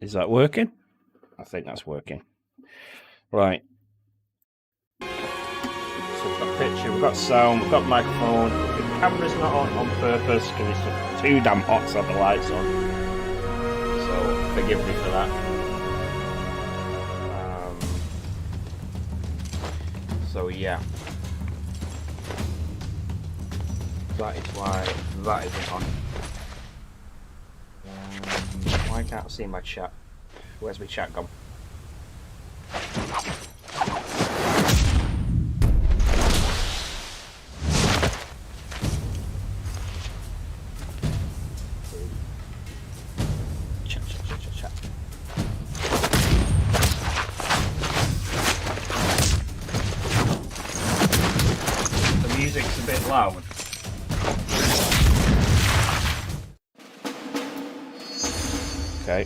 Is that working? I think that's working. Right. So we've got picture, we've got sound, we've got microphone. The camera's not on purpose because it's just too damn hot to have the lights on. So forgive me for that. So yeah. That is why that isn't on. Why can't I see my chat? Where's my chat gone? Chat. The music's a bit loud. Okay.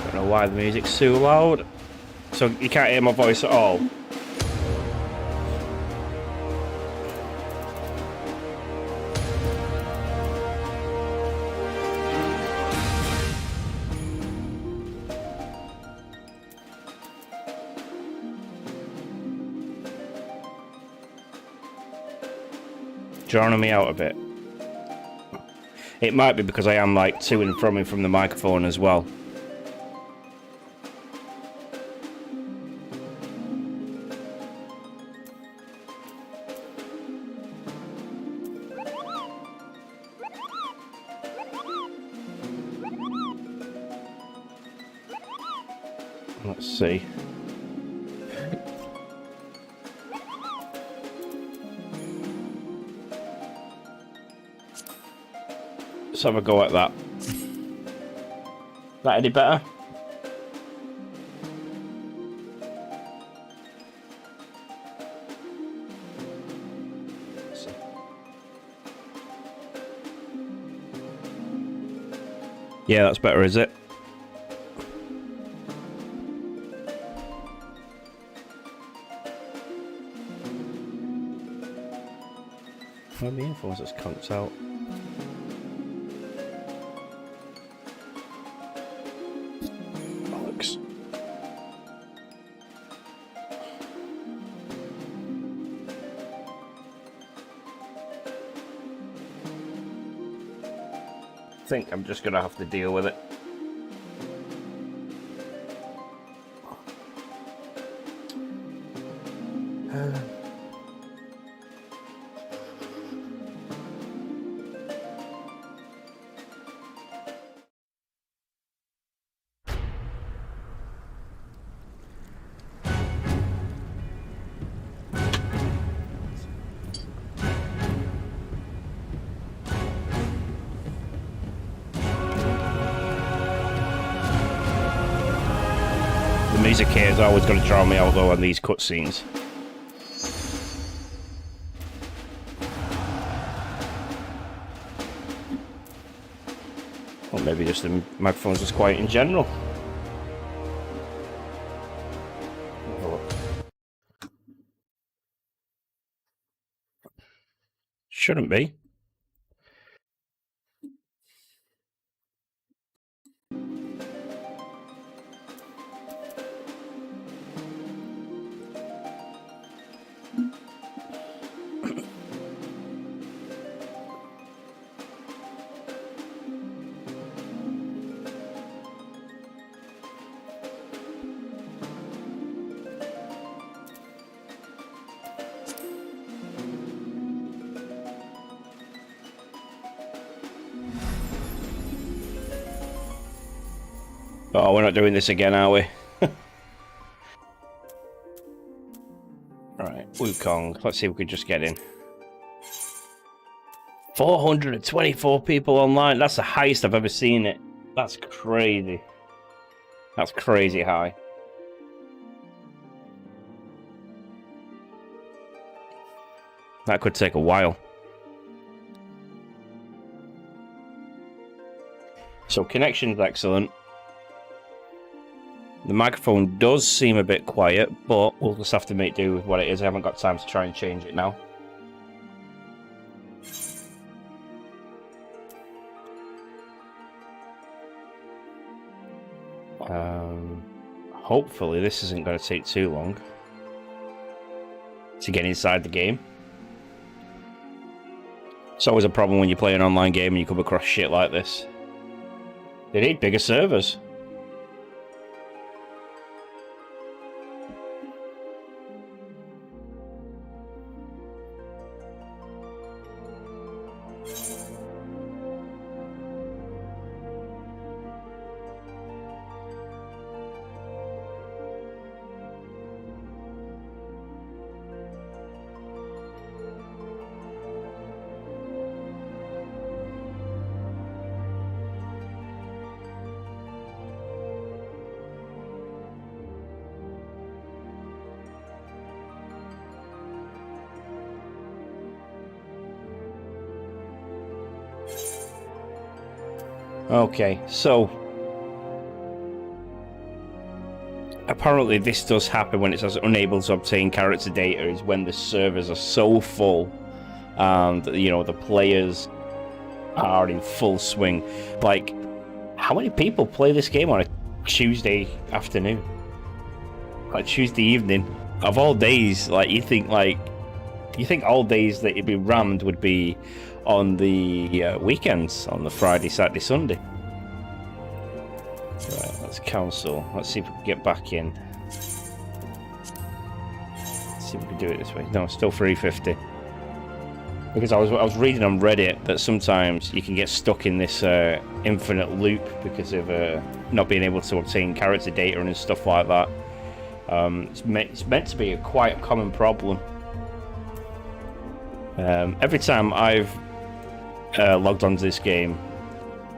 Don't know why the music's so loud. So you can't hear my voice at all. Drowning me out a bit. It might be because I am like to and from the microphone as well. Let's see. Let's have a go at that. That any better? Yeah, that's better, is it? Where are the earphones that's conked out? Alex. I think I'm just gonna have to deal with it. The music here is always going to draw me out though on these cutscenes. Or maybe just the microphone's just quiet in general. Shouldn't be. Oh, we're not doing this again, are we? Right, Wukong. Let's see if we can just get in. 424 people online. That's the highest I've ever seen it. That's crazy. That's crazy high. That could take a while. So connection's excellent. The microphone does seem a bit quiet, but we'll just have to make do with what it is. I haven't got time to try and change it now. Hopefully this isn't going to take too long to get inside the game. It's always a problem when you play an online game and you come across shit like this. They need bigger servers. Okay, so apparently this does happen when it says unable to obtain character data, is when the servers are so full and, you know, the players are in full swing. Like, how many people play this game on a Tuesday afternoon? Like Tuesday evening? Of all days, like, you think all days that it'd be rammed would be on the weekends, on the Friday, Saturday, Sunday. Right, let's cancel. Let's see if we can get back in. Let's see if we can do it this way. No, still 350. Because I was reading on Reddit that sometimes you can get stuck in this infinite loop because of not being able to obtain character data and stuff like that. It's meant to be quite a common problem. Every time I've logged onto this game,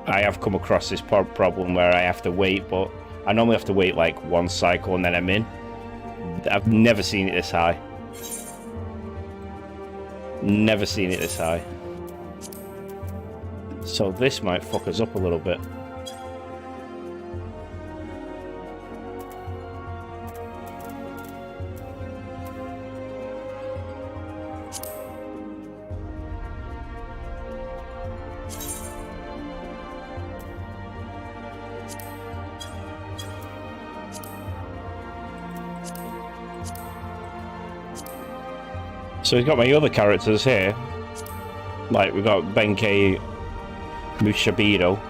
I have come across this problem where I have to wait, but I normally have to wait like one cycle and then I'm in. I've never seen it this high. Never seen it this high. So this might fuck us up a little bit. So we've got my other characters here. Like, we've got Benkei Mushabiro.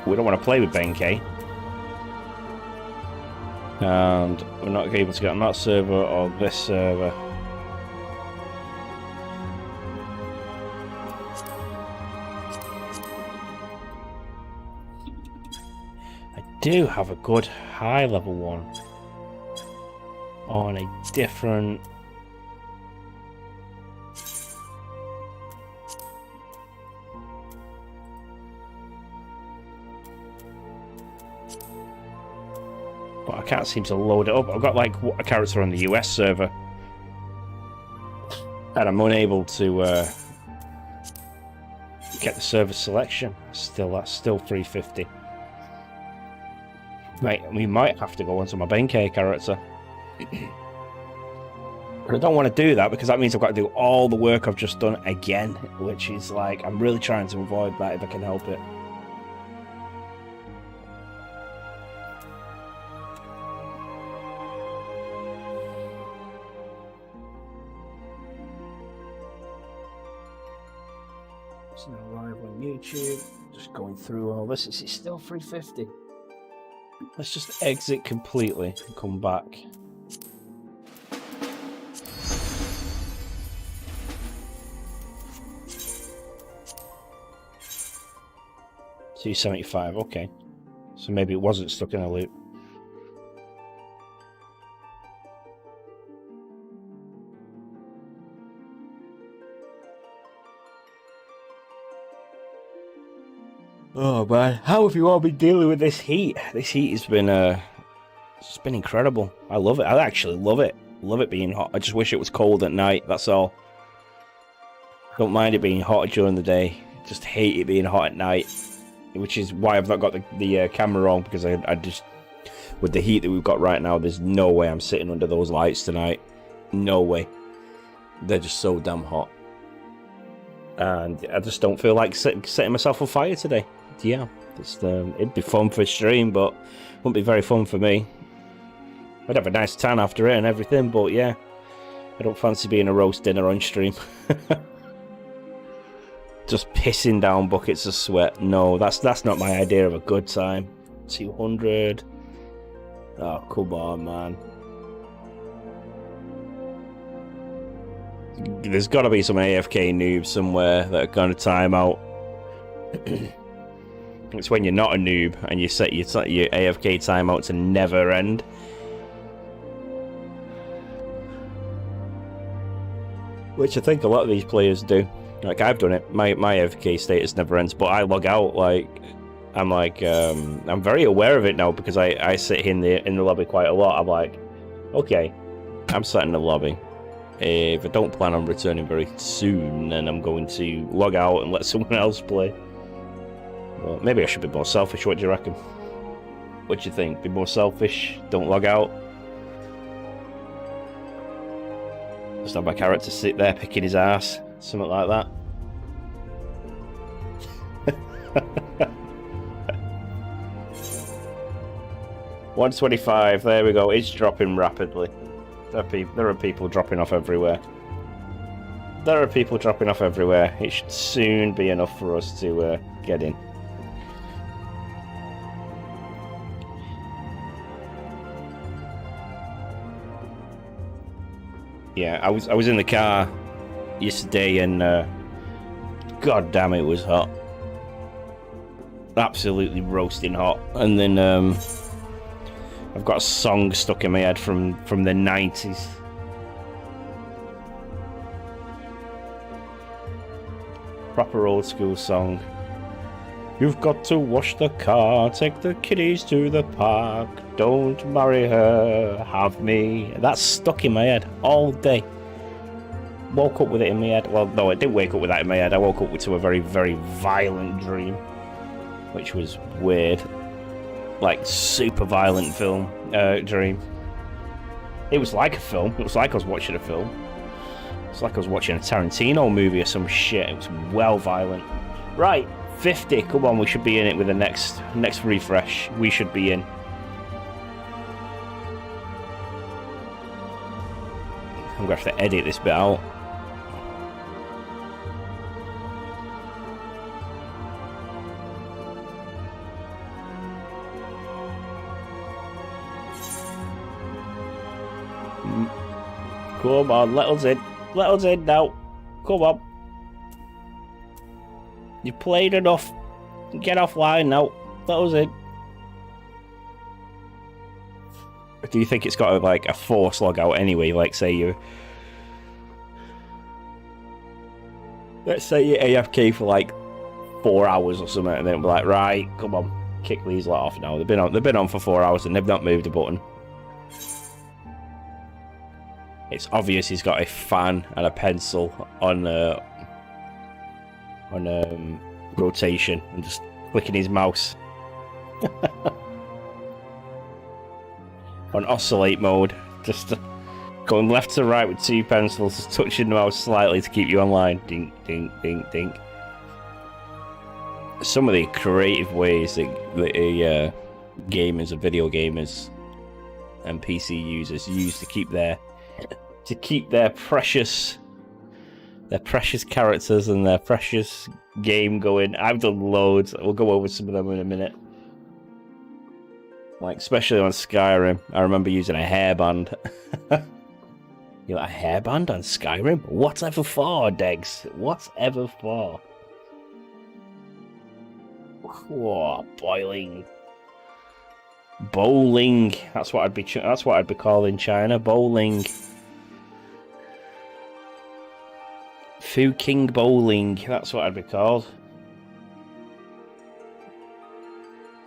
We don't want to play with Benkei. And we're not able to get on that server or this server. I do have a good high level one on a different... But I can't seem to load it up. I've got like a character on the US server, and I'm unable to get the server selection. That's still 350. Right, we might have to go onto my Benkei character. But I don't want to do that because that means I've got to do all the work I've just done again, which is like, I'm really trying to avoid that if I can help it. It's now live on YouTube. Just going through all this. It's still 350. Let's just exit completely and come back. $275, okay. So maybe it wasn't stuck in a loop. Oh man, how have you all been dealing with this heat? This heat has been it's been incredible. I love it. I actually love it. Love it being hot. I just wish it was cold at night, that's all. Don't mind it being hot during the day. Just hate it being hot at night. Which is why I've not got the camera on, because I just, with the heat that we've got right now, there's no way I'm sitting under those lights tonight. No way. They're just so damn hot. And I just don't feel like setting myself on fire today. Yeah. It'd be fun for stream, but wouldn't be very fun for me. I'd have a nice tan after it and everything, but yeah, I don't fancy being a roast dinner on stream. Just pissing down buckets of sweat. No, that's not my idea of a good time. 200. Oh, come on, man. There's got to be some AFK noobs somewhere that are going to time out. It's when you're not a noob and you set your AFK timeout to never end. Which I think a lot of these players do. Like, I've done it. My AFK status never ends, but I log out. I'm very aware of it now because I sit in the lobby quite a lot. I'm like, okay, I'm sat in the lobby. If I don't plan on returning very soon, then I'm going to log out and let someone else play. Well, maybe I should be more selfish. What do you reckon? What do you think? Be more selfish? Don't log out? Just have my character sit there picking his ass? Something like that. 125, there we go. It's dropping rapidly. There are people dropping off everywhere. It should soon be enough for us to get in. Yeah, I was in the car yesterday and god damn, it was hot. Absolutely roasting hot. And then I've got a song stuck in my head from the 90s. Proper old school song. You've got to wash the car, take the kiddies to the park, don't marry her, have me. That's stuck in my head all day. Woke up with it in my head. Well, no, I didn't wake up with that in my head. I woke up to a very, very violent dream, which was weird. Like, super violent dream. It was like a film. It was like I was watching a film. It's like I was watching a Tarantino movie or some shit. It was well violent. Right, 50. Come on, we should be in it with the next refresh. We should be in. I'm gonna have to edit this bit out. Come on, let us in. Let us in now. Come on. You played enough. Get offline now. Let us in. Do you think it's got like a force log out anyway? Like, say you... Let's say you're AFK for like 4 hours or something, and then we're like, right, come on, kick these lot off now. They've been on for 4 hours and they've not moved a button. It's obvious he's got a fan and a pencil on rotation and just clicking his mouse. On oscillate mode, just going left to right with 2 pencils, just touching the mouse slightly to keep you online. Dink, dink, dink, dink. Some of the creative ways that gamers and video gamers and PC users use to keep their precious characters and their precious game going. I've done loads. We'll go over some of them in a minute. Like, especially on Skyrim, I remember using a hairband. You like a hairband on Skyrim? Whatever for, Degs? Whatever for? Whoa, boiling. Bowling. That's what I'd be calling China. Bowling. Fu King Bowling. That's what I'd be called.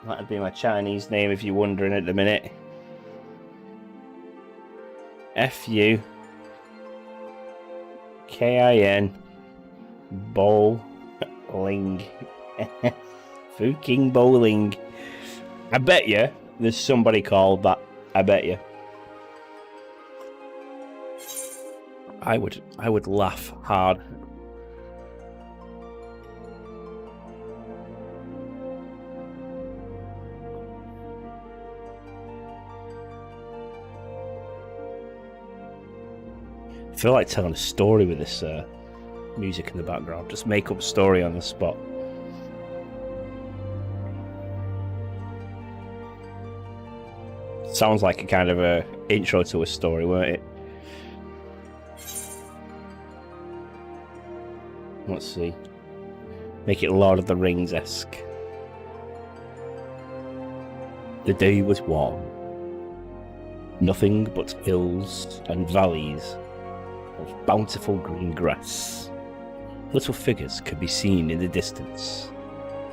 That'd be my Chinese name if you're wondering at the minute. F-U K-I-N Bowling. Fu King Bowling. I bet you there's somebody called that. I bet you. I would laugh hard. I feel like telling a story with this music in the background. Just make up a story on the spot. Sounds like a kind of a intro to a story, won't it? Let's see. Make it Lord of the Rings-esque. The day was warm. Nothing but hills and valleys of bountiful green grass. Little figures could be seen in the distance,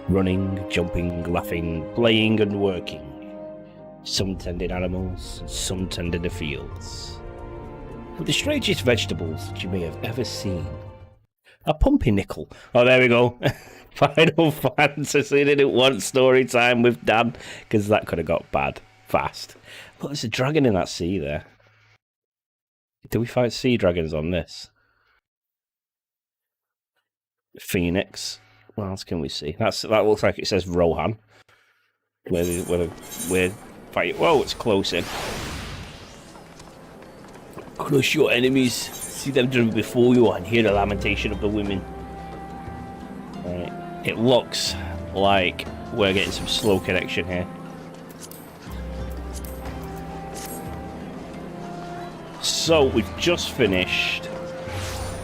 running, jumping, laughing, playing and working. Some tended animals, and some tended the fields. With the strangest vegetables that you may have ever seen. A pumpernickel. Oh, there we go. Final Fantasy didn't want story time with Dan, because that could have got bad fast. Look, there's a dragon in that sea there. Do we fight sea dragons on this? Phoenix. What else can we see? That looks like it says Rohan. Where we're fighting. Whoa, it's close in. Crush your enemies. See them driven before you and hear the lamentation of the women. Right. It looks like we're getting some slow connection here. So we've just finished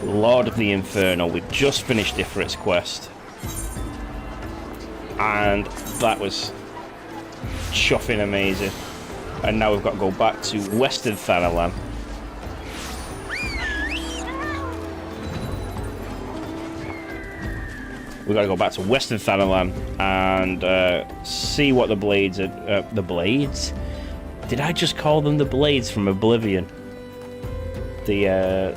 Lord of the Inferno. We've just finished Ifrit's quest. And that was chuffing amazing. And now we've got to go back to Western Thanalan. We've got to go back to Western Thanalan and see what the blades are. The blades? Did I just call them the blades from Oblivion? The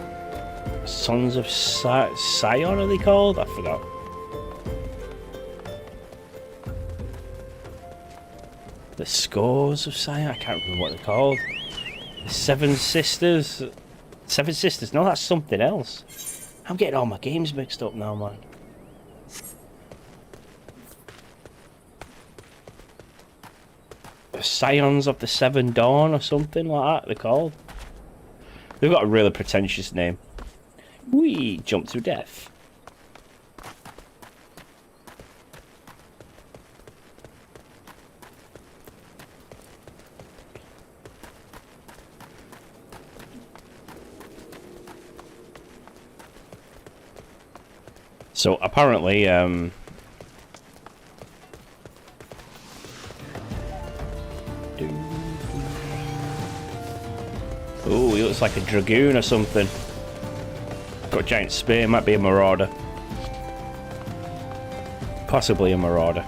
Sons of Sion, are they called? I forgot. The Scores of Sion? I can't remember what they're called. The Seven Sisters? Seven Sisters? No, that's something else. I'm getting all my games mixed up now, man. The Scions of the Seven Dawn or something like that they're called. They've got a really pretentious name. We jump to death. So apparently, oh, he looks like a dragoon or something. Got a giant spear, might be a marauder. Possibly a marauder.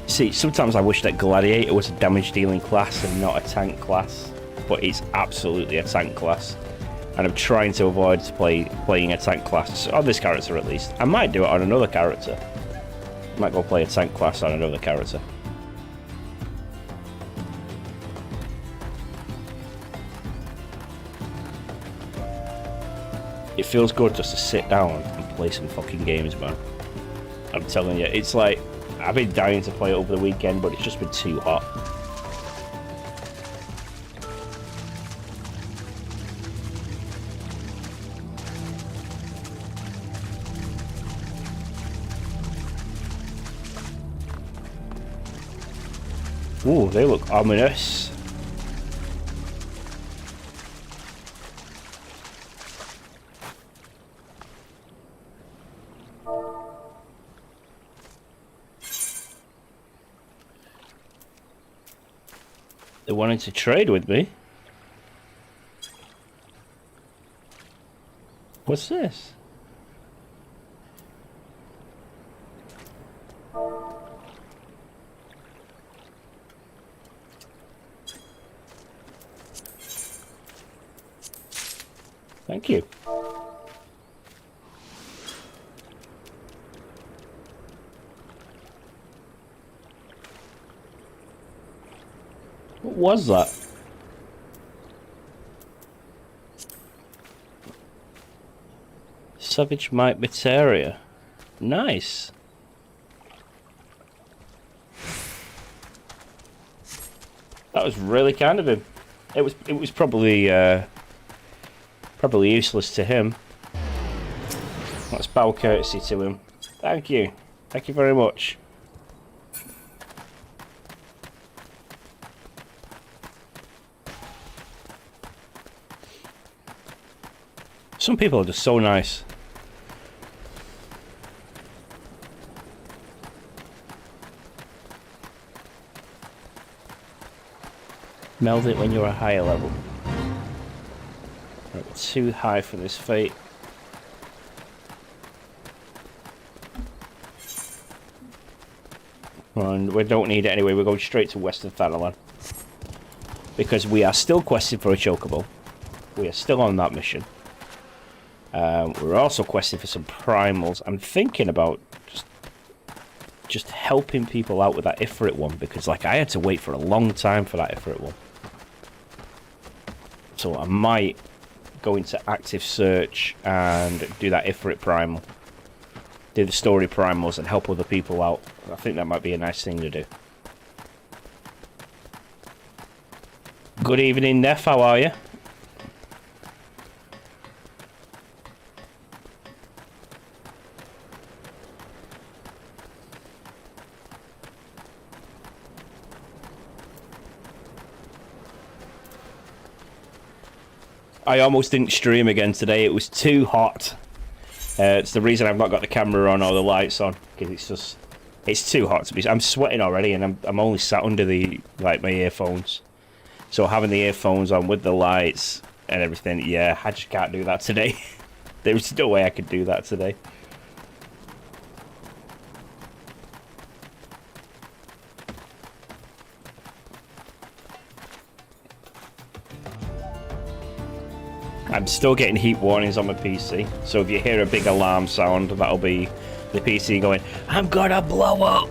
See, sometimes I wish that Gladiator was a damage dealing class and not a tank class. But it's absolutely a tank class. And I'm trying to avoid playing a tank class, on this character at least. I might do it on another character. I might go play a tank class on another character. It feels good just to sit down and play some fucking games, man. I'm telling you, it's like, I've been dying to play it over the weekend, but it's just been too hot. Ooh, they look ominous. They wanted to trade with me. What's this? Thank you. What was that? Savage Mite Materia. Nice. That was really kind of him. It was probably probably useless to him. Let's bow courtesy to him. Thank you. Thank you very much. Some people are just so nice. Meld it when you're a higher level. Right, too high for this fate. And we don't need it anyway, we're going straight to Western Thanalan. Because we are still questing for a Chocobo. We are still on that mission. We're also questing for some Primals. I'm thinking about just helping people out with that Ifrit one, because like I had to wait for a long time for that Ifrit one. So I might go into active search and do that Ifrit Primal. Do the story Primals and help other people out. I think that might be a nice thing to do. Good evening, Neff, how are you? I almost didn't stream again today, it was too hot. It's the reason I've not got the camera on or the lights on, because it's too hot to be. I'm sweating already, and I'm only sat under the my earphones. So having the earphones on with the lights and everything, yeah, I just can't do that today. There's no way I could do that today. I'm still getting heat warnings on my PC, so if you hear a big alarm sound, that'll be the PC going, I'm gonna blow up!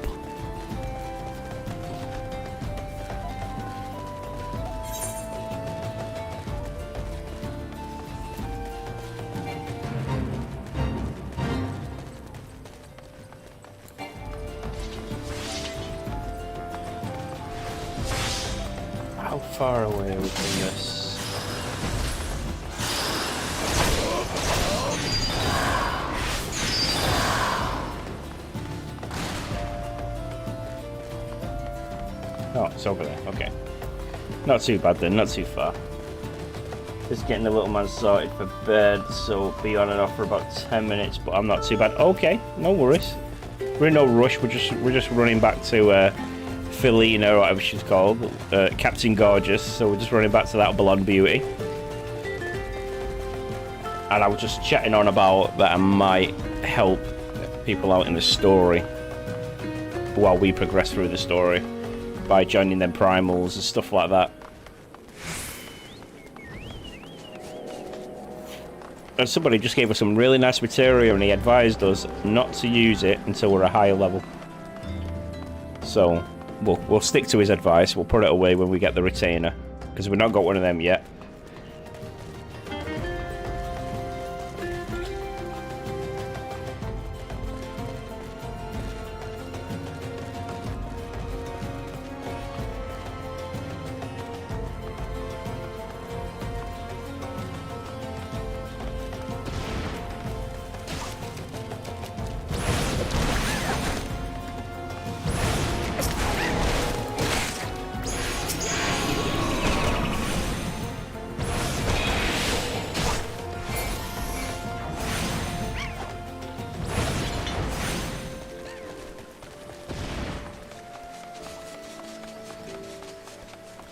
How far away are we from this? Oh, it's over there, okay. Not too bad then, not too far. Just getting the little man sorted for bed, so be on and off for about 10 minutes, but I'm not too bad. Okay, no worries. We're in no rush, we're just running back to Felina, or whatever she's called, Captain Gorgeous, so we're just running back to that blonde beauty. And I was just chatting on about that I might help people out in the story while we progress through the story by joining them Primals and stuff like that. And somebody just gave us some really nice material and he advised us not to use it until we're a higher level. So we'll stick to his advice, we'll put it away when we get the retainer, because we've not got one of them yet.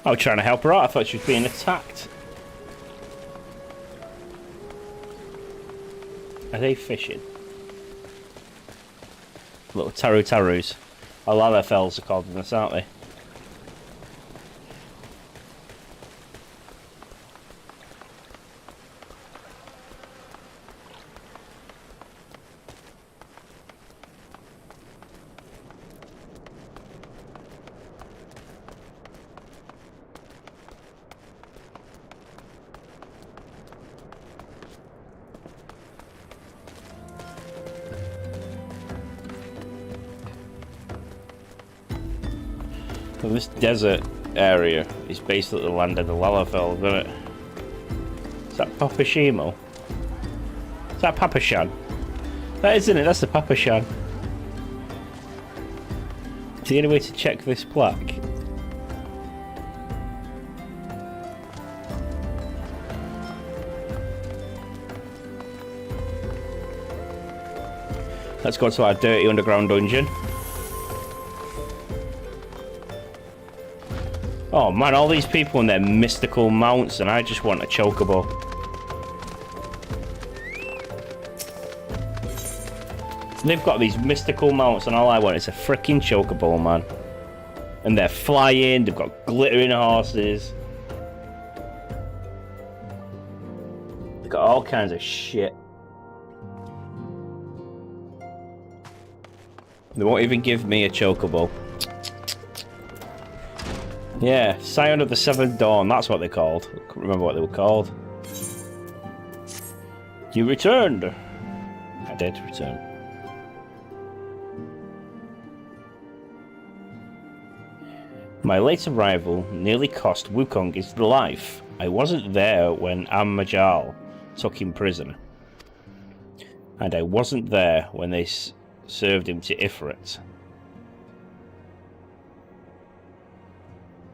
I was trying to help her out, I thought she was being attacked. Are they fishing? Little taru-tarus. Lalafels are called in this, aren't they? So this desert area is basically the land of the Lalafell, isn't it? Is that Papashimo? Is that Papashan? That isn't it, that's the Papashan. Is there any way to check this plaque? Let's go to our dirty underground dungeon. Oh man, all these people in their mystical mounts, and I just want a Chocobo. They've got these mystical mounts, and all I want is a freaking Chocobo, man. And they're flying, they've got glittering horses. They've got all kinds of shit. They won't even give me a Chocobo. Yeah, Scion of the Seventh Dawn, that's what they're called. I can't remember what they were called. You returned! I did return. My late arrival nearly cost Wukong his life. I wasn't there when Am-Majal took him prisoner. And I wasn't there when they served him to Ifrit.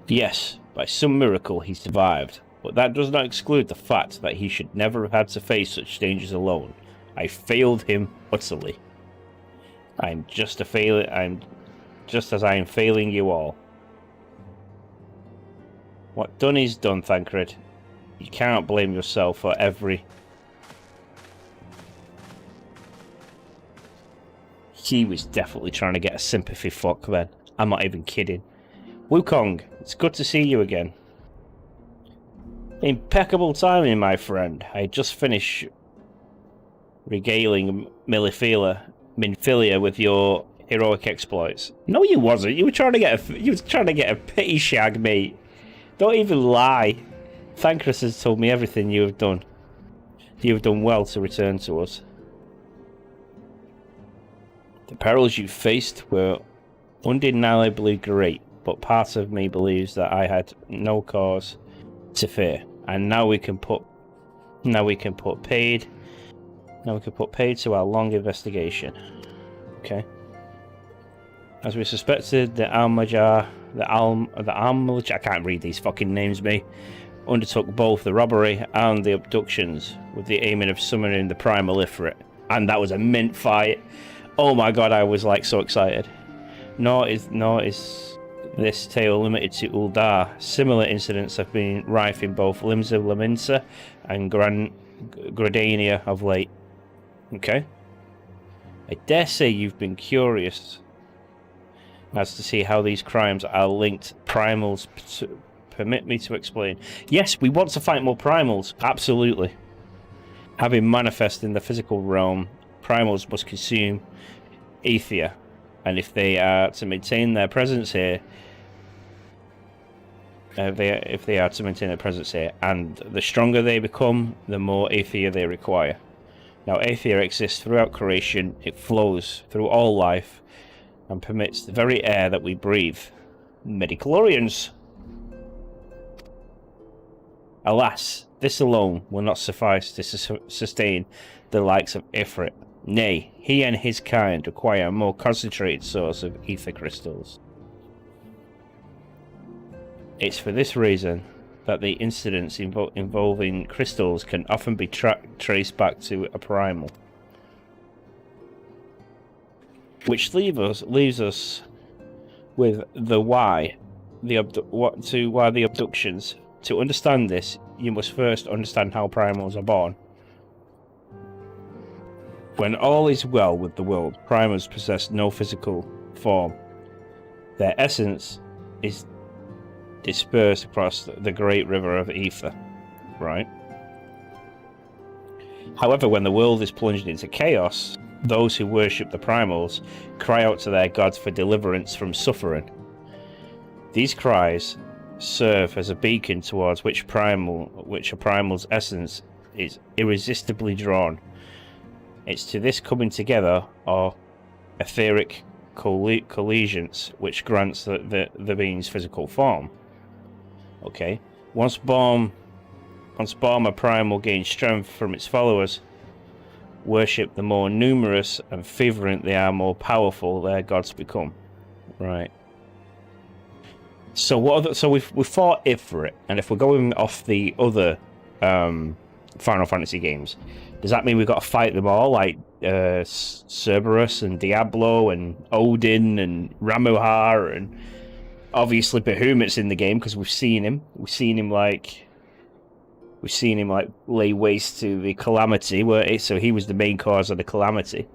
Yes, by some miracle he survived, but that does not exclude the fact that he should never have had to face such dangers alone. I failed him utterly. I'm just as I am failing you all. What done is done, Thancred. You cannot blame yourself for every... He was definitely trying to get a sympathy fuck then. I'm not even kidding. Wukong, it's good to see you again. Impeccable timing, my friend. I had just finished regaling Minfilia with your heroic exploits. No, you wasn't. You were trying to get a pity shag, mate. Don't even lie. Thancred has told me everything you have done. You have done well to return to us. The perils you faced were undeniably great, but part of me believes that I had no cause to fear. And now we can put paid to our long investigation. Okay. As we suspected, the Al-Majah, I can't read these fucking names, me, undertook both the robbery and the abductions with the aiming of summoning the Primal Ifrit. And that was a mint fight. Oh my god, I was like so excited. Nor is this tale limited to Uldar. Similar incidents have been rife in both Limsa Laminsa and Gradania of late. Okay. I dare say you've been curious as to see how these crimes are linked. Primals, permit me to explain. Yes, we want to fight more Primals, absolutely. Having manifest in the physical realm, Primals must consume ether, and if they are to maintain their presence here, and the stronger they become, the more ether they require. Now, ether exists throughout creation. It flows through all life and permits the very air that we breathe. Midichlorians. Alas, this alone will not suffice to sustain the likes of Ifrit. Nay, he and his kind require a more concentrated source of ether crystals. It's for this reason that the incidents involving crystals can often be traced back to a primal. Which leaves us with the why the abductions. To understand this, you must first understand how primals are born. When all is well with the world, primals possess no physical form. Their essence is dispersed across the great river of ether, right? However, when the world is plunged into chaos, those who worship the primals cry out to their gods for deliverance from suffering. These cries serve as a beacon towards which a primal's essence is irresistibly drawn. It's to this coming together, or etheric collisions, which grants the being's physical form. Okay. Once Born a Primal gains strength from its followers, worship the more numerous and fervent they are, more powerful their gods become. Right. So we've fought Ifrit, and if we're going off the other Final Fantasy games, does that mean we've got to fight them all, like Cerberus and Diablo and Odin and Ramuhar, and obviously Bahamut's in the game because we've seen him. We've seen him like lay waste to the calamity, so he was the main cause of the calamity.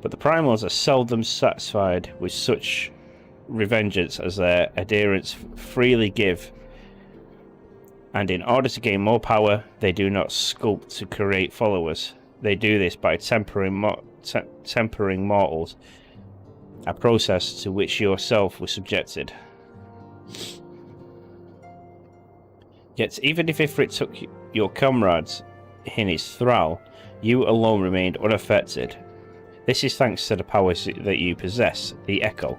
But the Primals are seldom satisfied with such revengeance as their adherents freely give, and in order to gain more power, they do not sculpt to create followers. They do this by tempering mortals, a process to which yourself was subjected. Yet, even if Ifrit took your comrades in his thrall, you alone remained unaffected. This is thanks to the powers that you possess, the Echo.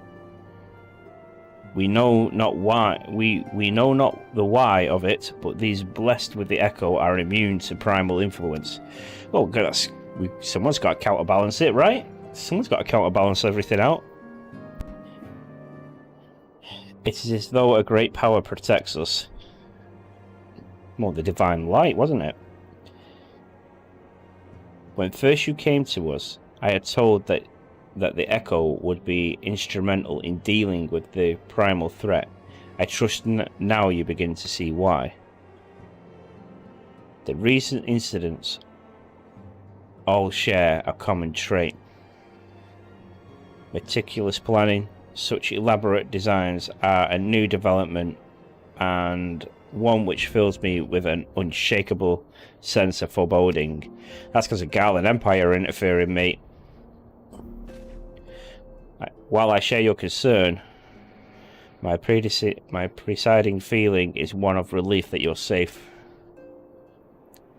We know not why. We know not the why of it, but these blessed with the Echo are immune to primal influence. Oh, someone's got to counterbalance it, right? Someone's got to counterbalance everything out. It is as though a great power protects us. More the divine light, wasn't it? When first you came to us, I had told that the Echo would be instrumental in dealing with the primal threat. I trust now you begin to see why. The recent incidents all share a common trait. Meticulous planning, such elaborate designs are a new development, and one which fills me with an unshakable sense of foreboding. That's because of Garland Empire interfering, mate. While I share your concern, my presiding feeling is one of relief that you're safe.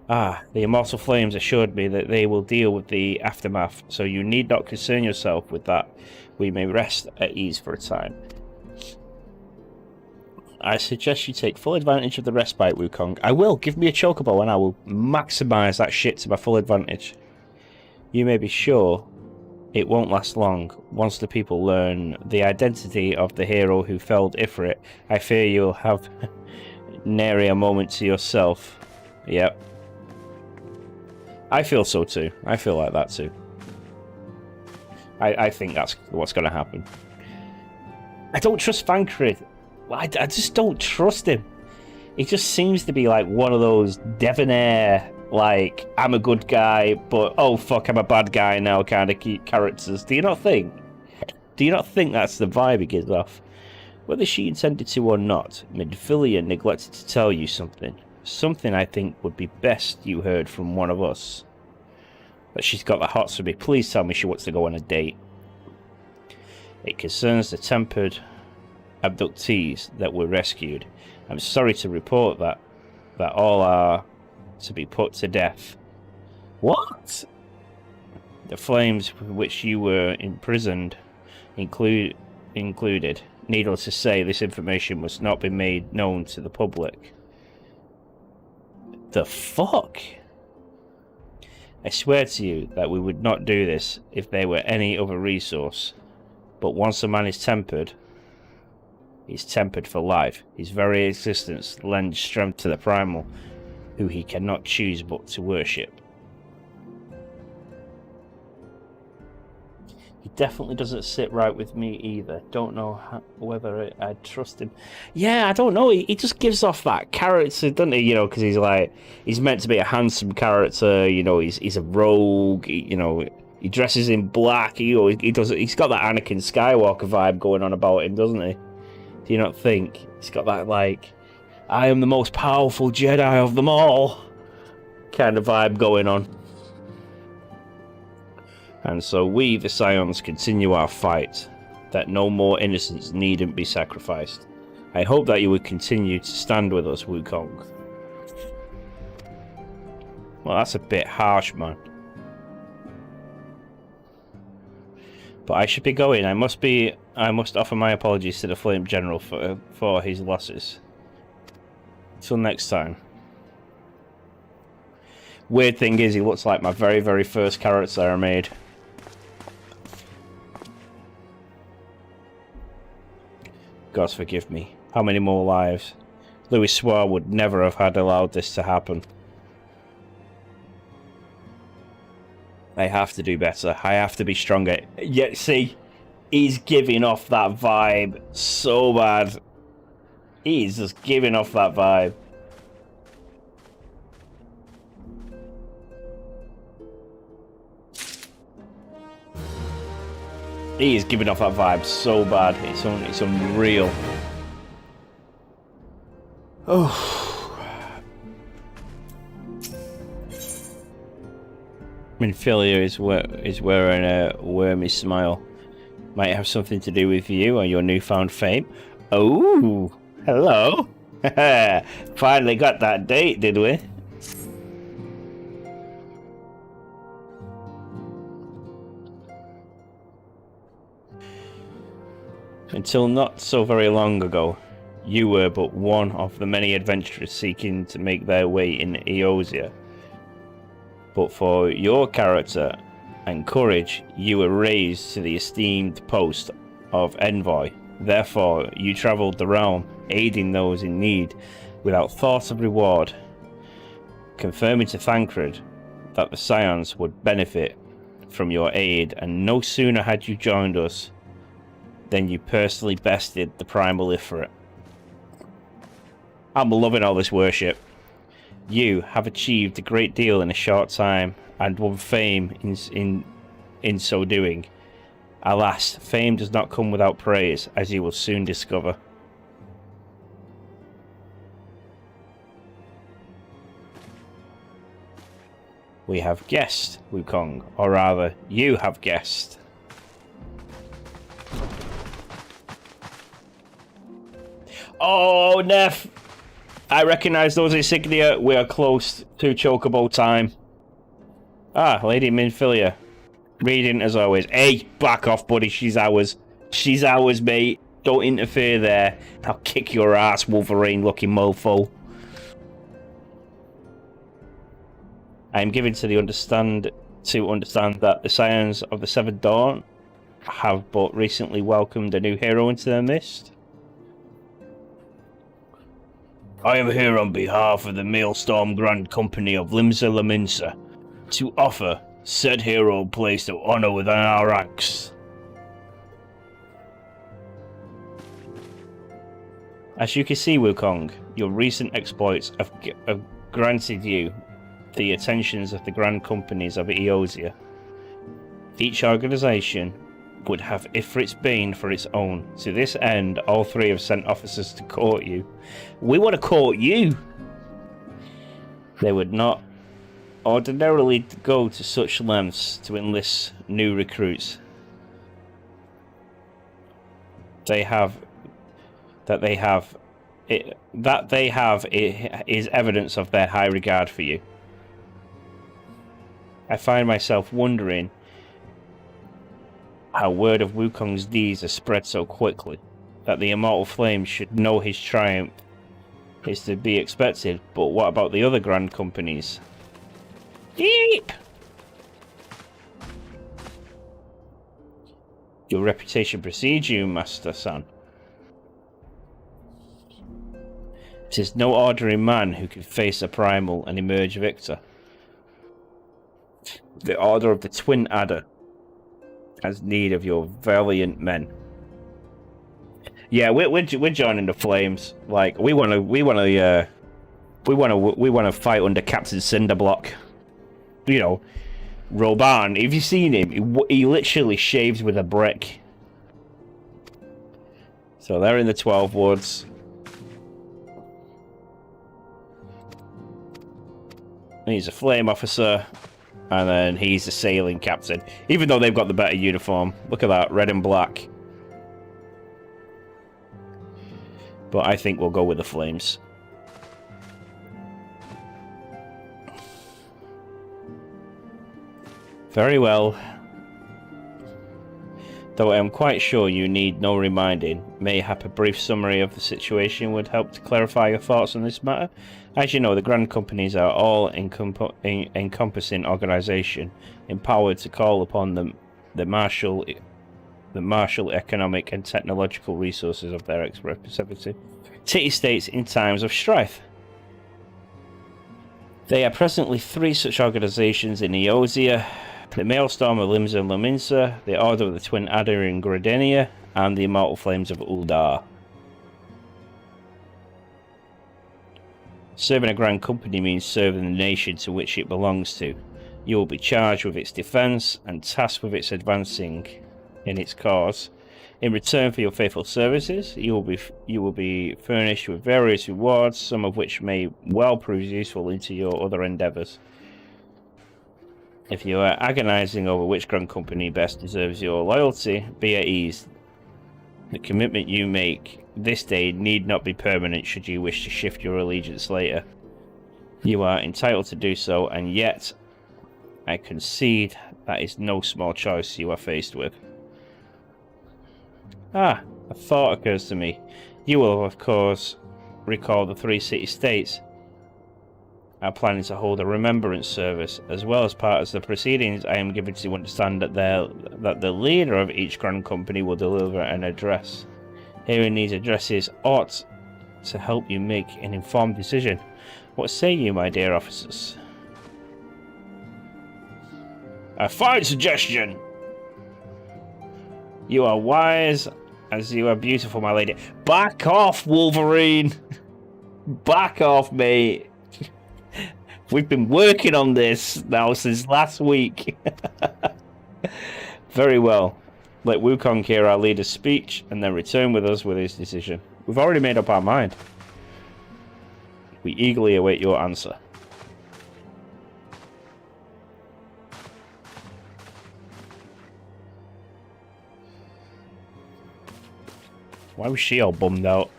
The immortal flames assured me that they will deal with the aftermath, so you need not concern yourself with that. We may rest at ease for a time. I suggest you take full advantage of the respite, Wukong. I will. Give me a Chocobo and I will maximize that shit to my full advantage. You may be sure it won't last long. Once the people learn the identity of the hero who felled Ifrit, I fear you'll have nary a moment to yourself. Yep. I feel so too. I feel like that too. I think that's what's going to happen. I don't trust Thancred. I just don't trust him. He just seems to be like one of those debonair, like, I'm a good guy, but oh fuck, I'm a bad guy now kind of characters. Do you not think? Do you not think that's the vibe he gives off? Whether she intended to or not, Midvillian neglected to tell you something. Something I think would be best you heard from one of us. But she's got the hots for me. Please tell me she wants to go on a date. It concerns the tempered abductees that were rescued. I'm sorry to report that all are to be put to death. What? The flames with which you were imprisoned included. Needless to say, this information must not be made known to the public. The fuck? I swear to you that we would not do this if there were any other resource. But once a man is tempered, he's tempered for life. His very existence lends strength to the primal, who he cannot choose but to worship. He definitely doesn't sit right with me either. Don't know whether I trust him. Yeah, I don't know. He just gives off that character, doesn't he? You know, because he's meant to be a handsome character. You know, he's a rogue. He dresses in black. He's got that Anakin Skywalker vibe going on about him, doesn't he? Do you not think he's got that, like, I am the most powerful Jedi of them all kind of vibe going on? And so we, the Scions, continue our fight, that no more innocents needn't be sacrificed. I hope that you would continue to stand with us, Wukong. Well, that's a bit harsh, man. But I should be going. I must offer my apologies to the Flame General for his losses. Till next time. Weird thing is, he looks like my very, very first character I made. God forgive me. How many more lives? Louis swore would never have had allowed this to happen. I have to do better. I have to be stronger. Yet, see, he's giving off that vibe so bad. He's just giving off that vibe. He is giving off that vibe so bad. It's unreal. Oh. Minfilia is wearing a wormy smile. Might have something to do with you and your newfound fame. Oh, hello. Finally got that date, did we? Until not so very long ago, you were but one of the many adventurers seeking to make their way in Eosia. But for your character and courage, you were raised to the esteemed post of Envoy. Therefore, you travelled the realm, aiding those in need, without thought of reward, confirming to Thancred that the Scions would benefit from your aid, and no sooner had you joined us than you personally bested the Primal Ifrit. I'm loving all this worship. You have achieved a great deal in a short time, and won fame in so doing. Alas, fame does not come without praise, as you will soon discover. We have guessed, Wukong, or rather, you have guessed. Oh, Neff! I recognise those insignia. We are close to Chocobo time. Ah, Lady Minfilia. Reading as always. Hey, back off, buddy. She's ours. She's ours, mate. Don't interfere there. I'll kick your ass, Wolverine-looking mofo. I am given to understand that the Scions of the Seventh Dawn have but recently welcomed a new hero into their midst. I am here on behalf of the Maelstrom Grand Company of Limsa Laminsa to offer said hero a place to honor within our ranks. As you can see, Wukong, your recent exploits have granted you the attentions of the Grand Companies of Eosia. Each organization would have Ifrit's Bane for its own. To this end, all three have sent officers to court you. We want to court you! They would not ordinarily go to such lengths to enlist new recruits. That they have is evidence of their high regard for you. I find myself wondering how word of Wukong's deeds has spread so quickly. That the Immortal Flame should know his triumph is to be expected, but what about the other Grand Companies? Yeep! Your reputation precedes you, Master San. It is no ordinary man who can face a primal and emerge victor. The Order of the Twin Adder has need of your valiant men. Yeah, we're joining the Flames. Like we want to fight under Captain Cinderblock. You know, Roban. Have you seen him? He literally shaves with a brick. So they're in the 12 Woods. He's a flame officer. And then he's the sailing captain. Even though they've got the better uniform. Look at that, red and black. But I think we'll go with the Flames. Very well. Though I am quite sure you need no reminding, mayhap a brief summary of the situation would help to clarify your thoughts on this matter. As you know, the Grand Companies are all encompassing organisation, empowered to call upon the martial economic and technological resources of their representative city-states in times of strife. There are presently 3 such organisations in Eosia: the Maelstrom of Limsa and Lominsa, the Order of the Twin Adder in Gradenia, and the Immortal Flames of Uldar. Serving a Grand Company means serving the nation to which it belongs to. You will be charged with its defence and tasked with its advancing in its cause. In return for your faithful services, you will be furnished with various rewards, some of which may well prove useful into your other endeavours. If you are agonising over which Grand Company best deserves your loyalty, be at ease. The commitment you make this day need not be permanent should you wish to shift your allegiance later. You are entitled to do so, and yet I concede that is no small choice you are faced with. A thought occurs to me. You will, of course, recall the 3 city-states are planning to hold a remembrance service. As well as part of the proceedings, I am given to understand that the leader of each Grand Company will deliver an address. Hearing these addresses ought to help you make an informed decision. What say you, my dear officers? A fine suggestion! You are wise as you are beautiful, my lady. Back off, Wolverine! Back off, mate! We've been working on this now since last week. Very well. Let Wukong hear our leader's speech and then return with us with his decision. We've already made up our mind. We eagerly await your answer. Why was she all bummed out?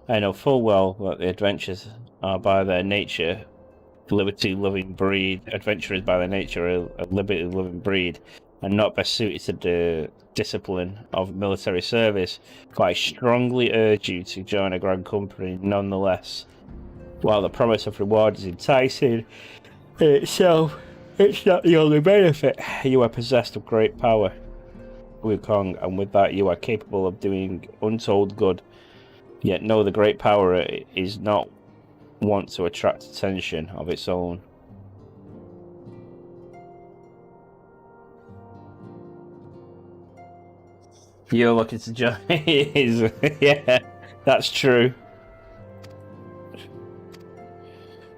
I know full well that the adventures are by their nature liberty-loving breed. Adventurers by their nature are a liberty-loving breed, and not best suited to the discipline of military service. But I strongly urge you to join a Grand Company nonetheless. While the promise of reward is enticing in itself, it's not the only benefit. You are possessed of great power, Wukong, and with that you are capable of doing untold good. Yet know the great power is not want to attract attention of its own. You're looking to join. Yeah, that's true.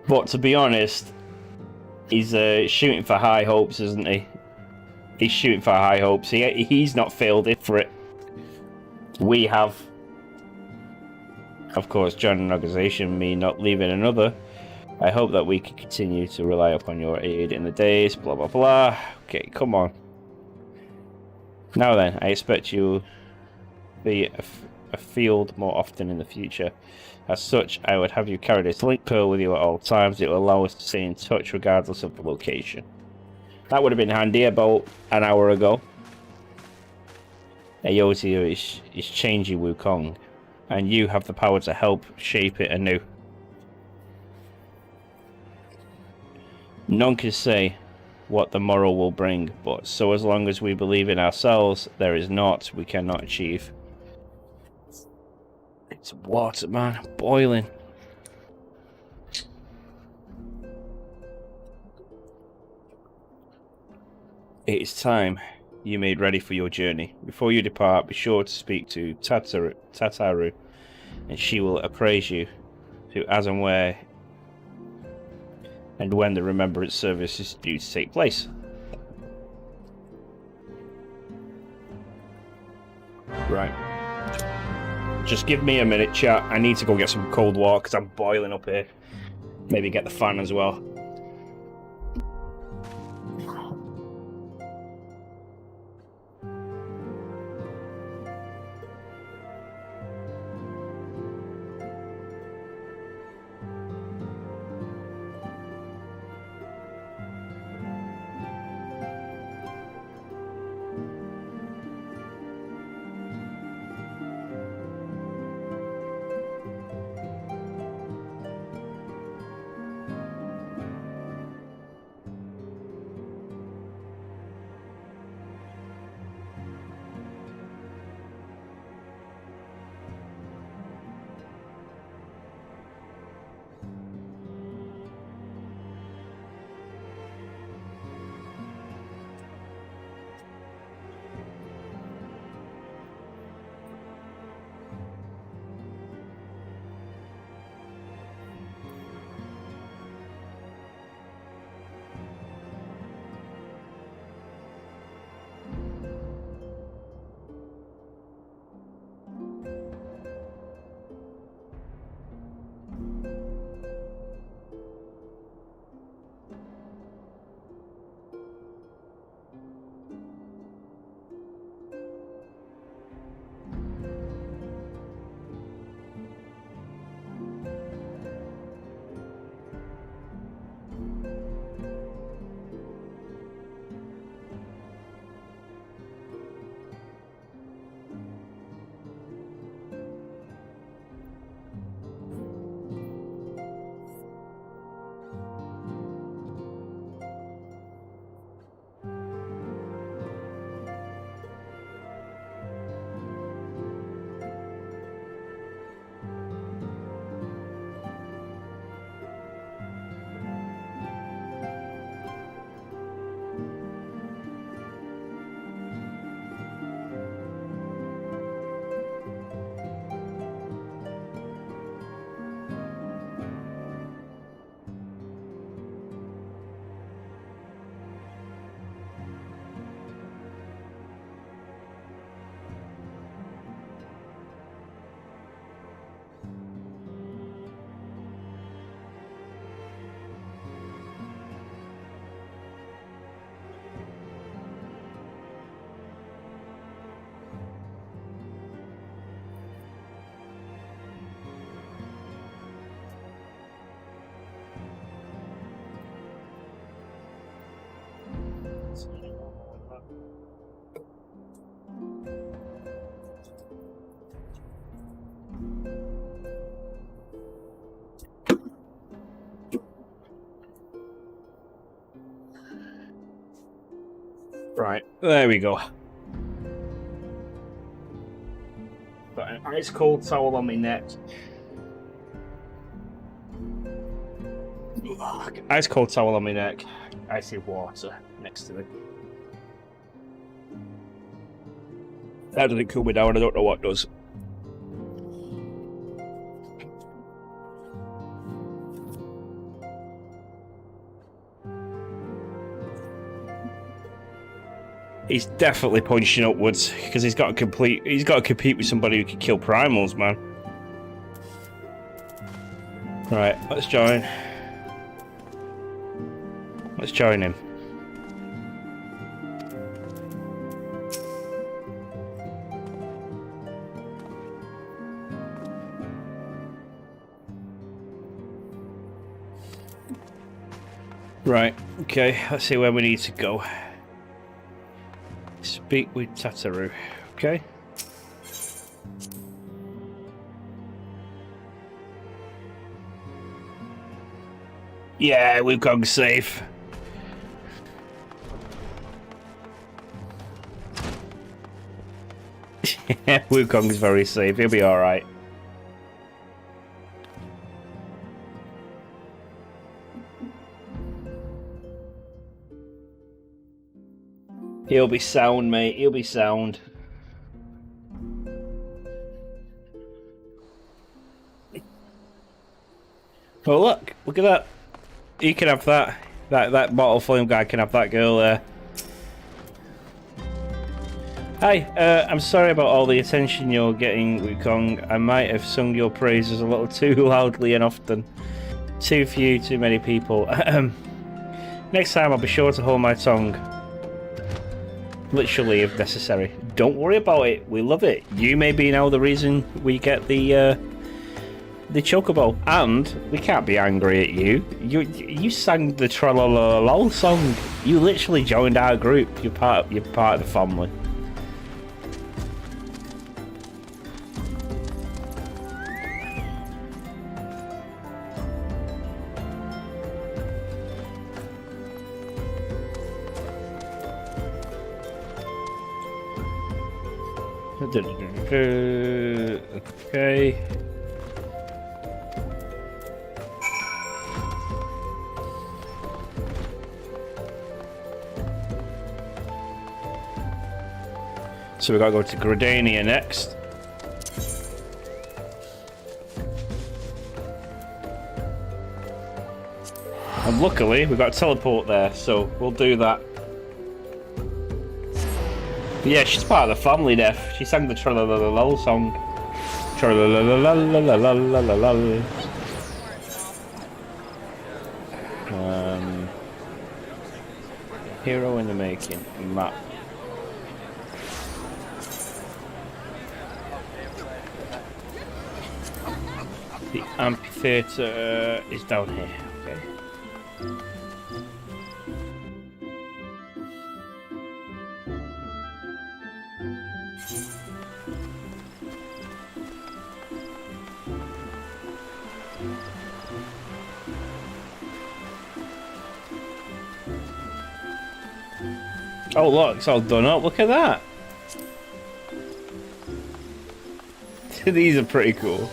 But to be honest, he's shooting for high hopes, isn't he? He's shooting for high hopes. He's not failed it for it. We have. Of course, joining an organisation means not leaving another. I hope that we can continue to rely upon your aid in the days, blah blah blah. Okay, come on. Now then, I expect you to be afield more often in the future. As such, I would have you carry this link pearl with you at all times. It will allow us to stay in touch regardless of the location. That would have been handy about an hour ago. Eosia is changing Wukong, and you have the power to help shape it anew. None can say what the morrow will bring, but so as long as we believe in ourselves, there is naught we cannot achieve. It's water, man, boiling. It is time you made ready for your journey. Before you depart, be sure to speak to Tataru, and she will appraise you to as and where and when the remembrance service is due to take place. Right. Just give me a minute, chat. I need to go get some cold water because I'm boiling up here. Maybe get the fan as well. Right, there we go. Got an ice cold towel on my neck. Ice cold towel on my neck. Icy water next to me. That doesn't cool me down, I don't know what does. He's definitely punching upwards because he's got to compete with somebody who can kill Primals, man. Right, let's join. Let's join him. Right, okay, let's see where we need to go. Speak with Tataru, okay? Yeah, Wukong's safe. Wukong's very safe, he'll be alright. He'll be sound, mate. He'll be sound. Oh, look at that. He can have that. That bottle flame guy can have that girl there. Hi, I'm sorry about all the attention you're getting, Wukong. I might have sung your praises a little too loudly and often. Too few, too many people. Next time I'll be sure to hold my tongue. Literally, if necessary. Don't worry about it. We love it. You may be now the reason we get the Chocobo, and we can't be angry at you. You sang the Tralalalol song. You literally joined our group. You're part of the family. Okay. So we gotta go to Gradania next. And luckily we've got a teleport there, so we'll do that. Yeah, she's part of the family, Def. She sang the Tralalalol song. Tralalalalalalalalalal. Hero in the making. Map. The amphitheater is down here. Okay. Oh look, it's all done up. Look at that. These are pretty cool.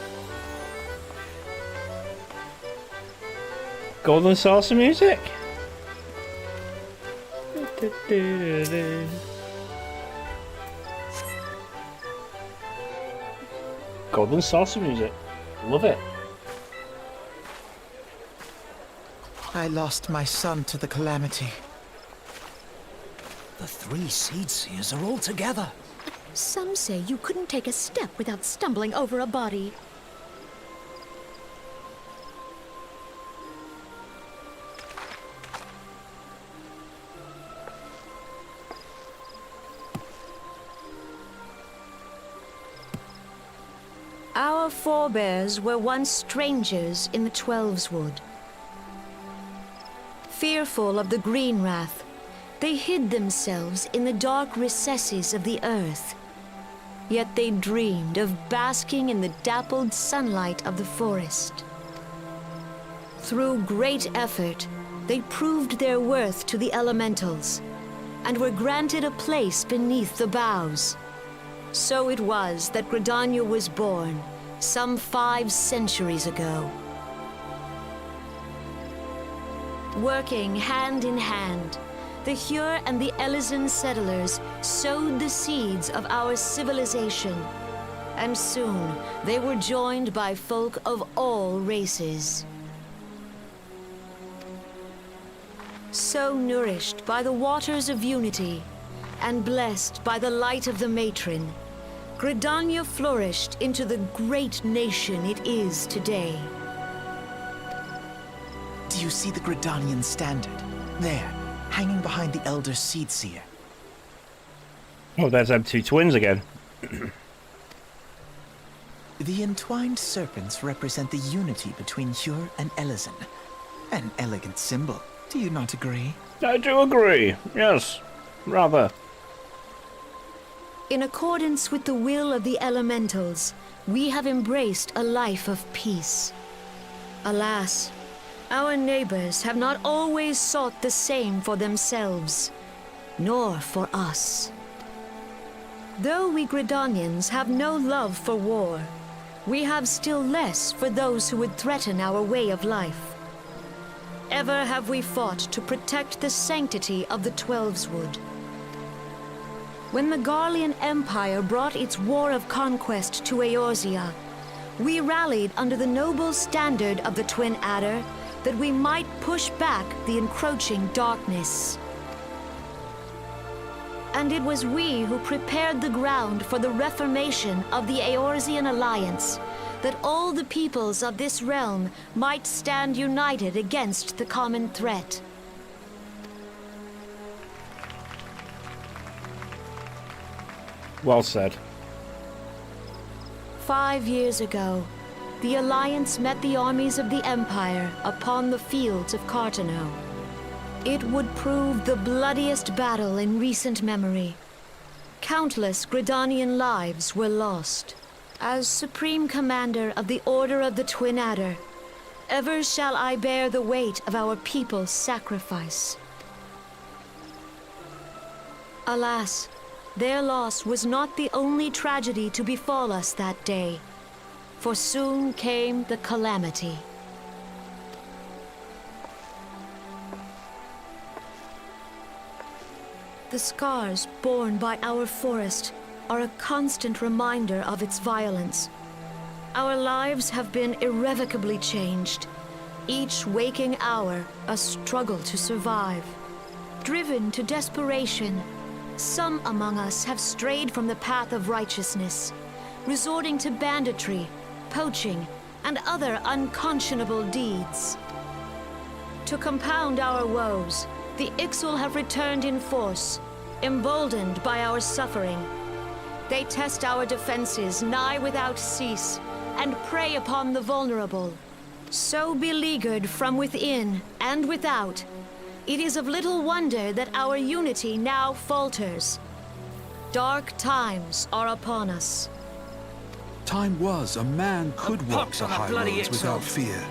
Golden Saucer music. Golden Saucer music. Love it. I lost my son to the calamity. The three Seed Seers are all together. Some say you couldn't take a step without stumbling over a body. Our forebears were once strangers in the Twelves Wood. Fearful of the Green Wrath, they hid themselves in the dark recesses of the earth. Yet they dreamed of basking in the dappled sunlight of the forest. Through great effort, they proved their worth to the elementals. and were granted a place beneath the boughs. So it was that Gridania was born, some 5 centuries ago. Working hand in hand, the Hyur and the Elysian settlers sowed the seeds of our civilization, and soon they were joined by folk of all races. So nourished by the waters of unity, and blessed by the light of the matron, Gridania flourished into the great nation it is today. Do you see the Gridanian standard? There, hanging behind the Elder Seedseer. Oh, there's them 2 twins again. The entwined serpents represent the unity between Hyur and Elysian. An elegant symbol, do you not agree? I do agree, yes, rather. In accordance with the will of the elementals, we have embraced a life of peace. Alas, our neighbors have not always sought the same for themselves, nor for us. Though we Gridanians have no love for war, we have still less for those who would threaten our way of life. Ever have we fought to protect the sanctity of the Twelveswood. When the Garlean Empire brought its war of conquest to Eorzea, we rallied under the noble standard of the Twin Adder that we might push back the encroaching darkness. And it was we who prepared the ground for the reformation of the Eorzean Alliance, that all the peoples of this realm might stand united against the common threat. Well said. 5 years ago, the Alliance met the armies of the Empire upon the fields of Cartano. It would prove the bloodiest battle in recent memory. Countless Gridanian lives were lost. As Supreme Commander of the Order of the Twin Adder, ever shall I bear the weight of our people's sacrifice. Alas, their loss was not the only tragedy to befall us that day, for soon came the calamity. The scars borne by our forest are a constant reminder of its violence. Our lives have been irrevocably changed, each waking hour a struggle to survive. Driven to desperation, some among us have strayed from the path of righteousness, resorting to banditry, poaching, and other unconscionable deeds. To compound our woes, the Ixal have returned in force, emboldened by our suffering. They test our defenses nigh without cease, and prey upon the vulnerable. So beleaguered from within and without, it is of little wonder that our unity now falters. Dark times are upon us. Time was a man could walk the high roads without fear.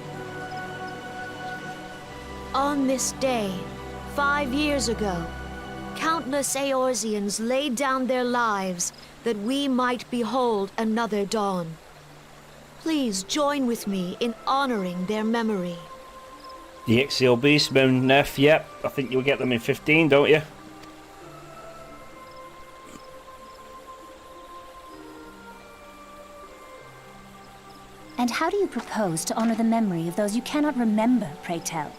On this day, 5 years ago, countless Eorzeans laid down their lives that we might behold another dawn. Please join with me in honoring their memory. The Ixial Beastmen, Neff, yep. I think you'll get them in 15, don't you? And how do you propose to honor the memory of those you cannot remember, pray tell?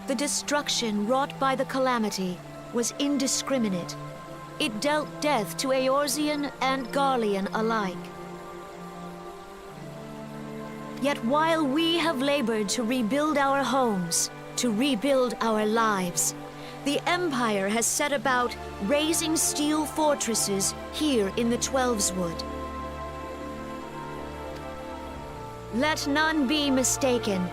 The destruction wrought by the calamity was indiscriminate. It dealt death to Eorzean and Garlean alike. Yet while we have labored to rebuild our homes, to rebuild our lives, the Empire has set about raising steel fortresses here in the Twelveswood. Let none be mistaken.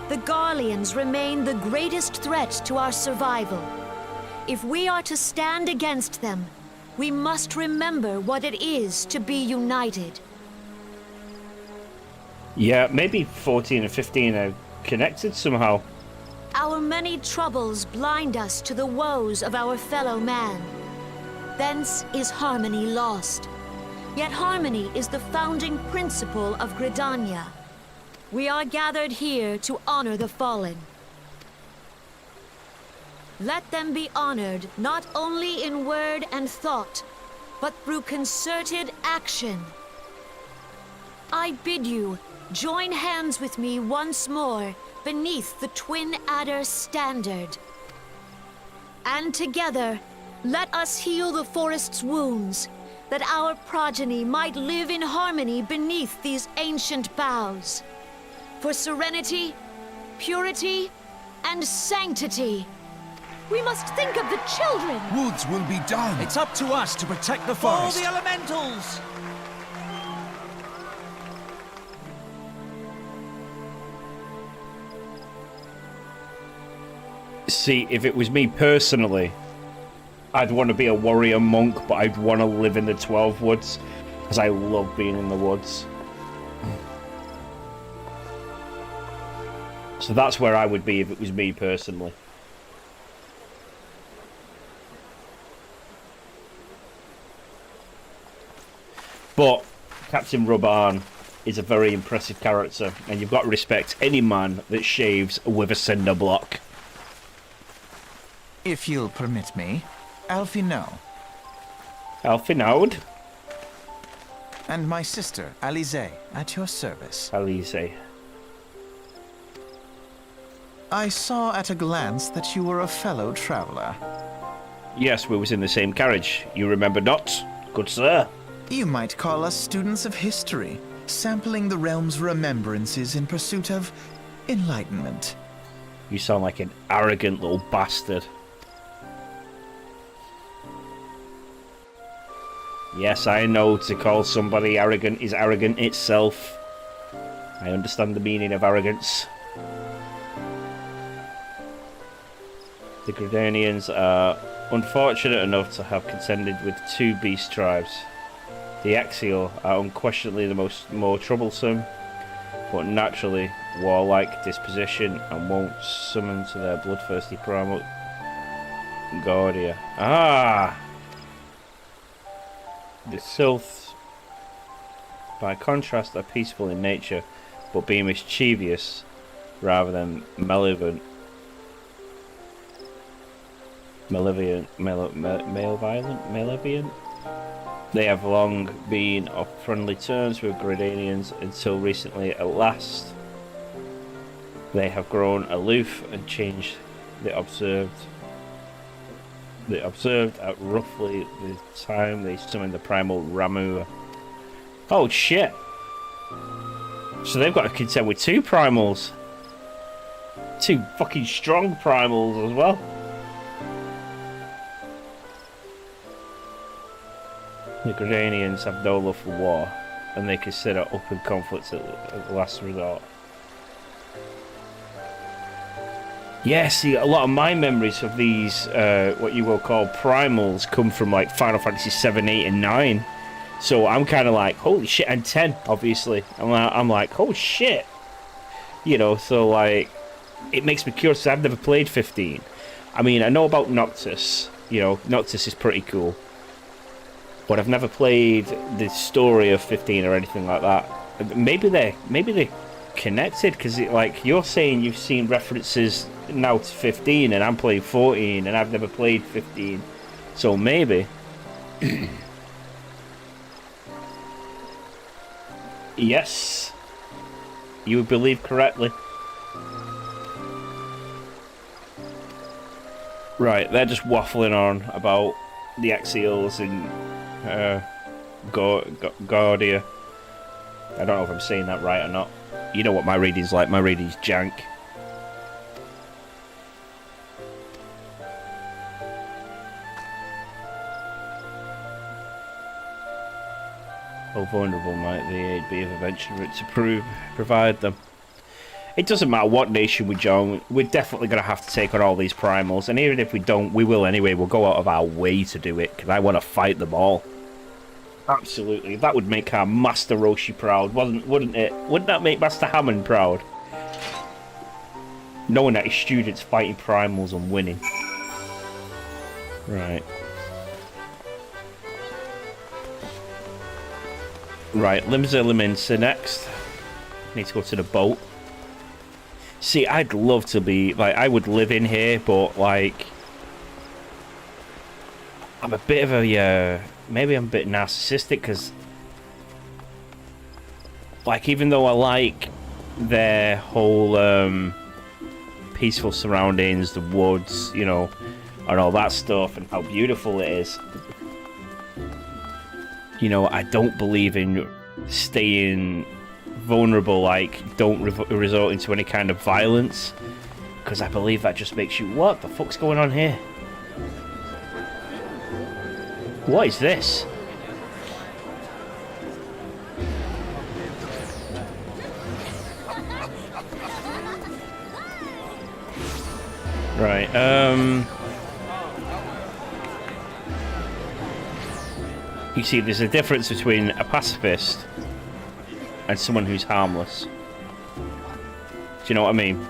The Garleans remain the greatest threat to our survival. If we are to stand against them, we must remember what it is to be united. Yeah, maybe 14 and 15 are connected somehow. Our many troubles blind us to the woes of our fellow man. Thence is harmony lost. Yet harmony is the founding principle of Gridania. We are gathered here to honor the fallen. Let them be honored not only in word and thought, but through concerted action. I bid you join hands with me once more beneath the Twin Adder standard. And together, let us heal the forest's wounds, that our progeny might live in harmony beneath these ancient boughs. For serenity, purity, and sanctity. We must think of the children! Woods will be done. It's up to us to protect the All forest. the elementals! See, if it was me personally, I'd want to be a warrior monk, but I'd want to live in the 12 woods, because I love being in the woods. So that's where I would be if it was me personally. But Captain Ruban is a very impressive character, and you've got to respect any man that shaves with a cinder block. If you'll permit me, Alfino, Alfinaud? and my sister, Alize, at your service. Alize. I saw at a glance that you were a fellow traveler. Yes, we was in the same carriage. You remember not? Good sir. You might call us students of history, sampling the realm's remembrances in pursuit of enlightenment. You sound like an arrogant little bastard. Yes, I know to call somebody arrogant is arrogant itself. I understand the meaning of arrogance. The Gridanians are unfortunate enough to have contended with two beast tribes. The Axial are unquestionably the more troublesome, but naturally warlike disposition and won't summon to their bloodthirsty primal Gordia. Ah! The Sylphs, by contrast, are peaceful in nature, but being mischievous rather than malevolent. Malevolent. They have long been on friendly terms with Gridanians until recently. At last, they have grown aloof and changed the observed at roughly the time they summoned the primal Ramu. Oh shit! So they've got to contend with two primals. Two fucking strong primals as well. The Gridanians have no love for war, and they consider open conflicts at the last resort. Yeah, see, a lot of my memories of these, what you will call primals, come from like Final Fantasy 7, 8, and 9. So I'm kind of like, holy shit, and 10, obviously. I'm like, oh shit. You know, so like, it makes me curious. I've never played 15. I mean, I know about Noctis. You know, Noctis is pretty cool. But I've never played the story of 15 or anything like that. Maybe they're connected, because like you're saying you've seen references now to 15 and I'm playing 14 and I've never played 15, so maybe. Yes, you would believe correctly. Right, they're just waffling on about the Axials and Gordia. I don't know if I'm saying that right or not. You know what my reading's like. My reading's jank. How vulnerable might the aid be of adventure to provide them? It doesn't matter what nation we join, we're definitely going to have to take on all these primals, and even if we don't, we will anyway. We'll go out of our way to do it, because I want to fight them all. Absolutely. That would make our Master Roshi proud, wouldn't it? Wouldn't that make Master Hammond proud? Knowing that his students fighting Primals and winning. Right. Right, Limsa Liminsa next. Need to go to the boat. See, I'd love to be, like, I would live in here, but, like, I'm a bit of a, maybe I'm a bit narcissistic, because, like, even though I like their whole, peaceful surroundings, the woods, you know, and all that stuff, and how beautiful it is, you know, I don't believe in staying vulnerable, like, don't resort into any kind of violence, because I believe that just makes you, what the fuck's going on here? What is this? Right, you see, there's a difference between a pacifist and someone who's harmless. Do you know what I mean?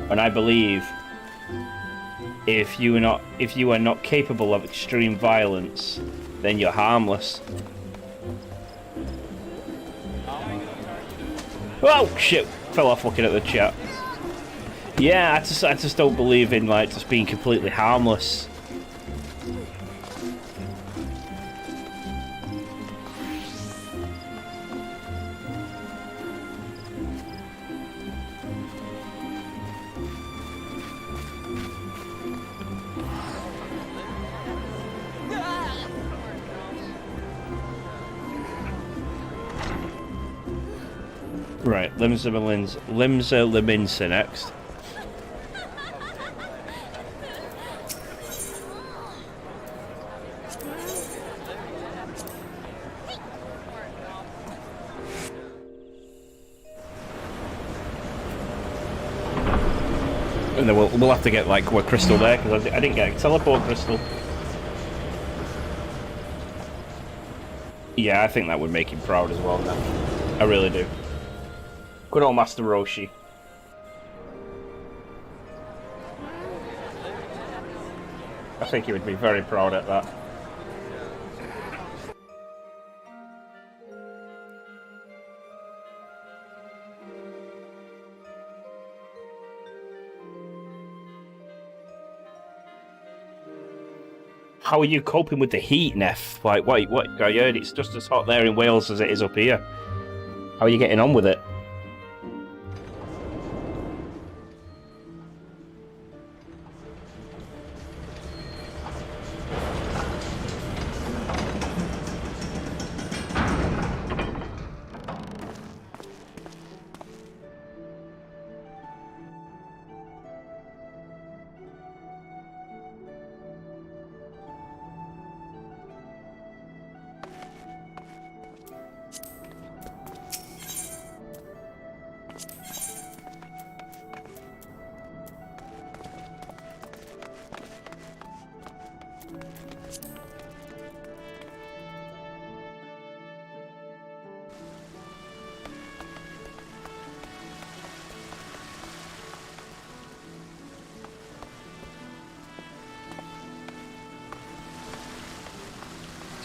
And I believe if you are not capable of extreme violence, then you're harmless. Oh shit! Fell off looking at the chat. Yeah, I just don't believe in, like, just being completely harmless. Right, Limsa Liminsa next. And then we'll have to get, like, a crystal there, because I didn't get a teleport crystal. Yeah, I think that would make him proud as well, now. I really do. Good old Master Roshi. I think he would be very proud at that. How are you coping with the heat, Neff? Like, what? I heard it's just as hot there in Wales as it is up here. How are you getting on with it?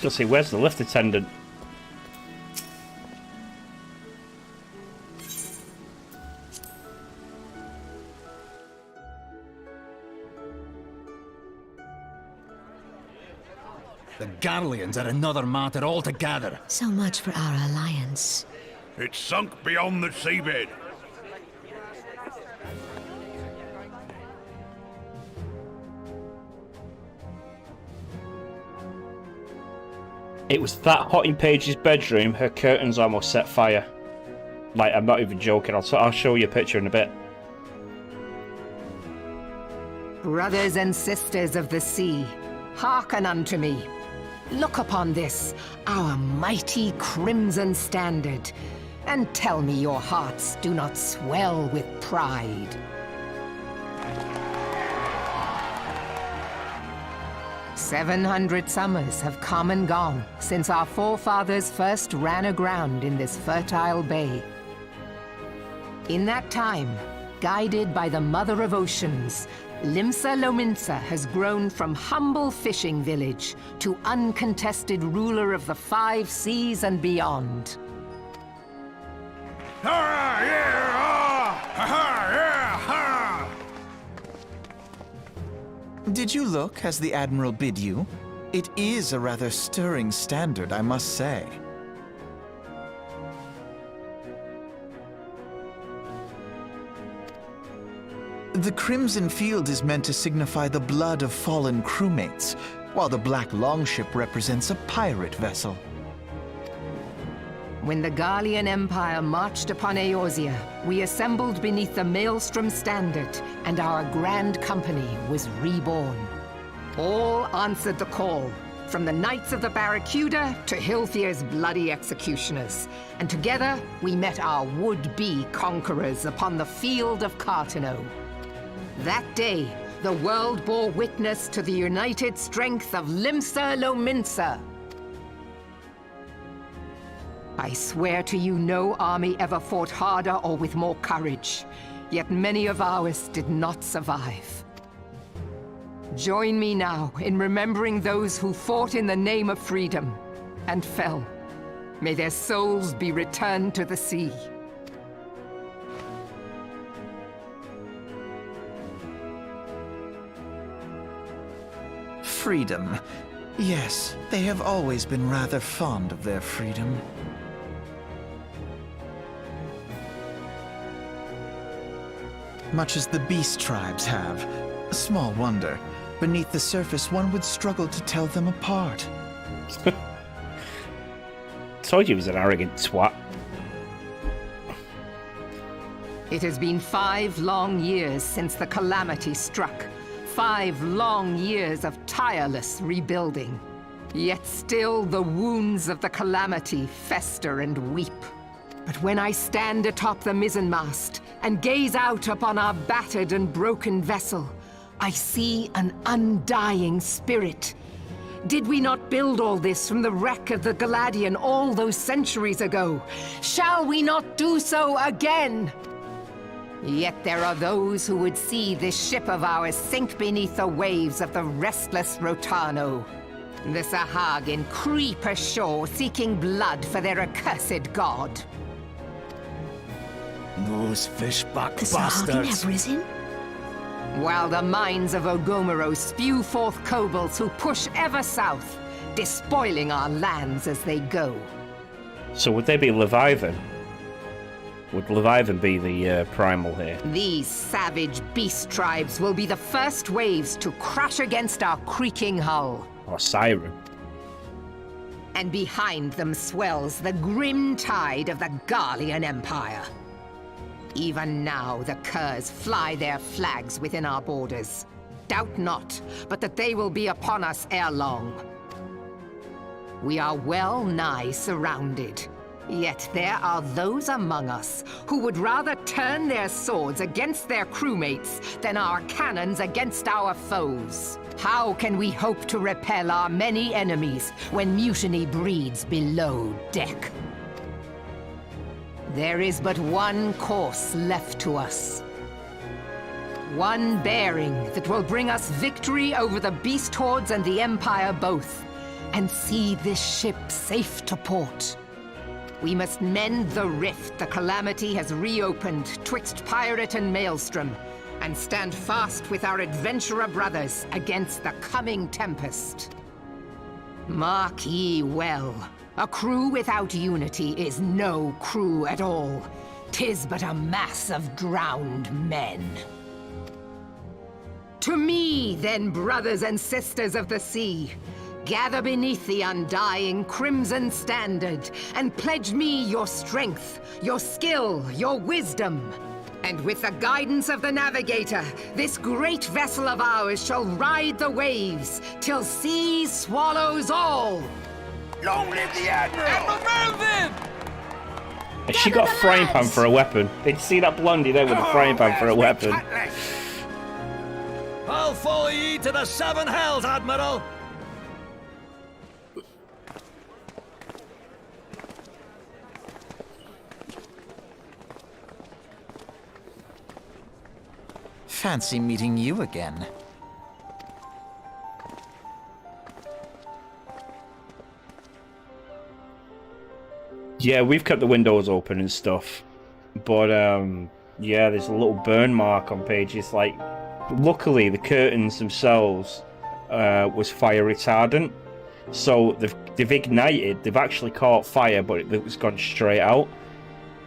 Let's see, where's the lift attendant? The Garleans are another matter altogether. So much for our alliance. It's sunk beyond the seabed. It was that hot in Paige's bedroom, her curtains almost set fire. Like, I'm not even joking, I'll show you a picture in a bit. Brothers and sisters of the sea, hearken unto me. Look upon this, our mighty crimson standard, and tell me your hearts do not swell with pride. 700 summers have come and gone since our forefathers first ran aground in this fertile bay. In that time, guided by the Mother of Oceans, Limsa Lominsa has grown from humble fishing village to uncontested ruler of the 5 seas and beyond. Ah, yeah, ah, ha, ha, yeah, ha. Did you look as the Admiral bid you? It is a rather stirring standard, I must say. The crimson field is meant to signify the blood of fallen crewmates, while the black longship represents a pirate vessel. When the Garlean Empire marched upon Eorzea, we assembled beneath the Maelstrom standard, and our grand company was reborn. All answered the call, from the Knights of the Barracuda to Hilthier's bloody executioners. And together, we met our would-be conquerors upon the field of Cartano. That day, the world bore witness to the united strength of Limsa Lominsa. I swear to you, no army ever fought harder or with more courage. Yet many of ours did not survive. Join me now in remembering those who fought in the name of freedom and fell. May their souls be returned to the sea. Freedom. Yes, they have always been rather fond of their freedom. Much as the beast tribes have. Small wonder. Beneath the surface, one would struggle to tell them apart. Told you he was an arrogant twat. It has been 5 long years since the calamity struck. 5 long years of tireless rebuilding. Yet still the wounds of the calamity fester and weep. But when I stand atop the mizzenmast and gaze out upon our battered and broken vessel, I see an undying spirit. Did we not build all this from the wreck of the Galadian all those centuries ago? Shall we not do so again? Yet there are those who would see this ship of ours sink beneath the waves of the restless Rotano. The Sahagin creep ashore seeking blood for their accursed god. Those fishback The Sahagin have risen? While the mines of Ogomoro spew forth kobolds who push ever south, despoiling our lands as they go. So would they be Leviathan? Would Leviathan be the primal here? These savage beast tribes will be the first waves to crash against our creaking hull. Or Siren? And behind them swells the grim tide of the Garlean Empire. Even now, the curs fly their flags within our borders. Doubt not, but that they will be upon us ere long. We are well nigh surrounded. Yet there are those among us who would rather turn their swords against their crewmates than our cannons against our foes. How can we hope to repel our many enemies when mutiny breeds below deck? There is but one course left to us. One bearing that will bring us victory over the beast hordes and the Empire both, and see this ship safe to port. We must mend the rift the calamity has reopened twixt pirate and maelstrom, and stand fast with our adventurer brothers against the coming tempest. Mark ye well, a crew without unity is no crew at all. 'Tis but a mass of drowned men. To me, then, brothers and sisters of the sea, gather beneath the undying crimson standard, and pledge me your strength, your skill, your wisdom. And with the guidance of the navigator, this great vessel of ours shall ride the waves, till sea swallows all. Long live the Admiral! And she got a frying pan for a weapon. Did you see that blondie there with a frying pan for a weapon? I'll follow ye to the 7 hells, Admiral. Fancy meeting you again. Yeah, we've kept the windows open and stuff. But, yeah, there's a little burn mark on pages. Like, luckily, the curtains themselves was fire retardant. So they've ignited, they've actually caught fire, but it's gone straight out.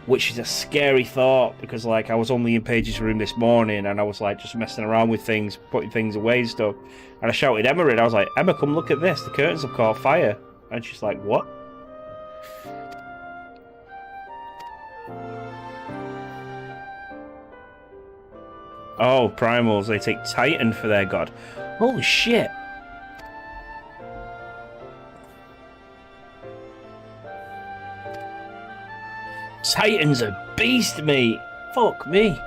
Which is a scary thought, because, like, I was only in Paige's room this morning, and I was, like, just messing around with things, putting things away and stuff. And I shouted Emma in, I was like, Emma, come look at this, the curtains have caught fire. And she's like, what? Oh, Primals, they take Titan for their god. Holy shit. Titan's a beast, mate. Fuck me.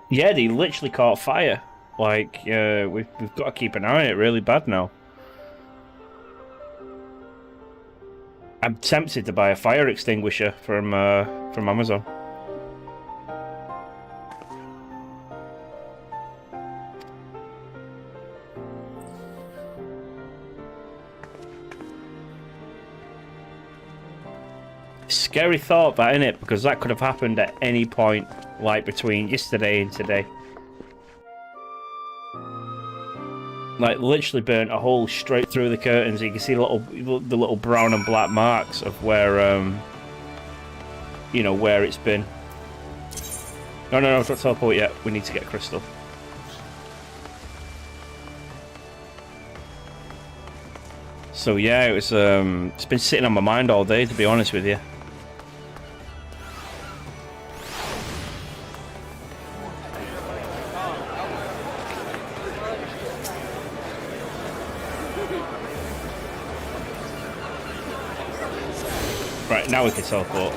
Yeah, they literally caught fire. Like, we've got to keep an eye on it really bad now. I'm tempted to buy a fire extinguisher from Amazon. Scary thought, that, innit? Because that could have happened at any point, like between yesterday and today. Like, literally burnt a hole straight through the curtains. You can see the little brown and black marks of where, you know, where it's been. No, don't teleport yet. We need to get Crystal. So yeah, it was. It's been sitting on my mind all day, to be honest with you. Right, now we can teleport.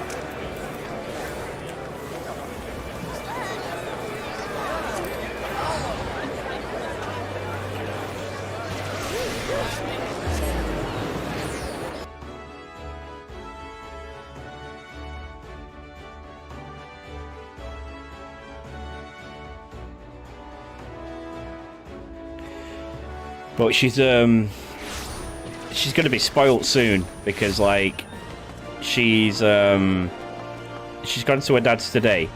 But she's gonna be spoilt soon, because, like, she's gone to her dad's today,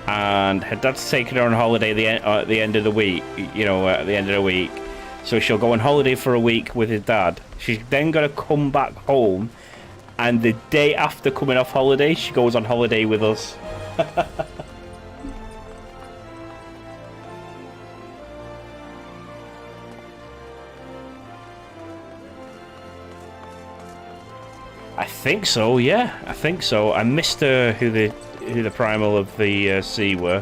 and her dad's taking her on holiday at the end of the week. You know, at the end of the week, so she'll go on holiday for a week with his dad. She's then gonna come back home, and the day after coming off holiday, she goes on holiday with us. I think so, yeah. I think so. I missed who the primal of the sea were,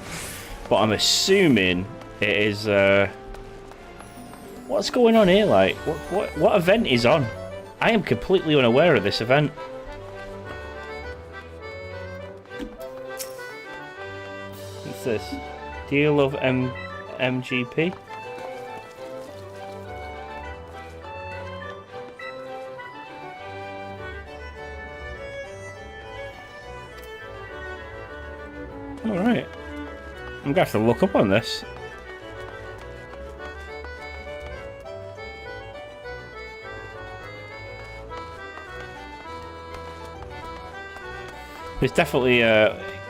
but I'm assuming it is. What's going on here? Like, what event is on? I am completely unaware of this event. What's this? Deal of MGP. Alright. I'm gonna have to look up on this. It's definitely,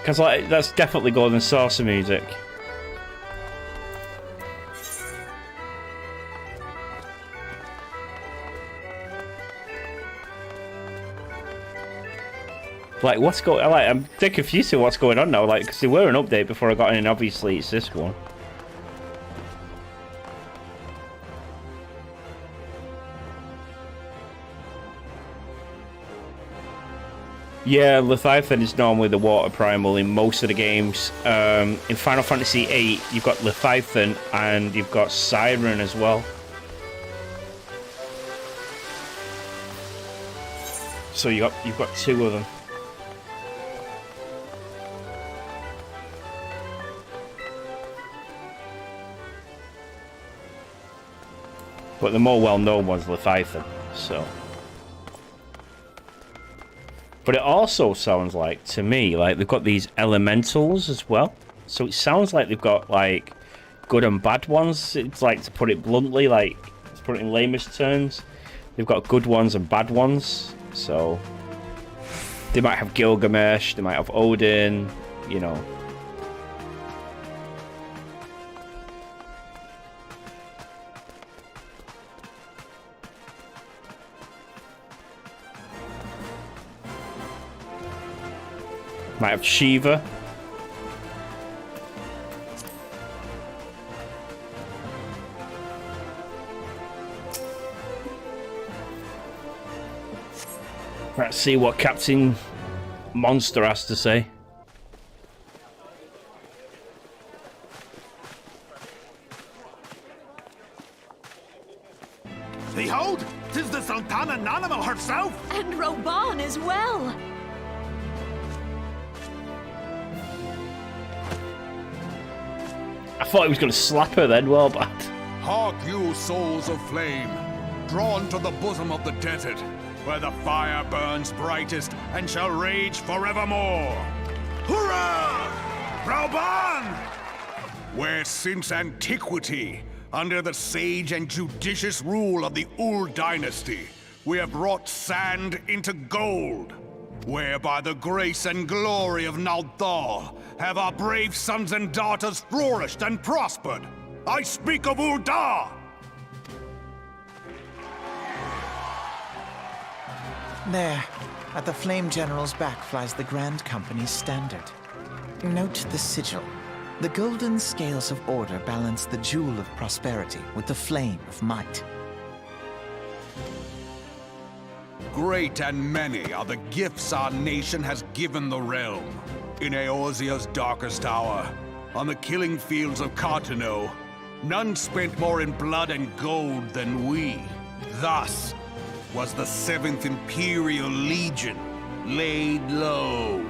because, like, that's definitely Golden Saucer music. Like, what's going? Like, I'm dead confused to what's going on now. Like, because they were an update before I got in, and obviously it's this one. Yeah, Leviathan is normally the water primal in most of the games. In Final Fantasy VIII, you've got Leviathan and you've got Siren as well. So you've got two of them. But the more well-known one's Leviathan, so... But it also sounds like, to me, like they've got these elementals as well. So it sounds like they've got, like, good and bad ones. It's like, to put it bluntly, like, to put it in lamest terms, they've got good ones and bad ones. So they might have Gilgamesh, they might have Odin, you know. Might have Shiva. Let's see what Captain Monster has to say. Behold, 'tis the Sultana Nanimal herself! And Roban as well. I thought he was going to slap her then, well, but... Hark you, souls of flame, drawn to the bosom of the desert, where the fire burns brightest and shall rage forevermore. Hurrah! Rauban! Where since antiquity, under the sage and judicious rule of the Ul dynasty, we have wrought sand into gold. Where by the grace and glory of Nalthal have our brave sons and daughters flourished and prospered. I speak of Ul'dah! There, at the Flame General's back flies the Grand Company's standard. Note the sigil. The golden scales of order balance the jewel of prosperity with the flame of might. Great and many are the gifts our nation has given the realm. In Eorzea's darkest hour, on the killing fields of Cartano, none spent more in blood and gold than we. Thus was the 7th Imperial Legion laid low.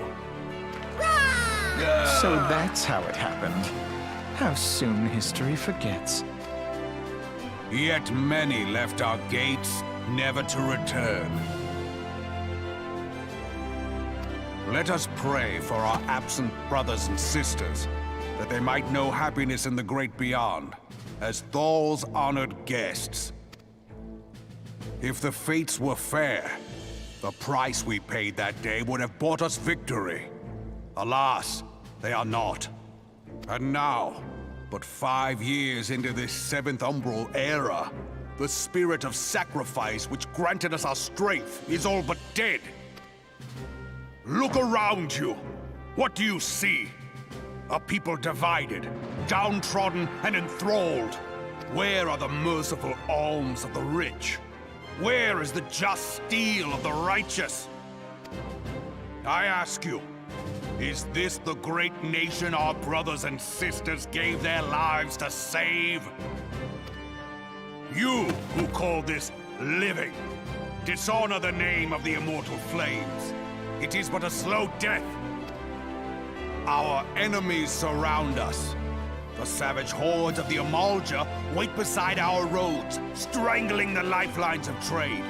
So that's how it happened. How soon history forgets. Yet many left our gates, never to return. Let us pray for our absent brothers and sisters, that they might know happiness in the great beyond, as Thal's honored guests. If the fates were fair, the price we paid that day would have bought us victory. Alas, they are not. And now, but 5 years into this 7th Umbral era, the spirit of sacrifice which granted us our strength is all but dead. Look around you. What do you see? A people divided, downtrodden, and enthralled. Where are the merciful alms of the rich? Where is the just steel of the righteous? I ask you, is this the great nation our brothers and sisters gave their lives to save? You who call this living, dishonor the name of the immortal flames. It is but a slow death. Our enemies surround us. The savage hordes of the Amalja wait beside our roads, strangling the lifelines of trade.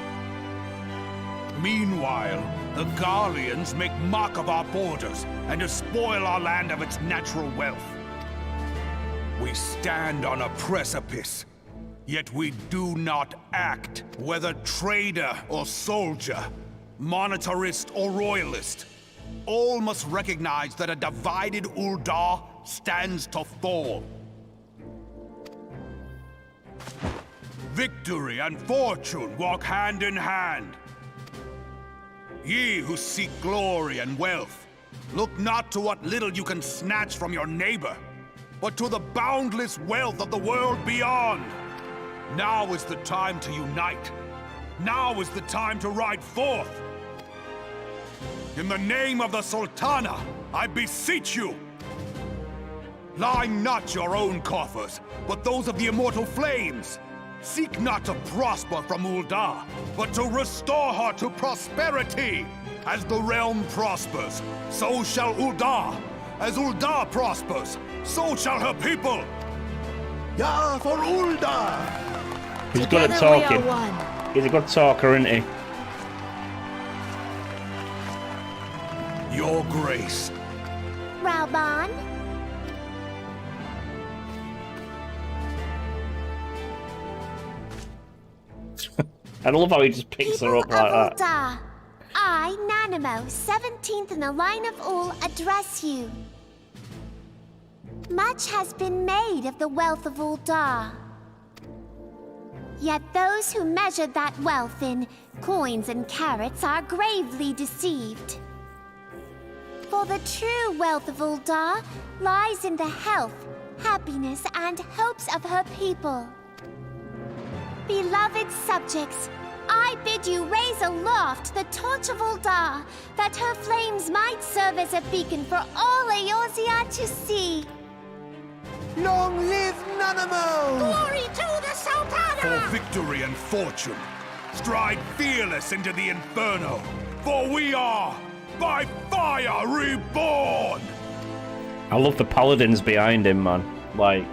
Meanwhile, the Garleans make mock of our borders and despoil our land of its natural wealth. We stand on a precipice, yet we do not act, whether trader or soldier, monetarist or royalist. All must recognize that a divided Ul'dah stands to fall. Victory and fortune walk hand in hand. Ye who seek glory and wealth, look not to what little you can snatch from your neighbor, but to the boundless wealth of the world beyond. Now is the time to unite. Now is the time to ride forth. In the name of the Sultana, I beseech you, line not your own coffers, but those of the immortal flames. Seek not to prosper from Ul'dah, but to restore her to prosperity. As the realm prospers, so shall Ul'dah. As Ul'dah prospers, so shall her people. Yeah, for Ul'dah! He's good at Together we are talking. one. He's a good talker, isn't he? Your Grace. Raubon? I love how he just picks her up like that. Ul'dah, I, Nanamo, 17th in the line of Ul, address you. Much has been made of the wealth of Ul'dah. Yet those who measure that wealth in coins and carats are gravely deceived. For the true wealth of Ul'dah lies in the health, happiness, and hopes of her people. Beloved subjects, I bid you raise aloft the torch of Ul'dah, that her flames might serve as a beacon for all Eorzea to see. Long live Nanamo! Glory to the Sultana! For victory and fortune, stride fearless into the Inferno, for we are, by fire, reborn! I love the paladins behind him, man. Like,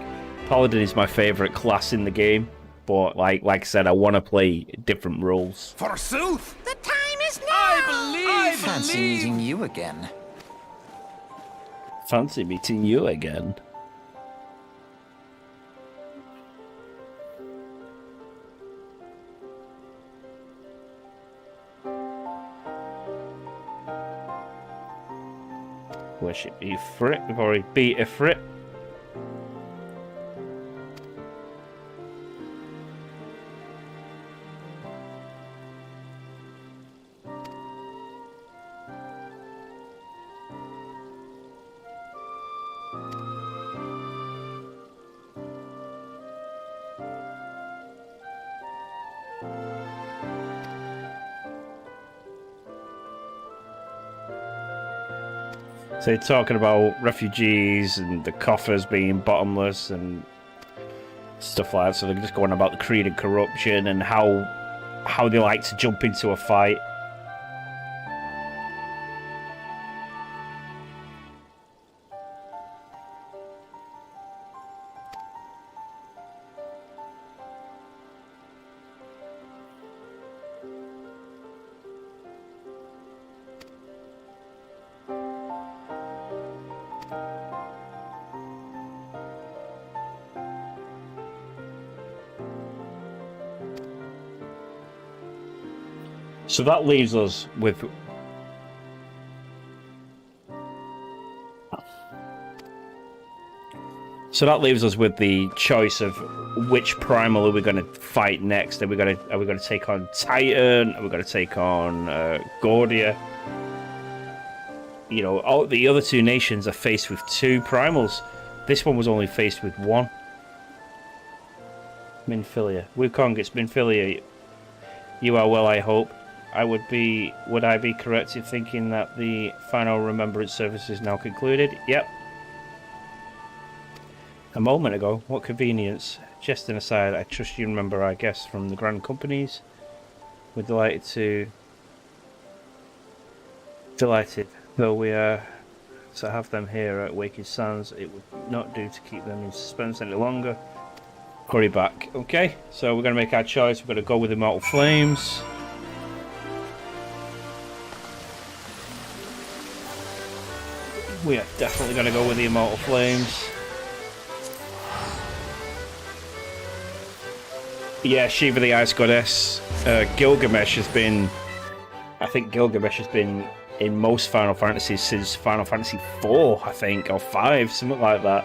paladin is my favourite class in the game, but like I said, I want to play different roles. Forsooth! The time is now! Fancy meeting you again. Fancy meeting you again. Worship Ifrit. We've already beat Ifrit. So you're talking about refugees and the coffers being bottomless and stuff like that. So they're just going about the greed and corruption and how they like to jump into a fight. So that leaves us with the choice of which primal are we going to fight next. Are we going to take on Titan? Are we going to take on Gordia? You know, all the other two nations are faced with two primals. This one was only faced with one. Minfilia. Wukong, it's Minfilia. You are well, I hope. Would I be correct in thinking that the final remembrance service is now concluded? Yep. A moment ago. What convenience. Just an aside, I trust you remember our guests from the Grand Companies. We're delighted though we are to have them here at Waking Sands. It would not do to keep them in suspense any longer. Hurry back. Okay, so we're going to make our choice. We're going to go with Immortal Flames. We are definitely going to go with the Immortal Flames. Yeah, Shiva the Ice Goddess. Gilgamesh has been... I think Gilgamesh has been in most Final Fantasies since Final Fantasy 4, I think, or 5, something like that.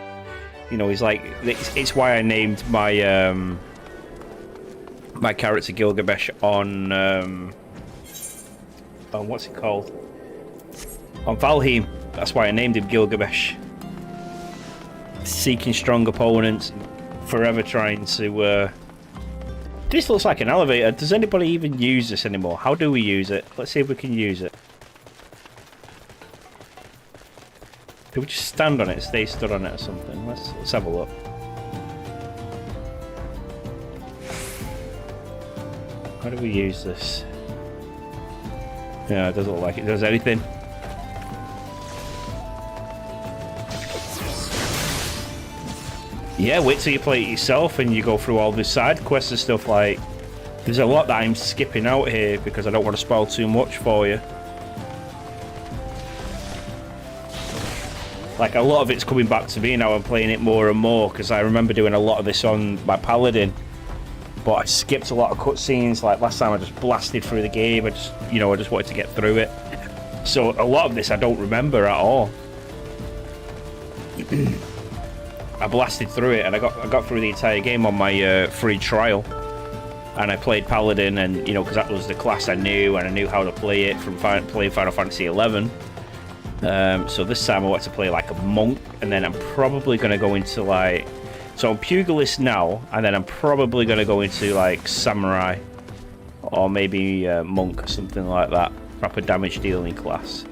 You know, he's like... It's why I named my my character Gilgamesh on what's it called? On Valheim. That's why I named him Gilgamesh. Seeking strong opponents, forever trying to... This looks like an elevator. Does anybody even use this anymore? How do we use it? Let's see if we can use it. Do we just stand on it, stay stood on it or something? Let's have a look. How do we use this? Yeah, it doesn't look like it does anything. Yeah, wait till you play it yourself and you go through all the side quests and stuff. Like, there's a lot that I'm skipping out here because I don't want to spoil too much for you. Like, a lot of it's coming back to me now. I'm playing it more and more, because I remember doing a lot of this on my Paladin. But I skipped a lot of cutscenes. Like, last time I just blasted through the game. I just, you know, I just wanted to get through it. So, a lot of this I don't remember at all. I blasted through it, and I got through the entire game on my free trial. And I played Paladin, and, you know, because that was the class I knew, and I knew how to play it from playing Final Fantasy 11. So this time I want to play like a monk, and then I'm probably going to go into like... So I'm pugilist now, and then I'm probably going to go into like samurai, or maybe monk or something like that. Proper damage dealing class.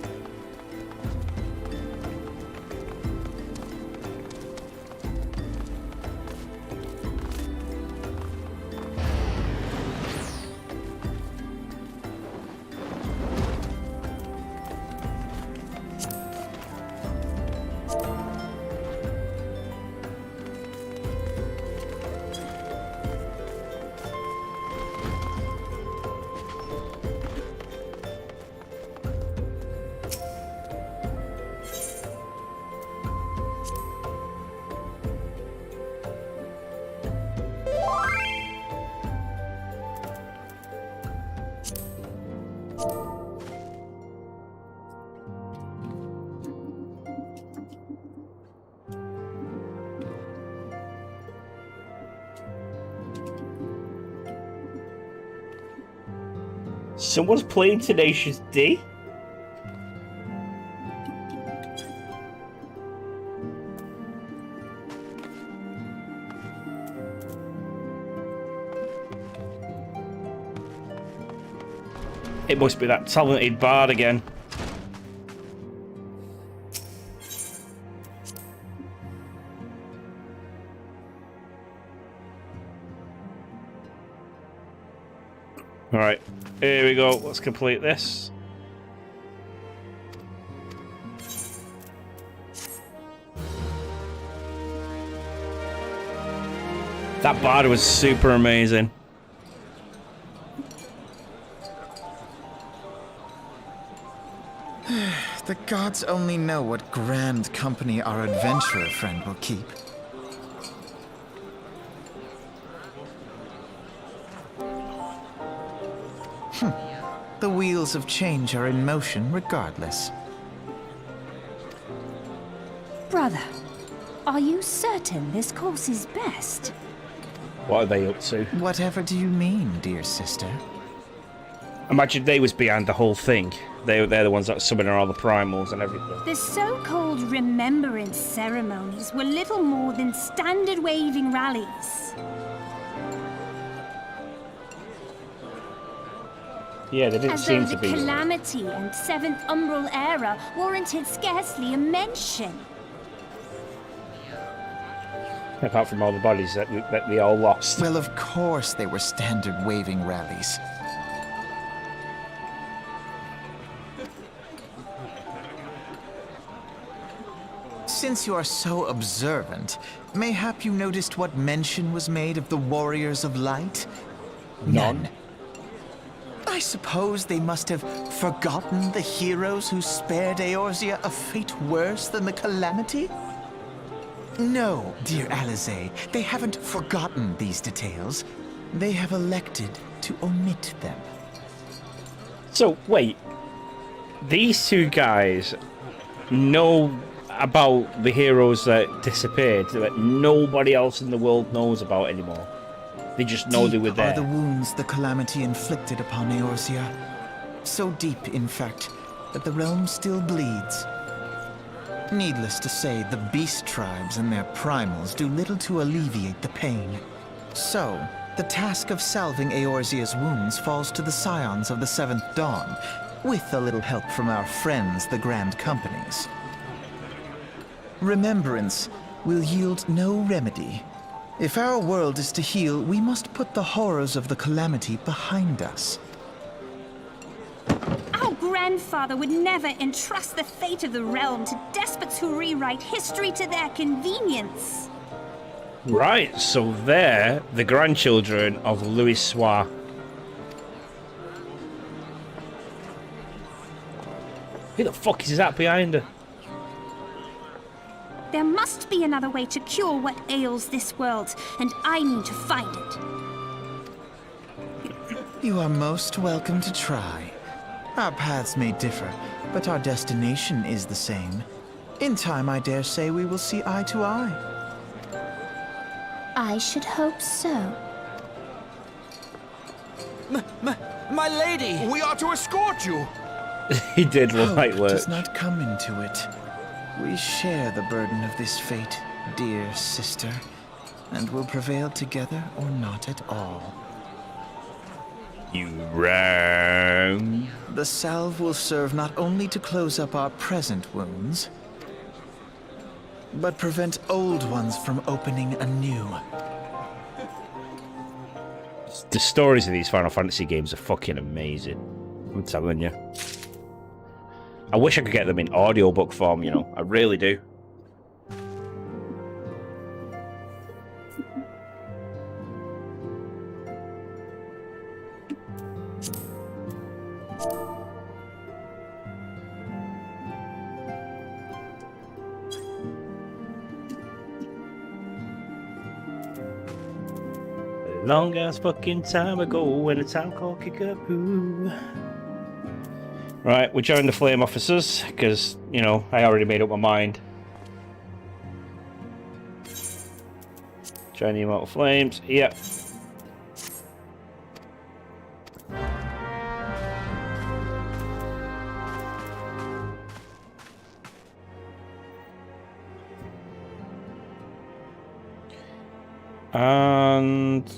Someone's playing Tenacious D? It must be that talented bard again. Alright, here we go. Let's complete this. That bard was super amazing. The gods only know what grand company our adventurer friend will keep. The wheels of change are in motion regardless. Brother, are you certain this course is best? What are they up to? Whatever do you mean, dear sister? Imagine they was behind the whole thing. They're the ones that summon all the primals and everything. The so-called remembrance ceremonies were little more than standard waving rallies. Yeah, they didn't As seem though to the be. Calamity and Seventh Umbral Era warranted scarcely a mention. Apart from all the bodies that they all lost. Well, of course they were standard waving rallies. Since you are so observant, mayhap you noticed what mention was made of the Warriors of Light? None. I suppose they must have forgotten the heroes who spared Eorzea a fate worse than the Calamity? No, dear Alizé, they haven't forgotten these details. They have elected to omit them. So, wait. These two guys know about the heroes that disappeared that nobody else in the world knows about anymore. They just know they were Deep are there. the wounds the Calamity inflicted upon Eorzea. So deep, in fact, that the realm still bleeds. Needless to say, the beast tribes and their primals do little to alleviate the pain. So, the task of salving Eorzea's wounds falls to the scions of the Seventh Dawn, with a little help from our friends, the Grand Companies. Remembrance will yield no remedy. If our world is to heal, we must put the horrors of the Calamity behind us. Our grandfather would never entrust the fate of the realm to despots who rewrite history to their convenience. Right, so they're the grandchildren of Louis Soir. Who the fuck is that behind her? There must be another way to cure what ails this world, and I need to find it. You are most welcome to try. Our paths may differ, but our destination is the same. In time, I dare say we will see eye to eye. I should hope so. My lady! We are to escort you! He did light Hope work. does not come into it. We share the burden of this fate, dear sister, and will prevail together or not at all. You wrong. The salve will serve not only to close up our present wounds, but prevent old ones from opening anew. The stories of these Final Fantasy games are fucking amazing. I'm telling you. I wish I could get them in audiobook form, you know. I really do. Long ass fucking time ago in a town called Kickapoo. Right, we joined the Flame Officers because, you know, I already made up my mind. Join the Immortal Flames. Yep. And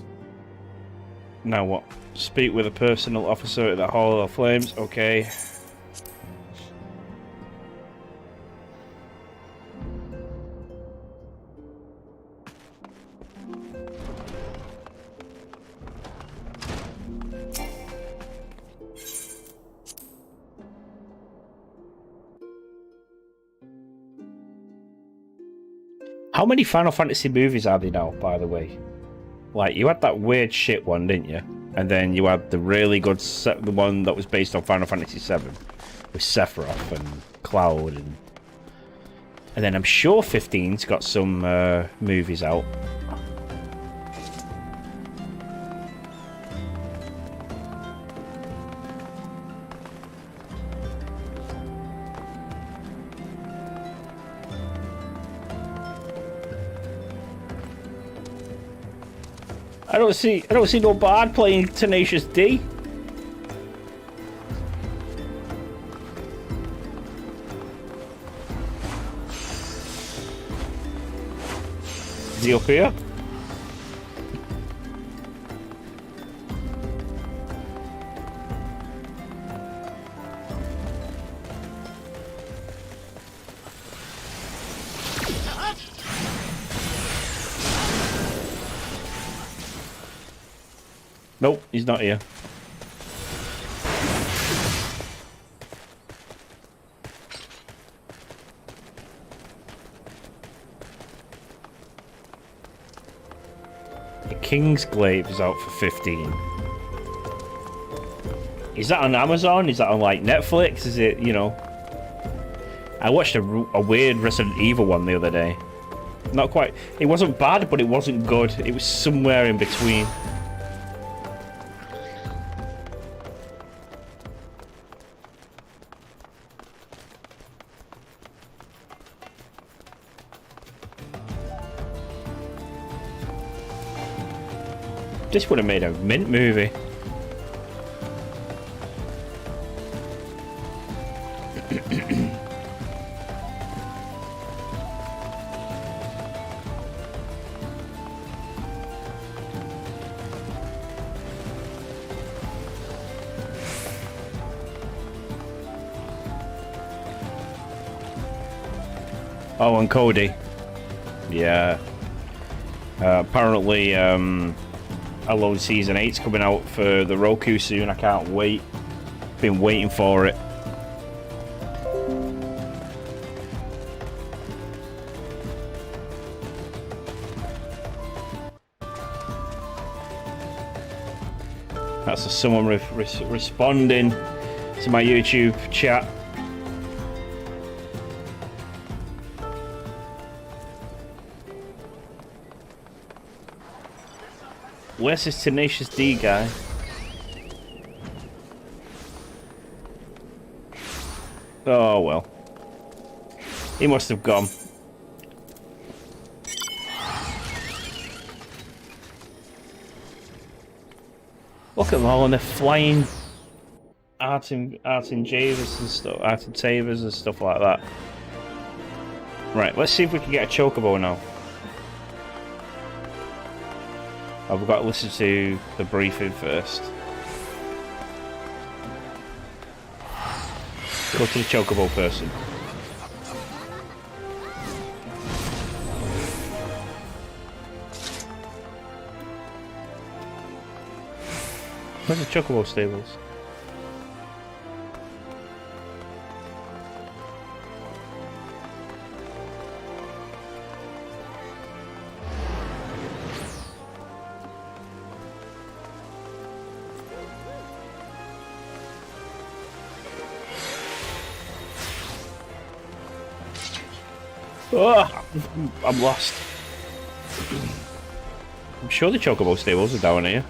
now what? Speak with a personal officer at the Hall of Flames. Okay. How many Final Fantasy movies are there now, by the way? Like, you had that weird shit one, didn't you? And then you had the really good the one that was based on Final Fantasy VII with Sephiroth and Cloud, and then I'm sure 15's got some movies out. I don't see no bard playing Tenacious D. Is he up here? Nope, he's not here. The King's Glaive is out for 15. Is that on Amazon? Is that on like Netflix? Is it, you know? I watched a weird Resident Evil one the other day. Not quite. It wasn't bad, but it wasn't good. It was somewhere in between. This would have made a mint movie. Oh, and Cody. Yeah. Apparently, Alone Season 8's coming out for the Roku soon. I can't wait. Been waiting for it. That's someone responding to my YouTube chat. Where's this Tenacious D guy? Oh well. He must have gone. Look at them all, and they're flying Artin Javers and stuff, Artin Tavers and stuff like that. Right, let's see if we can get a Chocobo now. Oh, we've got to listen to the briefing first. Go to the Chocobo person. Where's the Chocobo stables? Oh, I'm lost. I'm sure the Chocobo stables are down here.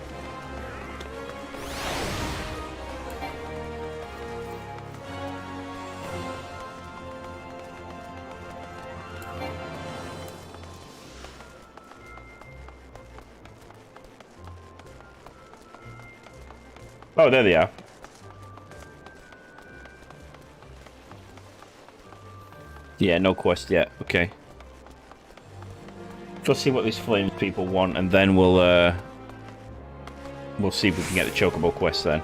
Oh, there they are. Yeah, no quest yet. Okay. Let's see what these flames people want, and then we'll see if we can get the Chocobo quest then.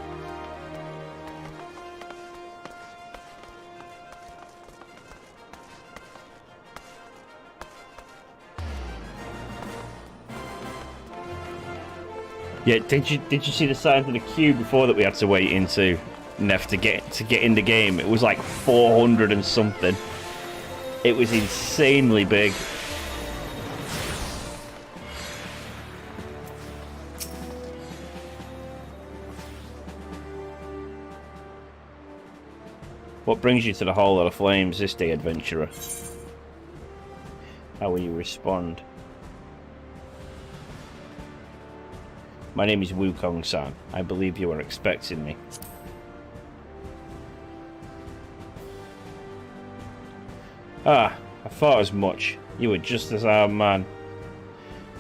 Yeah, did you see the size of the queue before that we had to wait into Neff to get in the game? It was like 400 and something. It was insanely big. What brings you to the Hall of the Flames this day, adventurer? How will you respond? My name is Wukong-san. I believe you are expecting me. Ah, I thought as much. You are just as our man.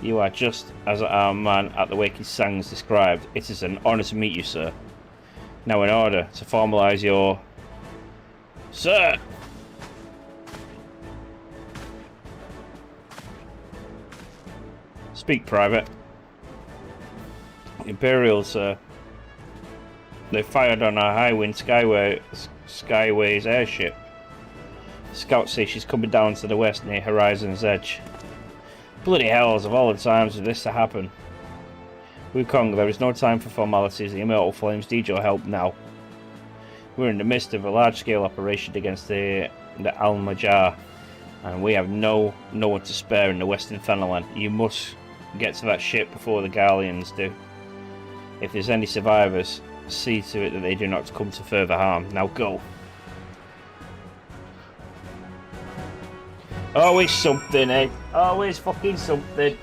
You are just as our man at the Wakey Sangs described. It is an honor to meet you, sir. Now, in order to formalize your... Sir! Speak, Private. Imperials, sir. They fired on our Highwind Skyways airship. Scouts say she's coming down to the west near Horizon's Edge. Bloody hells, of all the times for this to happen. Wukong, there is no time for formalities. The Immortal Flames need your help now. We're in the midst of a large-scale operation against the Al-Majar, and we have no one to spare in the Western Fennerland. You must get to that ship before the Guardians do. If there's any survivors, see to it that they do not come to further harm. Now go. Always something, eh? Always fucking something.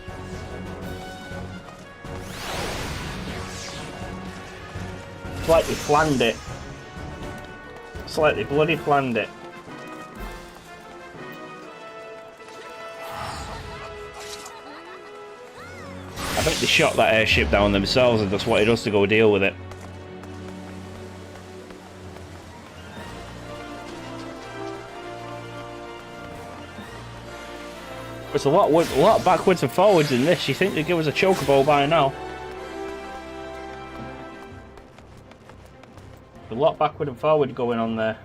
Slightly planned it. Slightly bloody planned it. I bet they shot that airship down themselves and just wanted us to go deal with it. There's a lot backwards and forwards in this. You think they'd give us a Chocobo by now? A lot backward and forward going on there.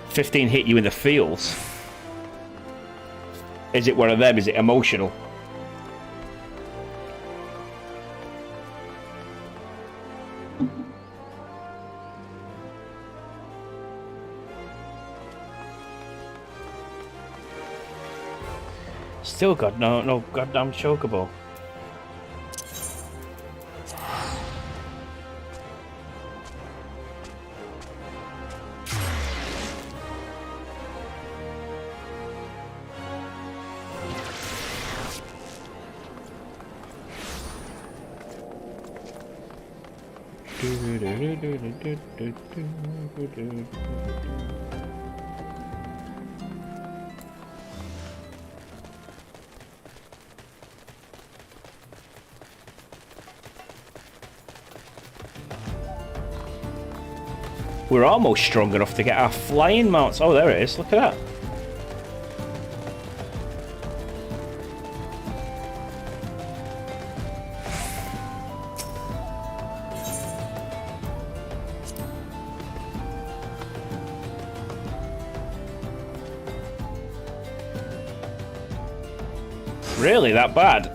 "15 hit you in the feels." Is it one of them? Is it emotional? Still got no goddamn Chocobo. We're almost strong enough to get our flying mounts. Oh, there it is. Look at that. Really that bad?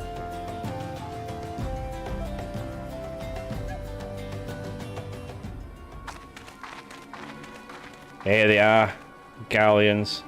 Here they are, galleons.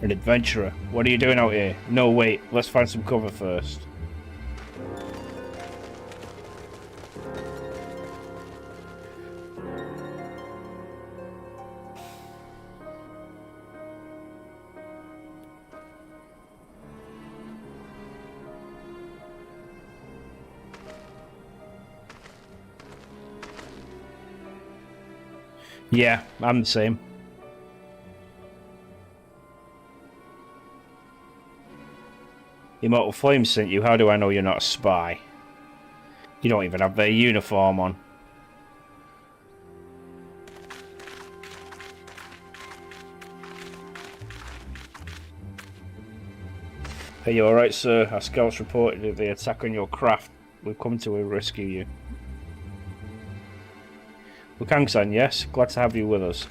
An adventurer. What are you doing out here? No, wait. Let's find some cover first. Yeah, I'm the same. Immortal Flames sent you. How do I know you're not a spy? You don't even have their uniform on. Are you alright, sir? Our scouts reported the attack on your craft. We've come to rescue you. Wukang-san, yes? Glad to have you with us.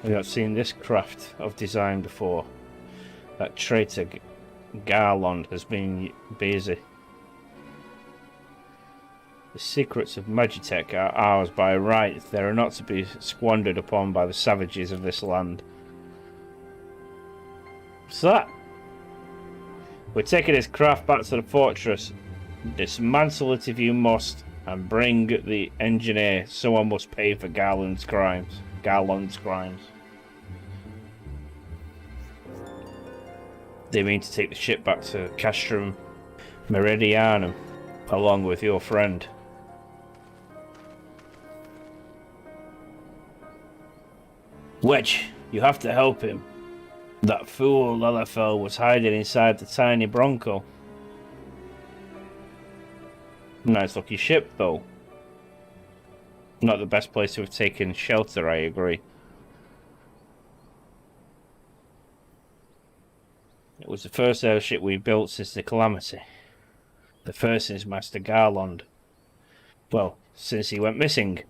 I've not seen this craft of design before. That traitor Garland has been busy. The secrets of Magitech are ours by right. They are not to be squandered upon by the savages of this land. What's that? We're taking this craft back to the fortress. Dismantle it if you must, and bring the engineer. Someone must pay for Garland's crimes. They mean to take the ship back to Castrum Meridianum, along with your friend. Wedge, you have to help him. That fool Lalafell was hiding inside the tiny Bronco. Nice looking ship, though. Not the best place to have taken shelter, I agree. It was the first airship we built since the Calamity. The first since Master Garland. Well, since he went missing.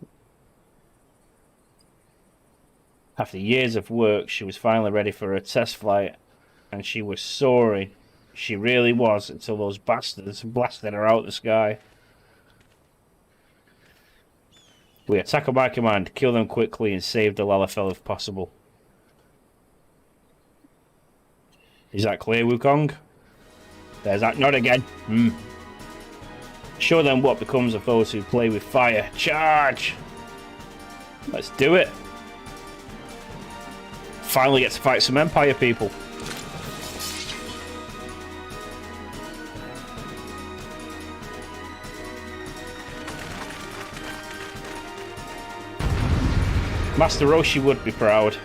After years of work, she was finally ready for a test flight, and she was sorry. She really was, until those bastards blasted her out of the sky. We attack her by command, kill them quickly, and save the Lalafell if possible. Is that clear, Wukong? There's that nod again. Show them what becomes of those who play with fire. Charge! Let's do it. Finally get to fight some Empire people. Master Roshi would be proud.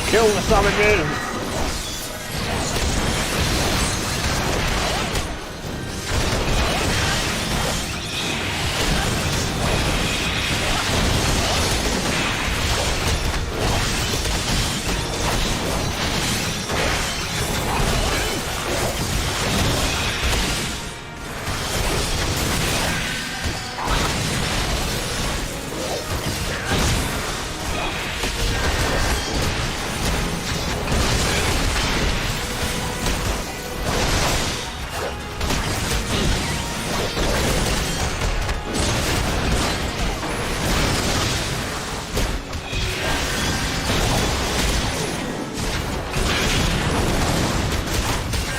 Kill the savages!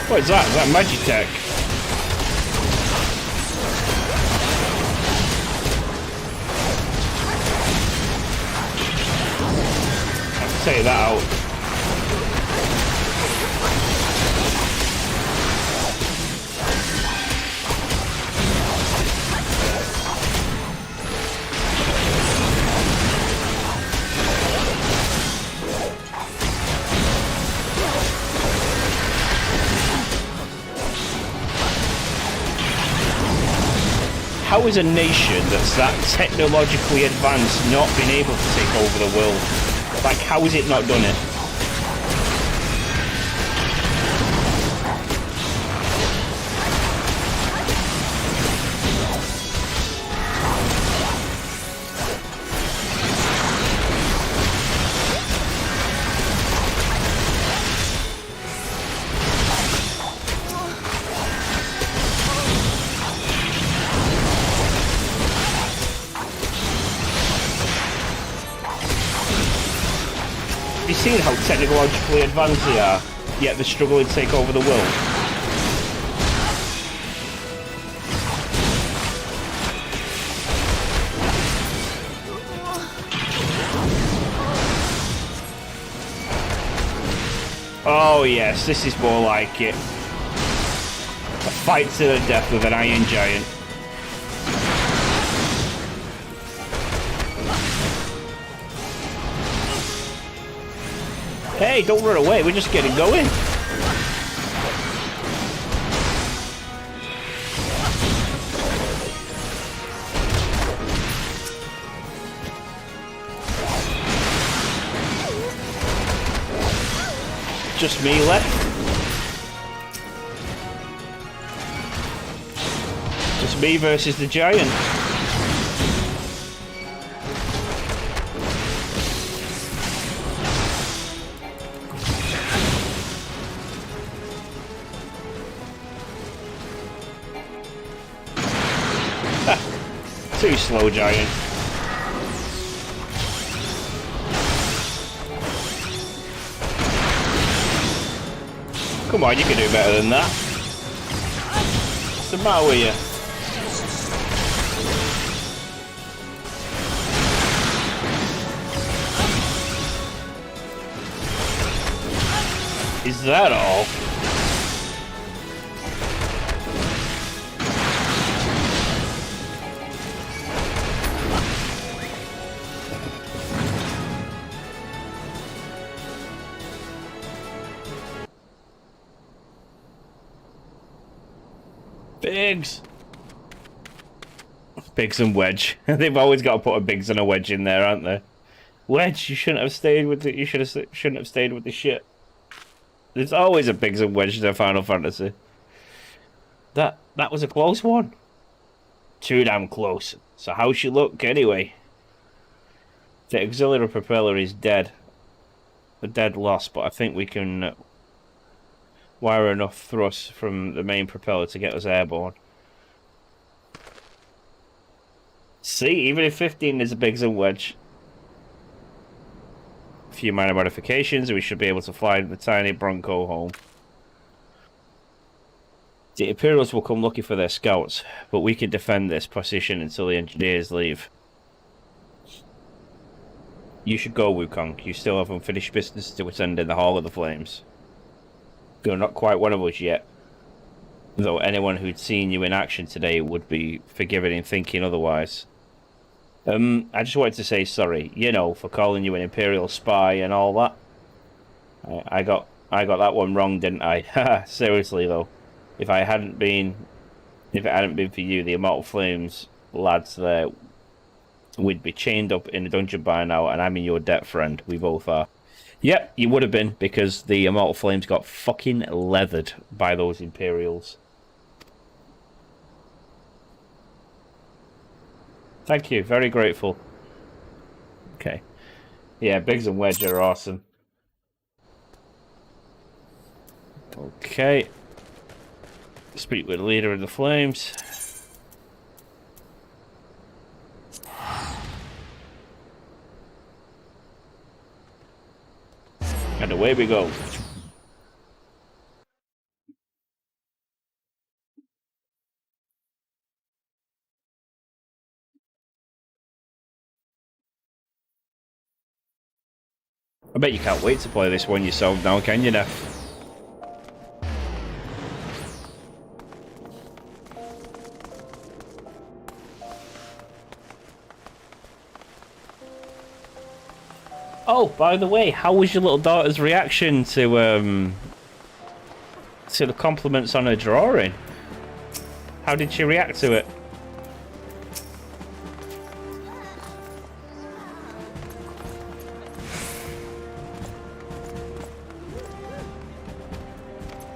What is that? Is that Magitech? I'll take that out. How is a nation that's that technologically advanced not been able to take over the world? Like, how has it not done it? Have you seen how technologically advanced they are, yet they're struggling to take over the world? Oh yes, this is more like it. A fight to the death with an iron giant. Hey, don't run away, we're just getting going. Just me left. Just me versus the giant. Too slow, giant. Come on, you can do better than that. What's the matter with you? Is that all? Biggs! Biggs and Wedge. They've always got to put a Biggs and a Wedge in there, aren't they? Wedge, you shouldn't have stayed with the. You shouldn't have stayed with the shit. There's always a Biggs and Wedge in their Final Fantasy. That was a close one. Too damn close. So how's she look anyway? The auxiliary propeller is dead. A dead loss, but I think we can wire enough thrust from the main propeller to get us airborne. See, even if 15 is a Biggs and Wedge. A few minor modifications, and we should be able to fly the tiny Bronco home. The Imperials will come looking for their scouts, but we can defend this position until the engineers leave. You should go, Wukong. You still have unfinished business to attend in the Hall of the Flames. You're not quite one of us yet. Though anyone who'd seen you in action today would be forgiven in thinking otherwise. I just wanted to say sorry, you know, for calling you an Imperial spy and all that. I got that one wrong, didn't I? Seriously though, if it hadn't been for you, the Immortal Flames lads there, we'd be chained up in a dungeon by now, and I'm in your debt, friend. We both are. Yep, you would have been, because the Immortal Flames got fucking leathered by those Imperials. Thank you, very grateful. Okay. Yeah, Biggs and Wedge are awesome. Okay. Speak with the leader of the Flames. And away we go. I bet you can't wait to play this one yourself now, can you, Neff? Oh, by the way, how was your little daughter's reaction to the compliments on her drawing? How did she react to it?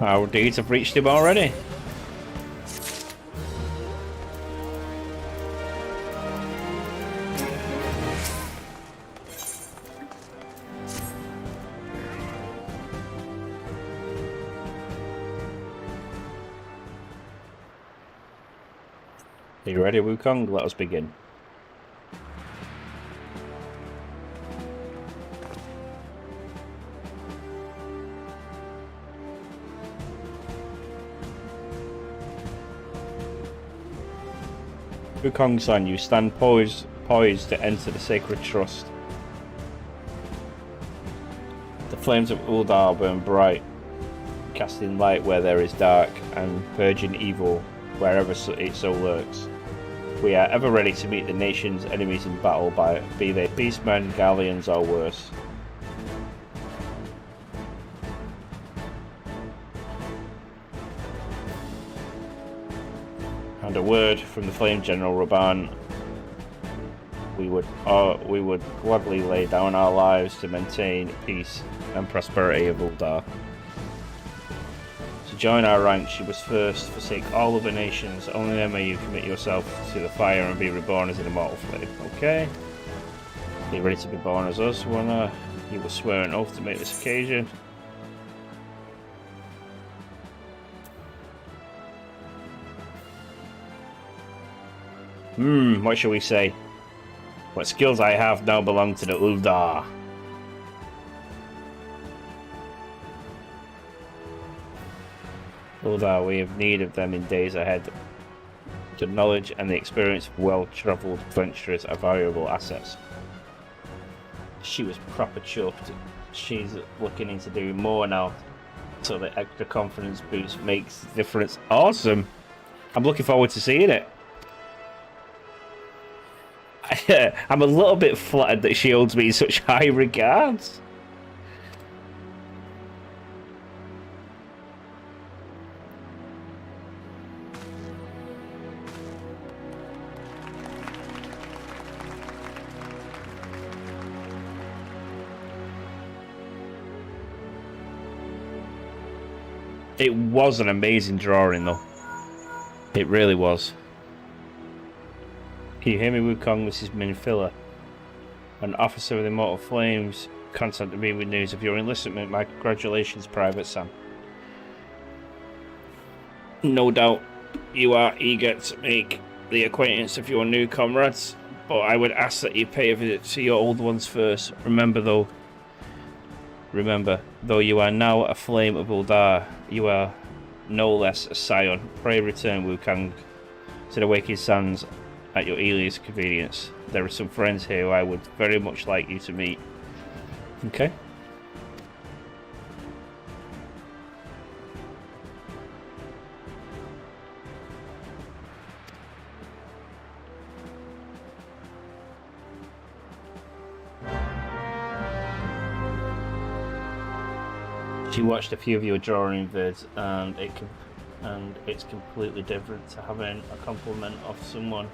Our deeds have reached him already. Are you ready, Wukong? Let us begin. Wukong-san, you stand poised to enter the sacred trust. The flames of Uldar burn bright, casting light where there is dark, and purging evil wherever it so lurks. We are ever ready to meet the nation's enemies in battle, be they beastmen, galleons, or worse. And a word from the Flame General Raban. We would gladly lay down our lives to maintain peace and prosperity of Uldar. To join our ranks, you must first forsake all other nations. Only then may you commit yourself to the fire and be reborn as an immortal flame. Okay. Are you ready to be born as us? You will swear an oath to make this occasion. What shall we say? What skills I have now belong to the Uldar. Uldar, we have need of them in days ahead. The knowledge and the experience of well-travelled adventurers are valuable assets. She was proper chuffed. She's looking into doing more now, so the extra confidence boost makes a difference. Awesome! I'm looking forward to seeing it. I'm a little bit flattered that she holds me in such high regards. It was an amazing drawing, though. It really was. Can you hear me, Wukong? This is Minfilla, an officer of the Immortal Flames, contacted me with news of your enlistment. My congratulations, Private Sam. No doubt you are eager to make the acquaintance of your new comrades, but I would ask that you pay a visit to your old ones first. Remember, though you are now a flame of Uldar, you are no less a scion. Pray return, Wukong, to the Waking Sands at your earliest convenience. There are some friends here who I would very much like you to meet. Okay. She watched a few of your drawing vids, and it's completely different to having a compliment of someone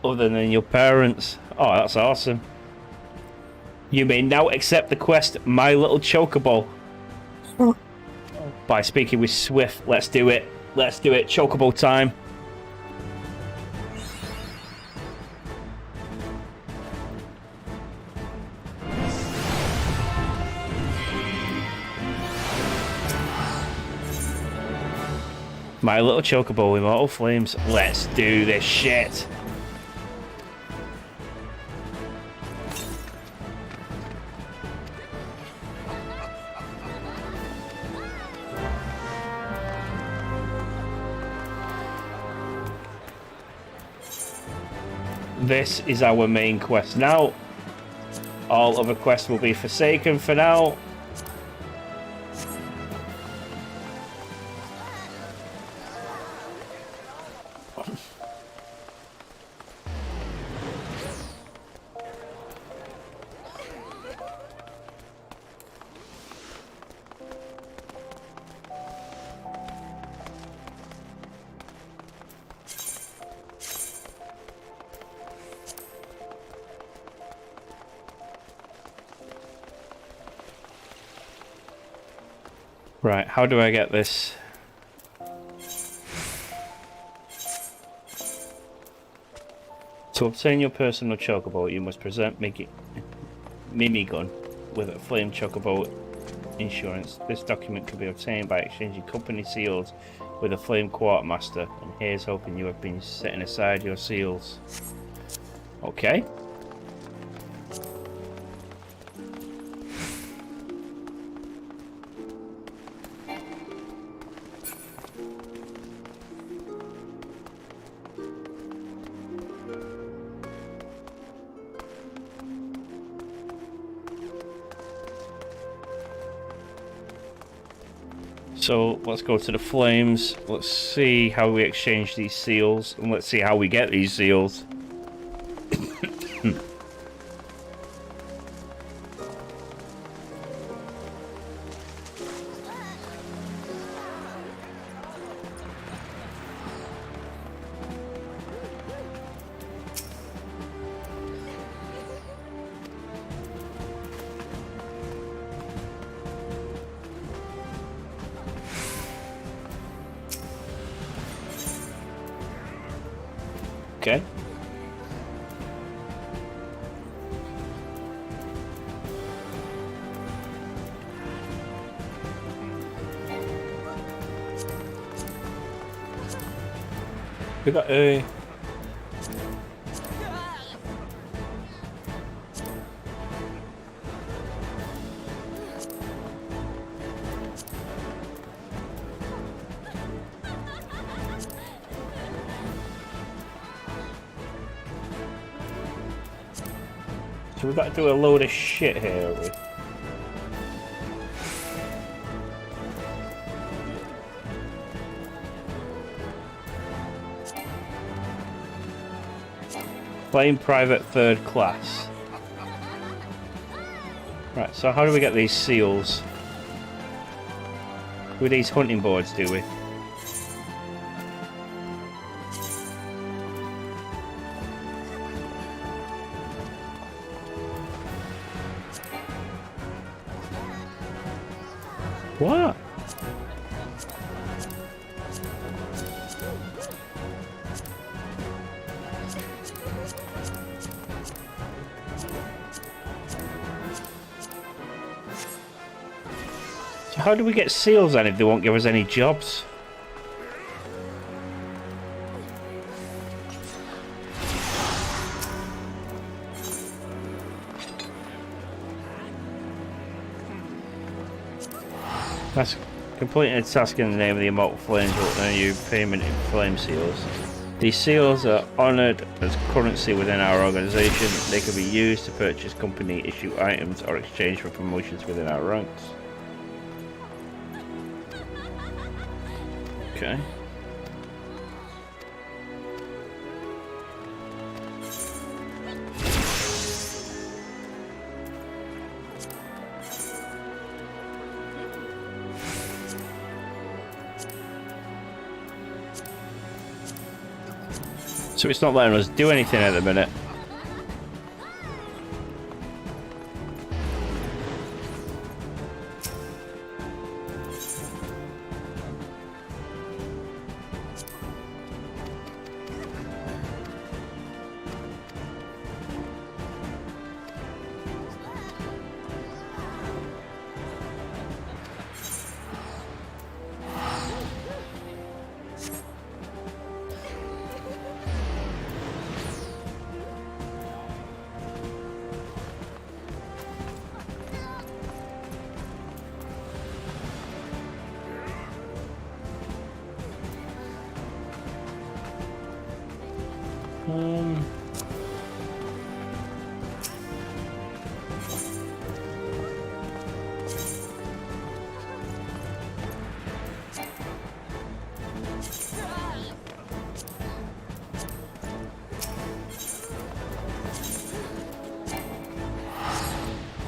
other than your parents. Oh, that's awesome. You may now accept the quest, My Little Chocobo. By speaking with Swift. Let's do it. Let's do it. Chocobo time. My Little Chocobo, Immortal Flames. Let's do this shit. This is our main quest. Now, All other quests will be forsaken for now. Right, how do I get this? To obtain your personal chocobo, you must present Mimigun with a flame chocobo insurance. This document can be obtained by exchanging company seals with a flame quartermaster, and here's hoping you have been setting aside your seals. Okay. So let's go to the flames. Let's see how we exchange these seals, and let's see how we get these seals. Okay. We got a... So we've got to do a load of shit here, haven't we? Playing private third class. Right, so how do we get these seals? With these hunting boards, do we? What? So how do we get seals then if they won't give us any jobs? That's completing a task in the name of the immortal flames will earn you payment in flame seals. These seals are honoured as currency within our organisation. They can be used to purchase company issue items or exchange for promotions within our ranks. Okay. So it's not letting us do anything at the minute.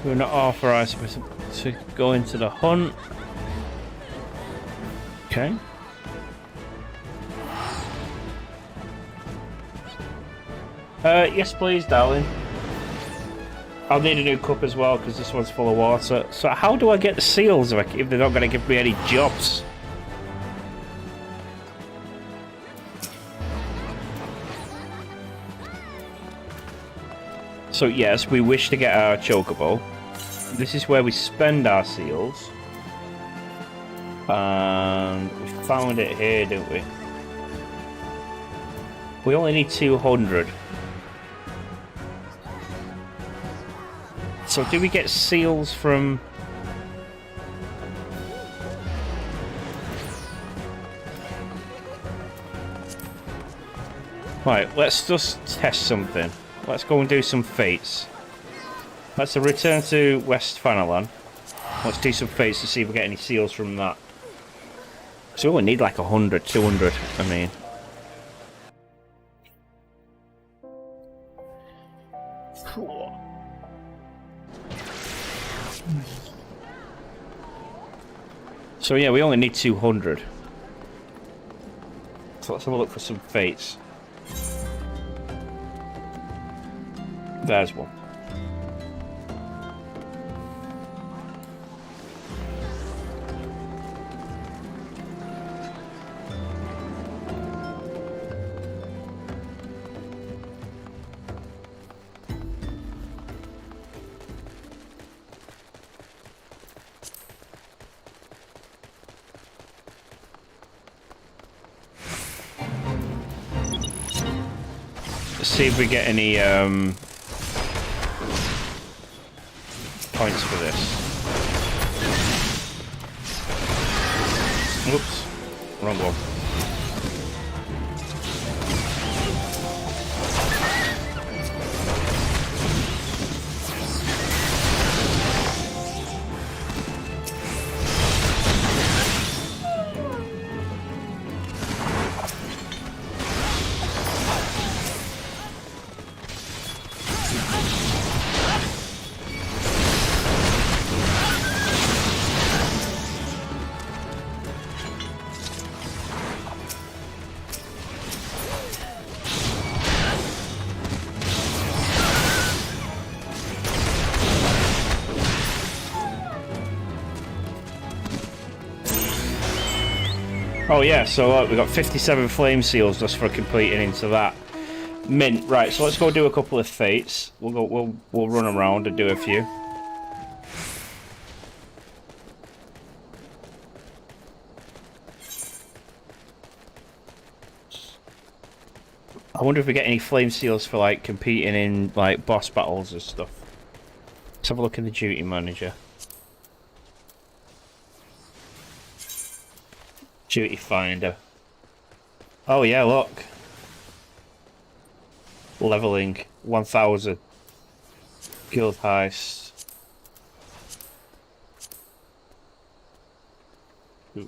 We're not authorized to go into the hunt. Okay. Yes, please, darling. I'll need a new cup as well because this one's full of water. So how do I get the seals if they're not going to give me any jobs? So yes, we wish to get our Chocobo. This is where we spend our seals. And we found it here, didn't we? We only need 200. So do we get seals from... Right, let's just test something. Let's go and do some fates. Let's return to West Fanalan. Let's do some fates to see if we get any seals from that. So we only need like 100, 200, I mean. So yeah, we only need 200. So let's have a look for some fates. There's one. Let's see if we get any points for this. Oops, wrong one. Oh yeah, so we've got 57 flame seals just for completing into that. Mint, right, so let's go do a couple of fates. We'll run around and do a few. I wonder if we get any flame seals for like competing in like boss battles and stuff. Let's have a look in the duty manager. Duty finder. Oh yeah, look. Leveling 1000. Guild heist.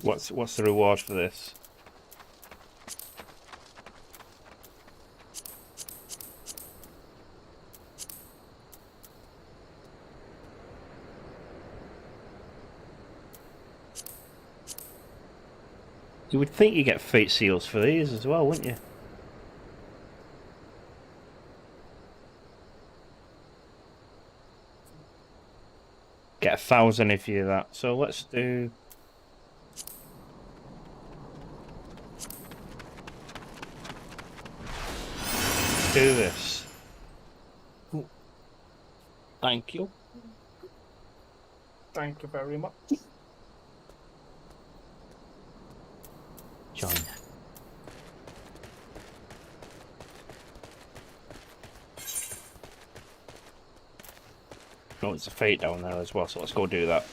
What's the reward for this? You would think you get fate seals for these as well, wouldn't you? Get 1000 if you're that. So let's do... do this. Ooh. Thank you. Thank you very much. Join. Oh, there's a fate down there as well, so let's go do that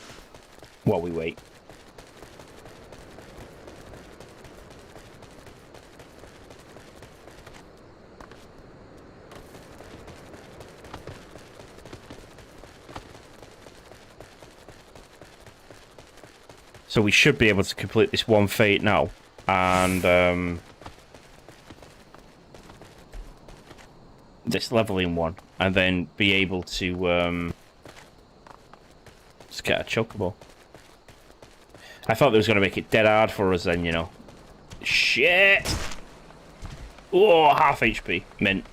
while we wait. So we should be able to complete this one fate now, and this leveling one, and then be able to get a Chocobo. I thought they was going to make it dead hard for us then, you know. Shit! Oh, half HP. Mint.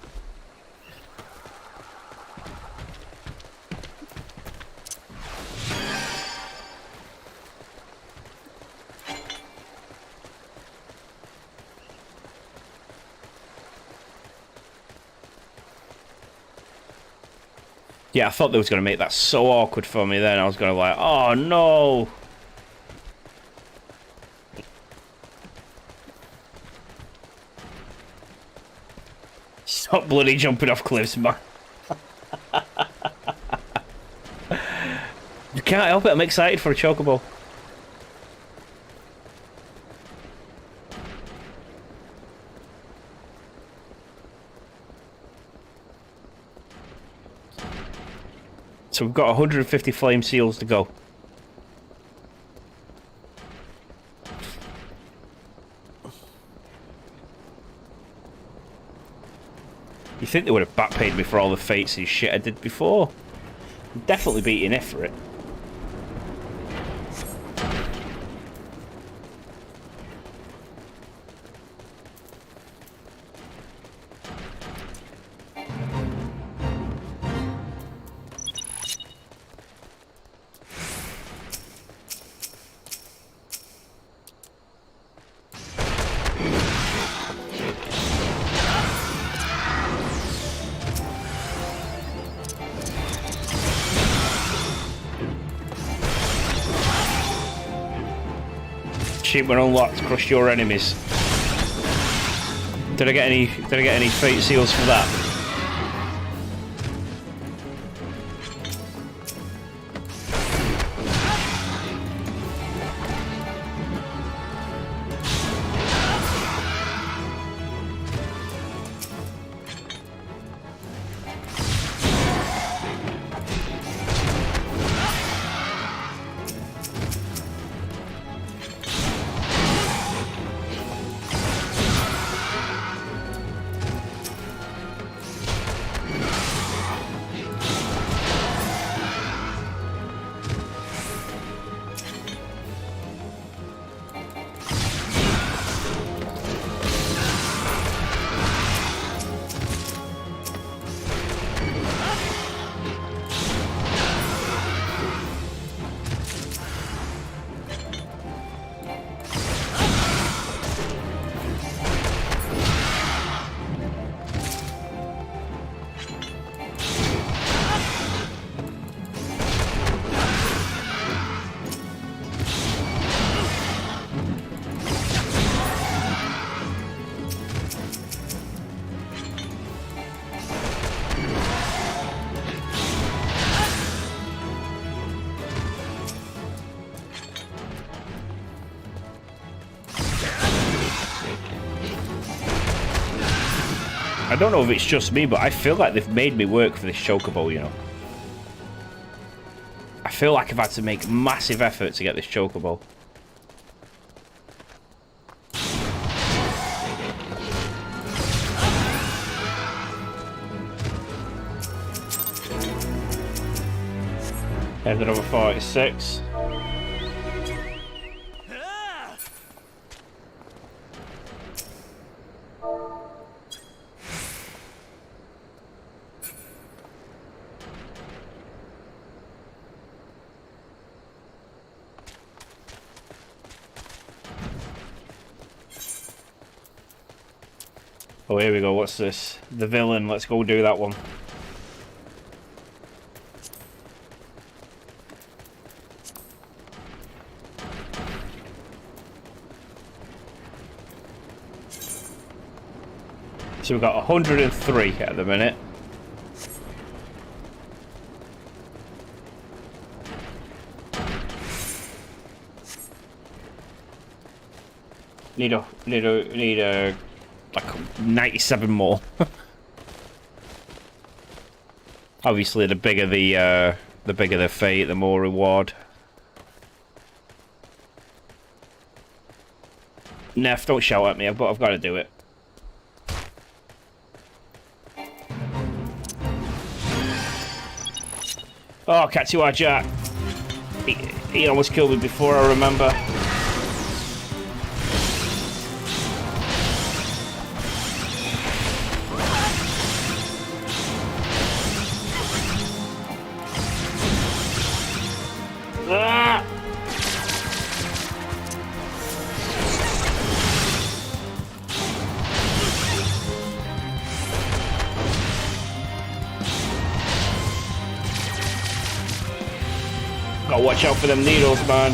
Yeah, I thought they was going to make that so awkward for me then. I was going to like, oh no! Stop bloody jumping off cliffs, man. You can't help it, I'm excited for a Chocobo. So we've got 150 flame seals to go. You think they would have back paid me for all the fates and shit I did before? I'm definitely beating F for it. Achievement unlocked, crush your enemies. Did I get any fate seals for that? I don't know if it's just me, but I feel like they've made me work for this Chocobo, you know. I feel like I've had to make massive effort to get this Chocobo. Ended over 46. Oh, here we go. What's this? The villain. Let's go do that one. So we've got 103 at the minute. Need a like 97 more. Obviously, the bigger the fate, the more reward. Neff, don't shout at me. I've got to do it. Oh, catch you, Jack. He almost killed me before, I remember. Ah! Gotta watch out for them needles, man.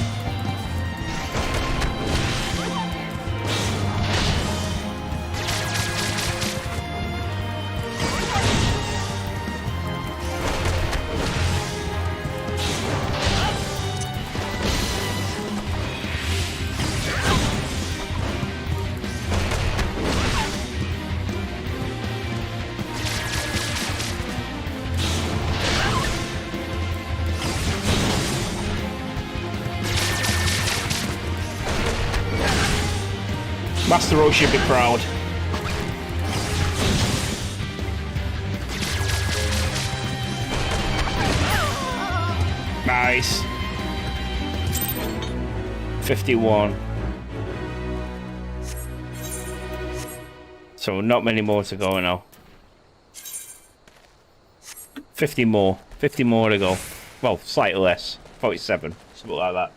Master O should be proud. Nice. 51. So not many more to go now. 50 more. 50 more to go. Well, slightly less. 47. Something like that.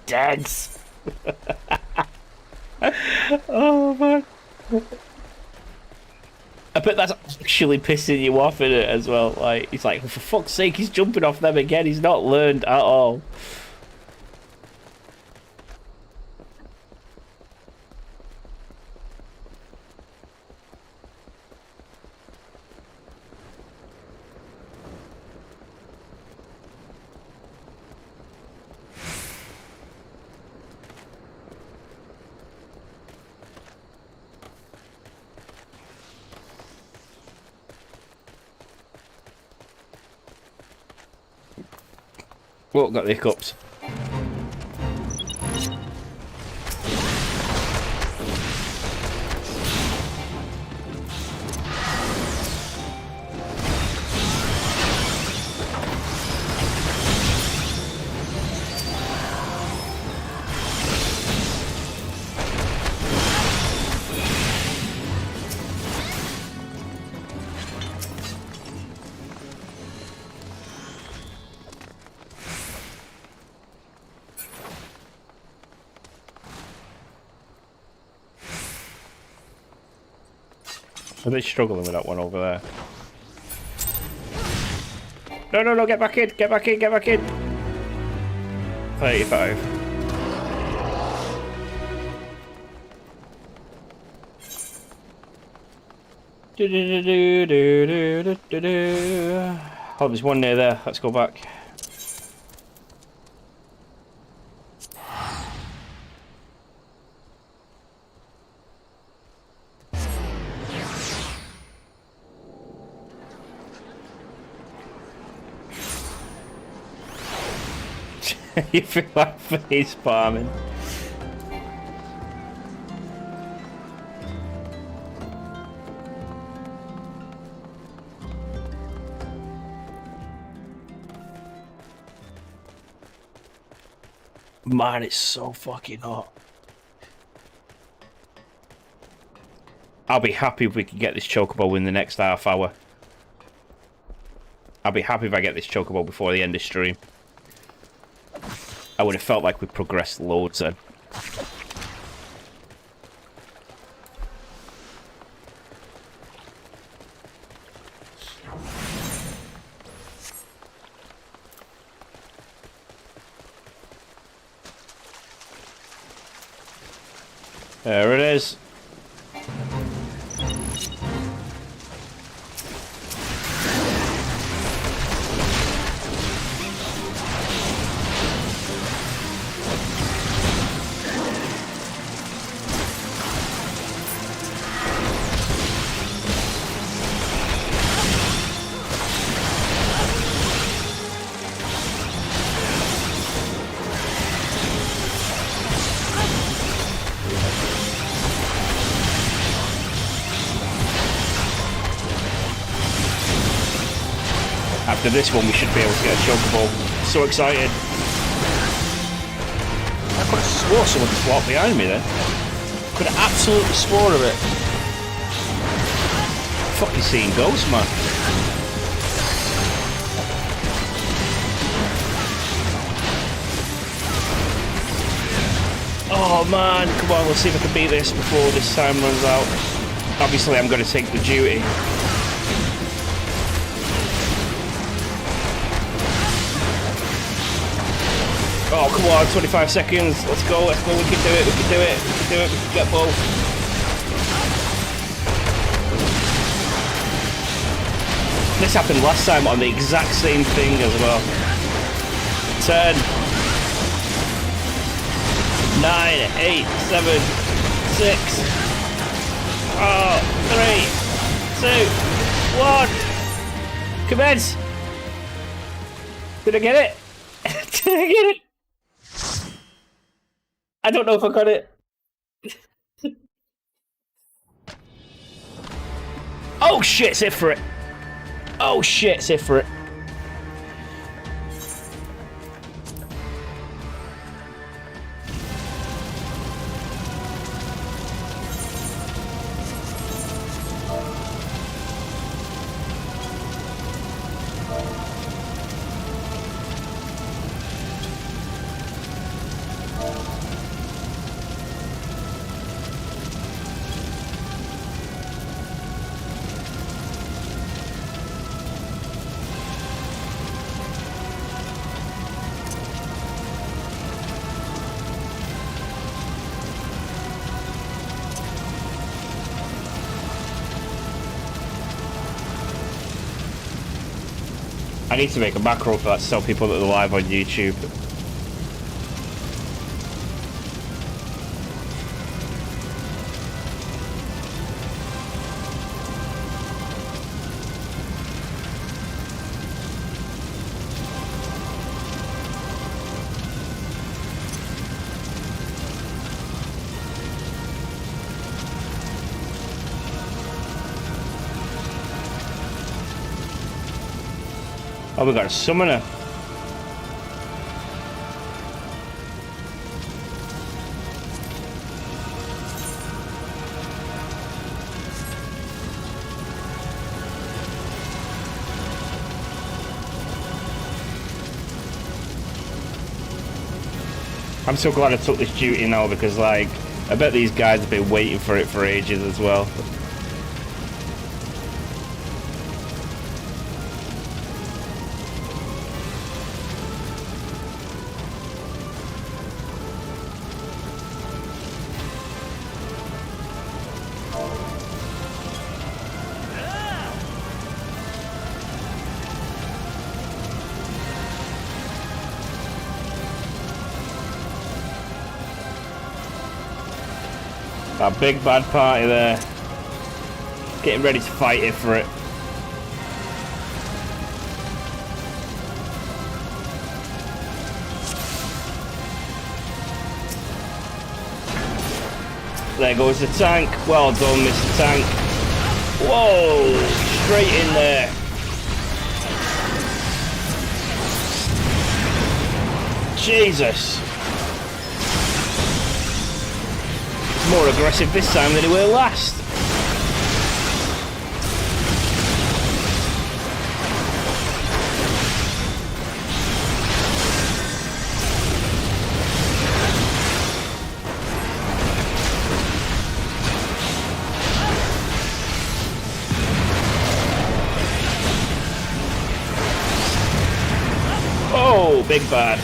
Degs. Oh man. I bet that's actually pissing you off in it as well. Like, he's like, for fuck's sake, he's jumping off them again. He's not learned at all. Whoa, got the hiccups. I'm a bit struggling with that one over there. No, no, no, get back in, get back in, get back in. 35. Oh, there's one near there. Let's go back. You feel like face palming. Man, it's so fucking hot. I'll be happy if we can get this Chocobo in the next half hour. I'll be happy if I get this Chocobo before the end of stream. I would have felt like we progressed loads then. There it is. After this one, we should be able to get a Chocobo. So excited. I could have swore someone just walked behind me then. Could have absolutely swore of it. Fucking seeing ghosts, man. Oh man, come on, let's see if I can beat this before this time runs out. Obviously, I'm going to take the duty. Oh, come on, 25 seconds. Let's go, we can do it, we can do it, we can do it, we can get both. This happened last time on the exact same thing as well. 10, 9, 8, 7, 6, 3, 2, 1. Commence! Did I get it? Did I get it? I don't know if I got it. Oh shit, it's it for it. Oh shit, it's it for it. I need to make a macro for that to tell people that they're live on YouTube. Oh, we got a summoner. I'm so glad I took this duty now because, like, I bet these guys have been waiting for it for ages as well. That big bad party there. Getting ready to fight it for it. There goes the tank. Well done, Mr. Tank. Whoa! Straight in there. Jesus. More aggressive this time than he were last. Oh, big bad.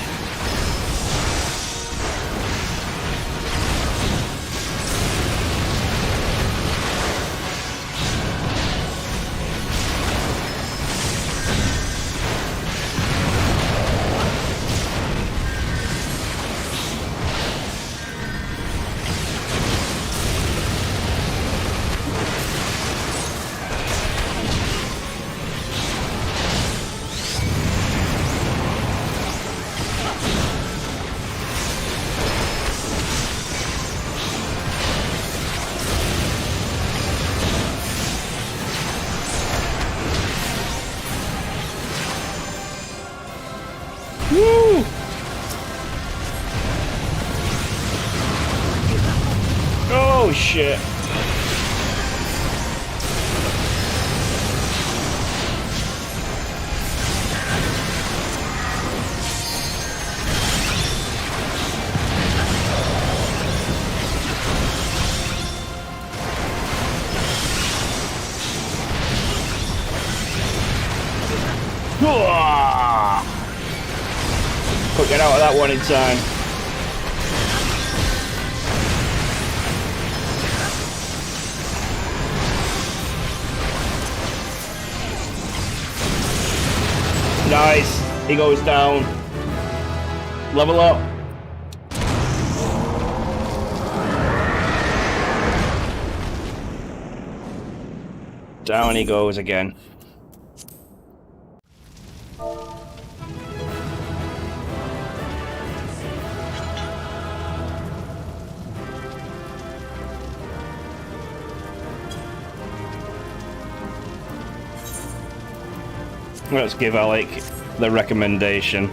Woo! Oh shit. Couldn't get out of that one in time. Nice. He goes down. Level up. Down he goes again. Let's give Alec the recommendation.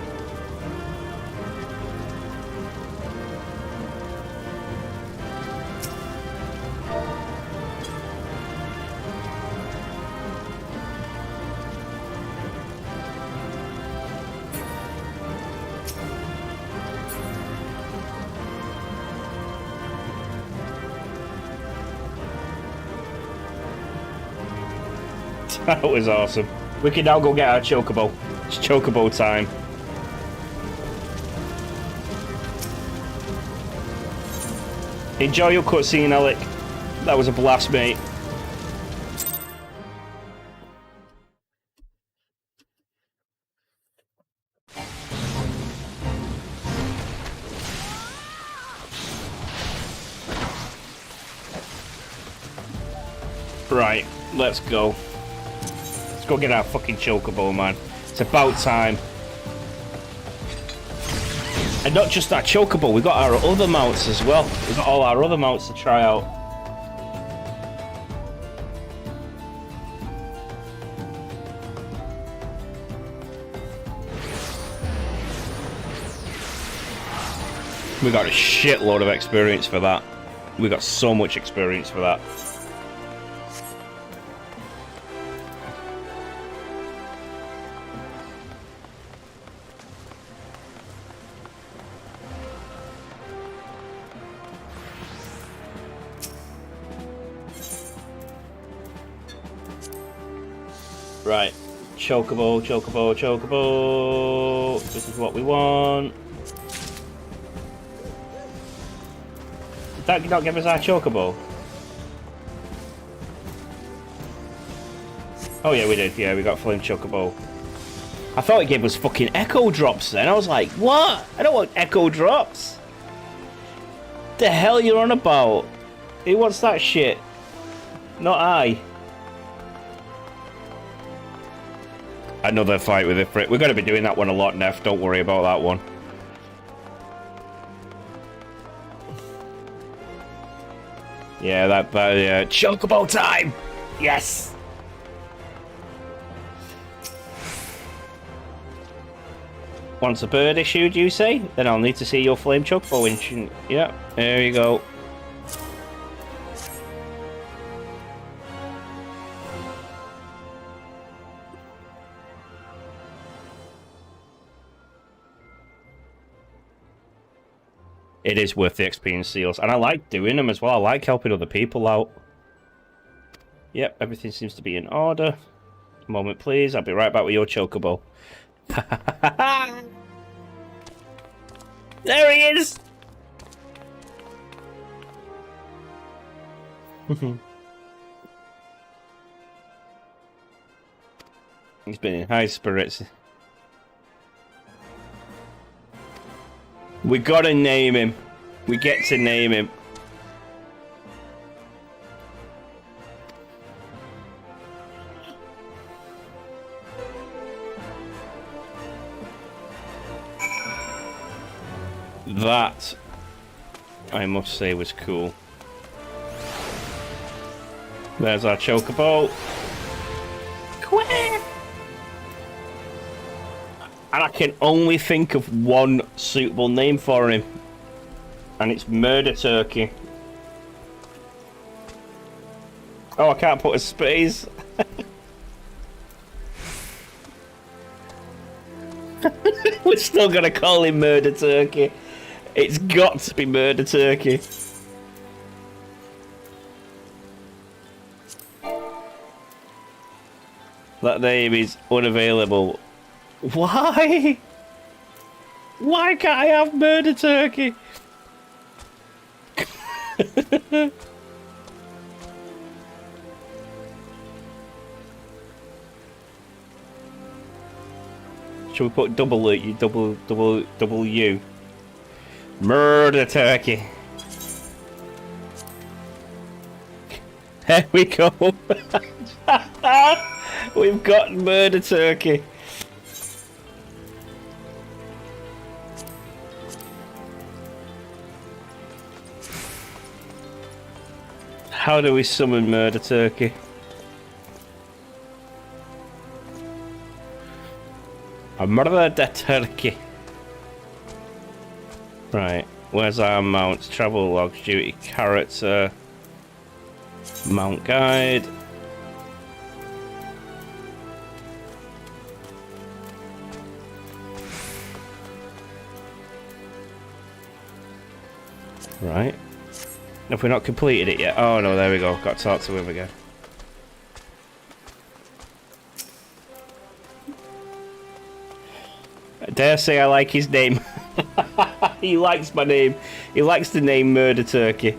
That was awesome. We can now go get our Chocobo. It's Chocobo time. Enjoy your cutscene, Alec. That was a blast, mate. Right, let's go. Let's go get our fucking Chocobo, man. It's about time. And not just our Chocobo, we got our other mounts as well. We've got all our other mounts to try out. We got a shitload of experience for that. We got so much experience for that. Right, Chocobo, Chocobo, Chocobo. This is what we want. Did that not give us our Chocobo? Oh yeah, we did. Yeah, we got Flame Chocobo. I thought it gave us fucking Echo Drops then. I was like, what? I don't want Echo Drops. The hell you're on about? Who wants that shit? Not I. Another fight with it. We're going to be doing that one a lot, Neff. Don't worry about that one. Yeah, that Chocobo time! Yes! Once a bird issued, you say? Then I'll need to see your Flame Chocobo in. Yeah, there you go. It is worth the XP and seals, and I like doing them as well. I like helping other people out. Yep, everything seems to be in order. A moment, please. I'll be right back with your Chocobo. There he is! He's been in high spirits. We gotta name him. We get to name him. That, I must say, was cool. There's our Chocobo. Quack! And I can only think of one suitable name for him. And it's Murder Turkey. Oh, I can't put a space. We're still gonna call him Murder Turkey. It's got to be Murder Turkey. That name is unavailable. Why? Why can't I have Murder Turkey? Should we put double U? Murder Turkey. There we go. We've got Murder Turkey. How do we summon Murder Turkey? A Murder Turkey. Right, where's our mounts? Travel logs, duty character, mount guide. Right. Have we not completed it yet? Oh no, there we go. Got to talk to him again. I dare say I like his name. He likes my name. He likes the name Murder Turkey.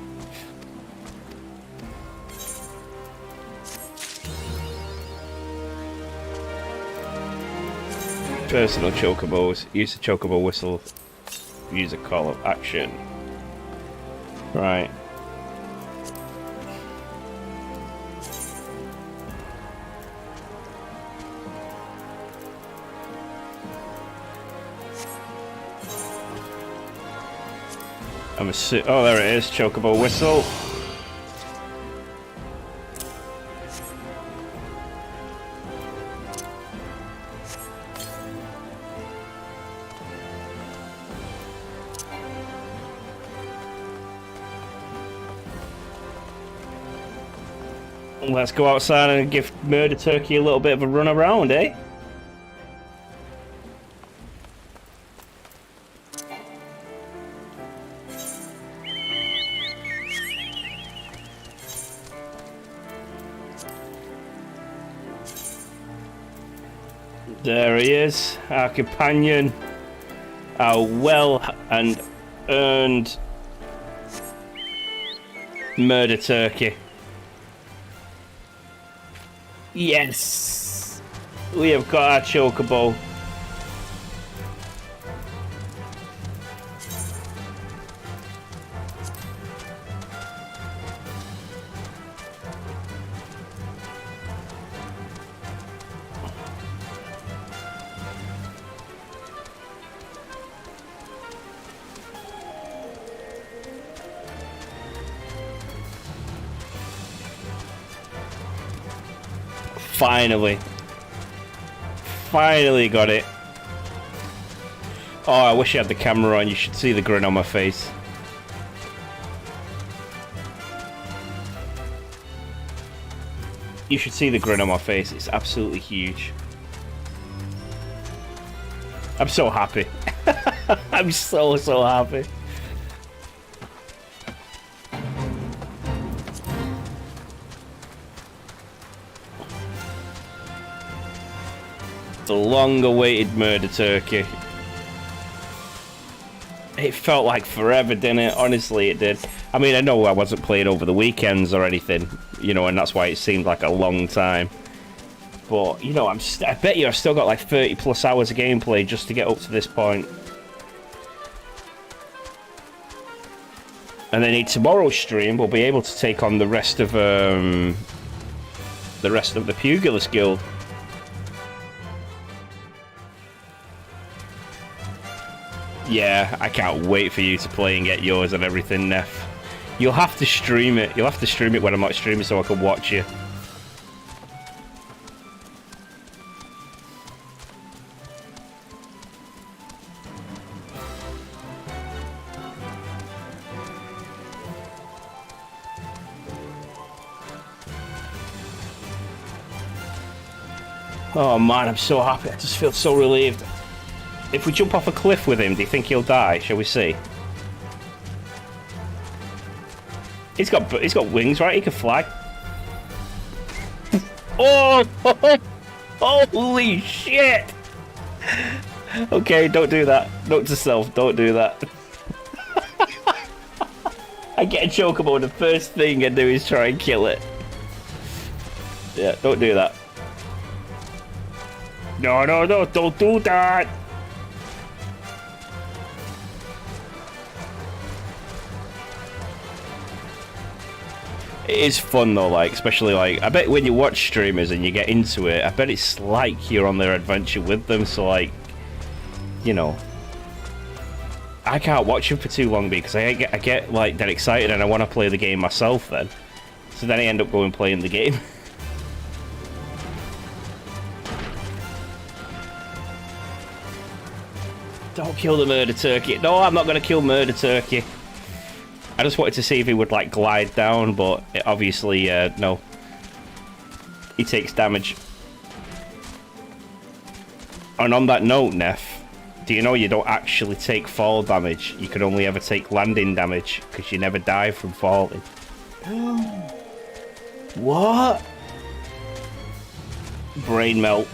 Personal chocobos. Use the chocobo whistle. Use a call of action. Right. Oh, there it is, Chocobo whistle. Let's go outside and give Murder Turkey a little bit of a run around, eh? There he is, our companion, our well and earned Murder Turkey. Yes! We have got our Chocobo. Finally. Finally got it. Oh, I wish I had the camera on. You should see the grin on my face. You should see the grin on my face. It's absolutely huge. I'm so happy. I'm so happy. The long-awaited Murder Turkey. It felt like forever, didn't it? Honestly, it did. I mean, I know I wasn't playing over the weekends or anything, you know, and that's why it seemed like a long time. But, you know, I bet you I've still got like 30 plus hours of gameplay just to get up to this point. And then in tomorrow's stream, we'll be able to take on the rest of the Pugilist Guild. Yeah, I can't wait for you to play and get yours and everything, Neff. You'll have to stream it. You'll have to stream it when I'm not streaming so I can watch you. Oh man, I'm so happy. I just feel so relieved. If we jump off a cliff with him, do you think he'll die? Shall we see? He's got wings, right? He can fly. Oh! Holy shit! Okay, don't do that. Note to self, don't do that. I get a Chocobo, the first thing I do is try and kill it. Yeah, don't do that. No, no, no, don't do that! It is fun though, like, especially like, I bet when you watch streamers and you get into it, I bet it's like you're on their adventure with them, so like, you know, I can't watch them for too long because I get like that excited and I want to play the game myself then. So then I end up going playing the game. Don't kill the murder turkey. No, I'm not going to kill murder turkey. I just wanted to see if he would like glide down, but it obviously, no. He takes damage. And on that note, Neff, do you know you don't actually take fall damage? You can only ever take landing damage, because you never die from falling. What? Brain melt.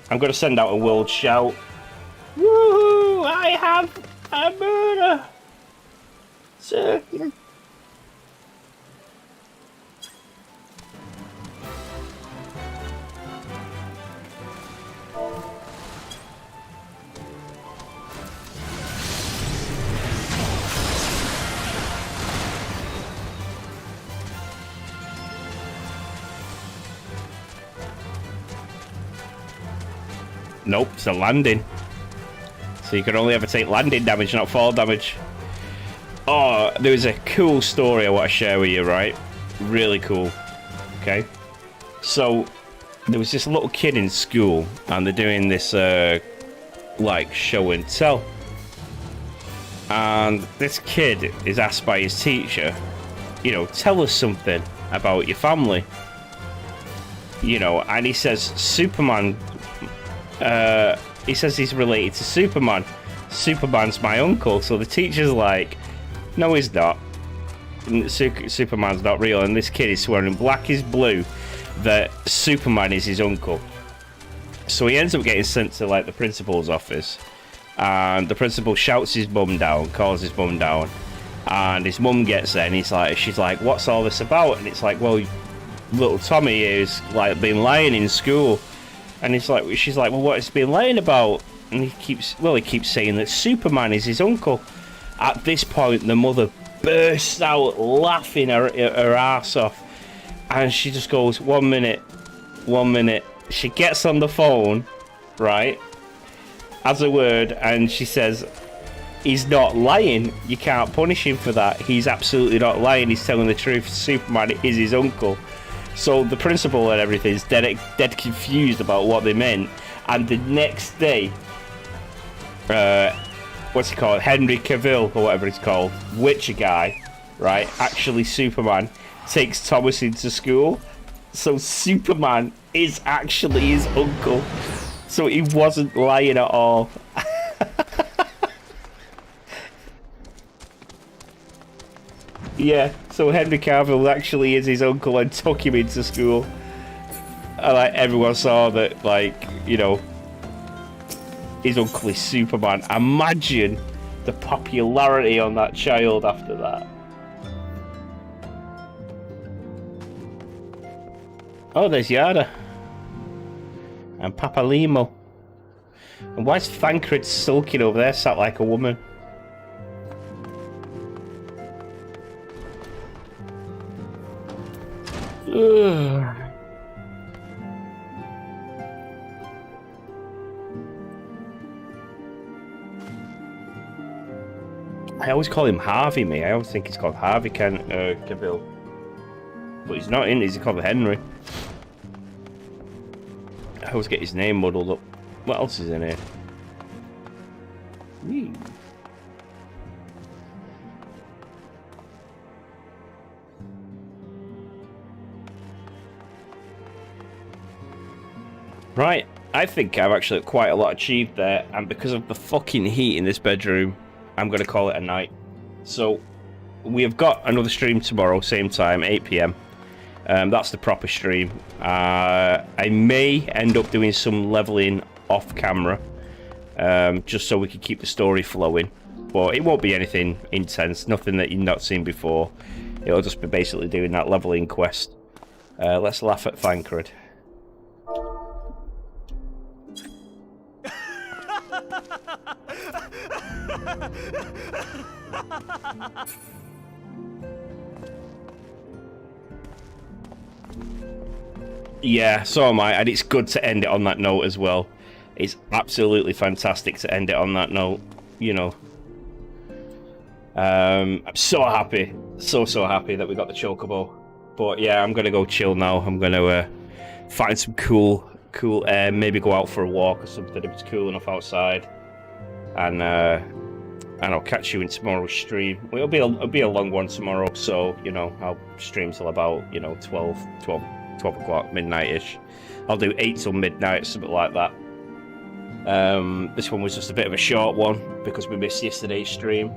I'm going to send out a world shout. Woohoo! I have a murder turkey. Nope, it's a landing. So you can only ever take landing damage, not fall damage. Oh, there was a cool story I want to share with you, right? Really cool. Okay. So, there was this little kid in school, and they're doing this, like, show and tell. And this kid is asked by his teacher, you know, tell us something about your family. You know, and he says, Superman... he says he's related to Superman. Superman's my uncle. So the teacher's like, no, he's not. Superman's not real. And this kid is swearing black is blue that Superman is his uncle. So he ends up getting sent to like the principal's office, and the principal shouts his mum down, calls his mum down, and his mum gets there, and she's like, what's all this about? And it's like, well, little Tommy is like been lying in school. And she's like, well, what has he been lying about? And he keeps saying that Superman is his uncle. At this point, the mother bursts out laughing her ass off. And she just goes, 1 minute, 1 minute. She gets on the phone, right, as a word, and she says, he's not lying. You can't punish him for that. He's absolutely not lying. He's telling the truth. Superman is his uncle. So the principal and everything is dead confused about what they meant. And the next day, what's he called? Henry Cavill, or whatever it's called, Witcher guy, right? Actually, Superman takes Thomas into school. So Superman is actually his uncle. So he wasn't lying at all. Yeah, so Henry Cavill actually is his uncle and took him into school. And like everyone saw that, like, you know, his uncle is Superman. Imagine the popularity on that child after that. Oh, there's Yada. And Papa Limo. And why is Thancred sulking over there, sat like a woman? Ugh. I always call him Harvey, mate. I always think he's called Harvey Cavill. But he's not in, he's called Henry. I always get his name muddled up. What else is in here? Whee. Right, I think I've actually quite a lot achieved there, and because of the fucking heat in this bedroom, I'm going to call it a night. So, we have got another stream tomorrow, same time, 8 PM. That's the proper stream. I may end up doing some leveling off camera, just so we can keep the story flowing. But it won't be anything intense, nothing that you've not seen before. It'll just be basically doing that leveling quest. Let's laugh at Thancred. Yeah, so am I, and it's good to end it on that note as well. It's absolutely fantastic to end it on that note, you know. I'm so happy, so happy that we got the Chocobo. But yeah, I'm gonna go chill now. I'm gonna find some cool air, maybe go out for a walk or something if it's cool enough outside. And I'll catch you in tomorrow's stream. Well, it'll be a long one tomorrow, so you know I'll stream till about 12 o'clock, midnight-ish. I'll do 8 till midnight, something like that. This one was just a bit of a short one because we missed yesterday's stream.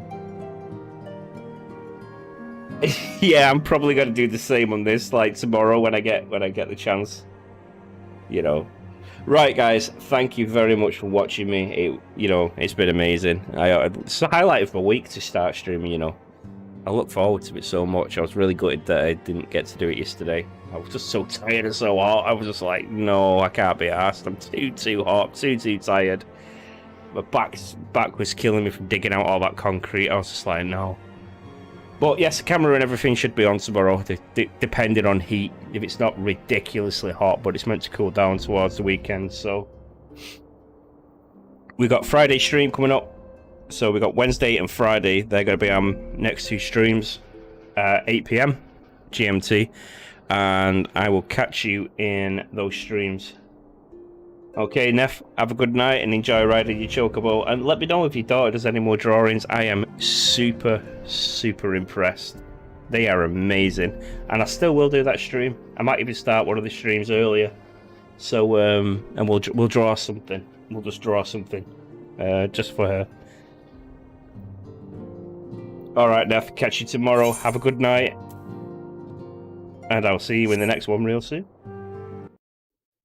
Yeah, I'm probably gonna do the same on this, like tomorrow when I get the chance. You know. Right, guys. Thank you very much for watching me. It's been amazing. It's a highlight of my week to start streaming. You know, I look forward to it so much. I was really gutted that I didn't get to do it yesterday. I was just so tired and so hot. I was just like, no, I can't be arsed. I'm too hot, too tired. My back was killing me from digging out all that concrete. I was just like, no. But yes, the camera and everything should be on tomorrow, depending on heat. If it's not ridiculously hot, but it's meant to cool down towards the weekend. So we got Friday stream coming up. So we got Wednesday and Friday. They're going to be next 2 streams, 8 PM GMT, and I will catch you in those streams. Okay, Neff, have a good night and enjoy riding your Chocobo. And let me know if your daughter does any more drawings. I am super impressed. They are amazing. And I still will do that stream. I might even start one of the streams earlier. So, and we'll draw something. We'll just draw something. Just for her. Alright, Neff, catch you tomorrow. Have a good night. And I'll see you in the next one real soon.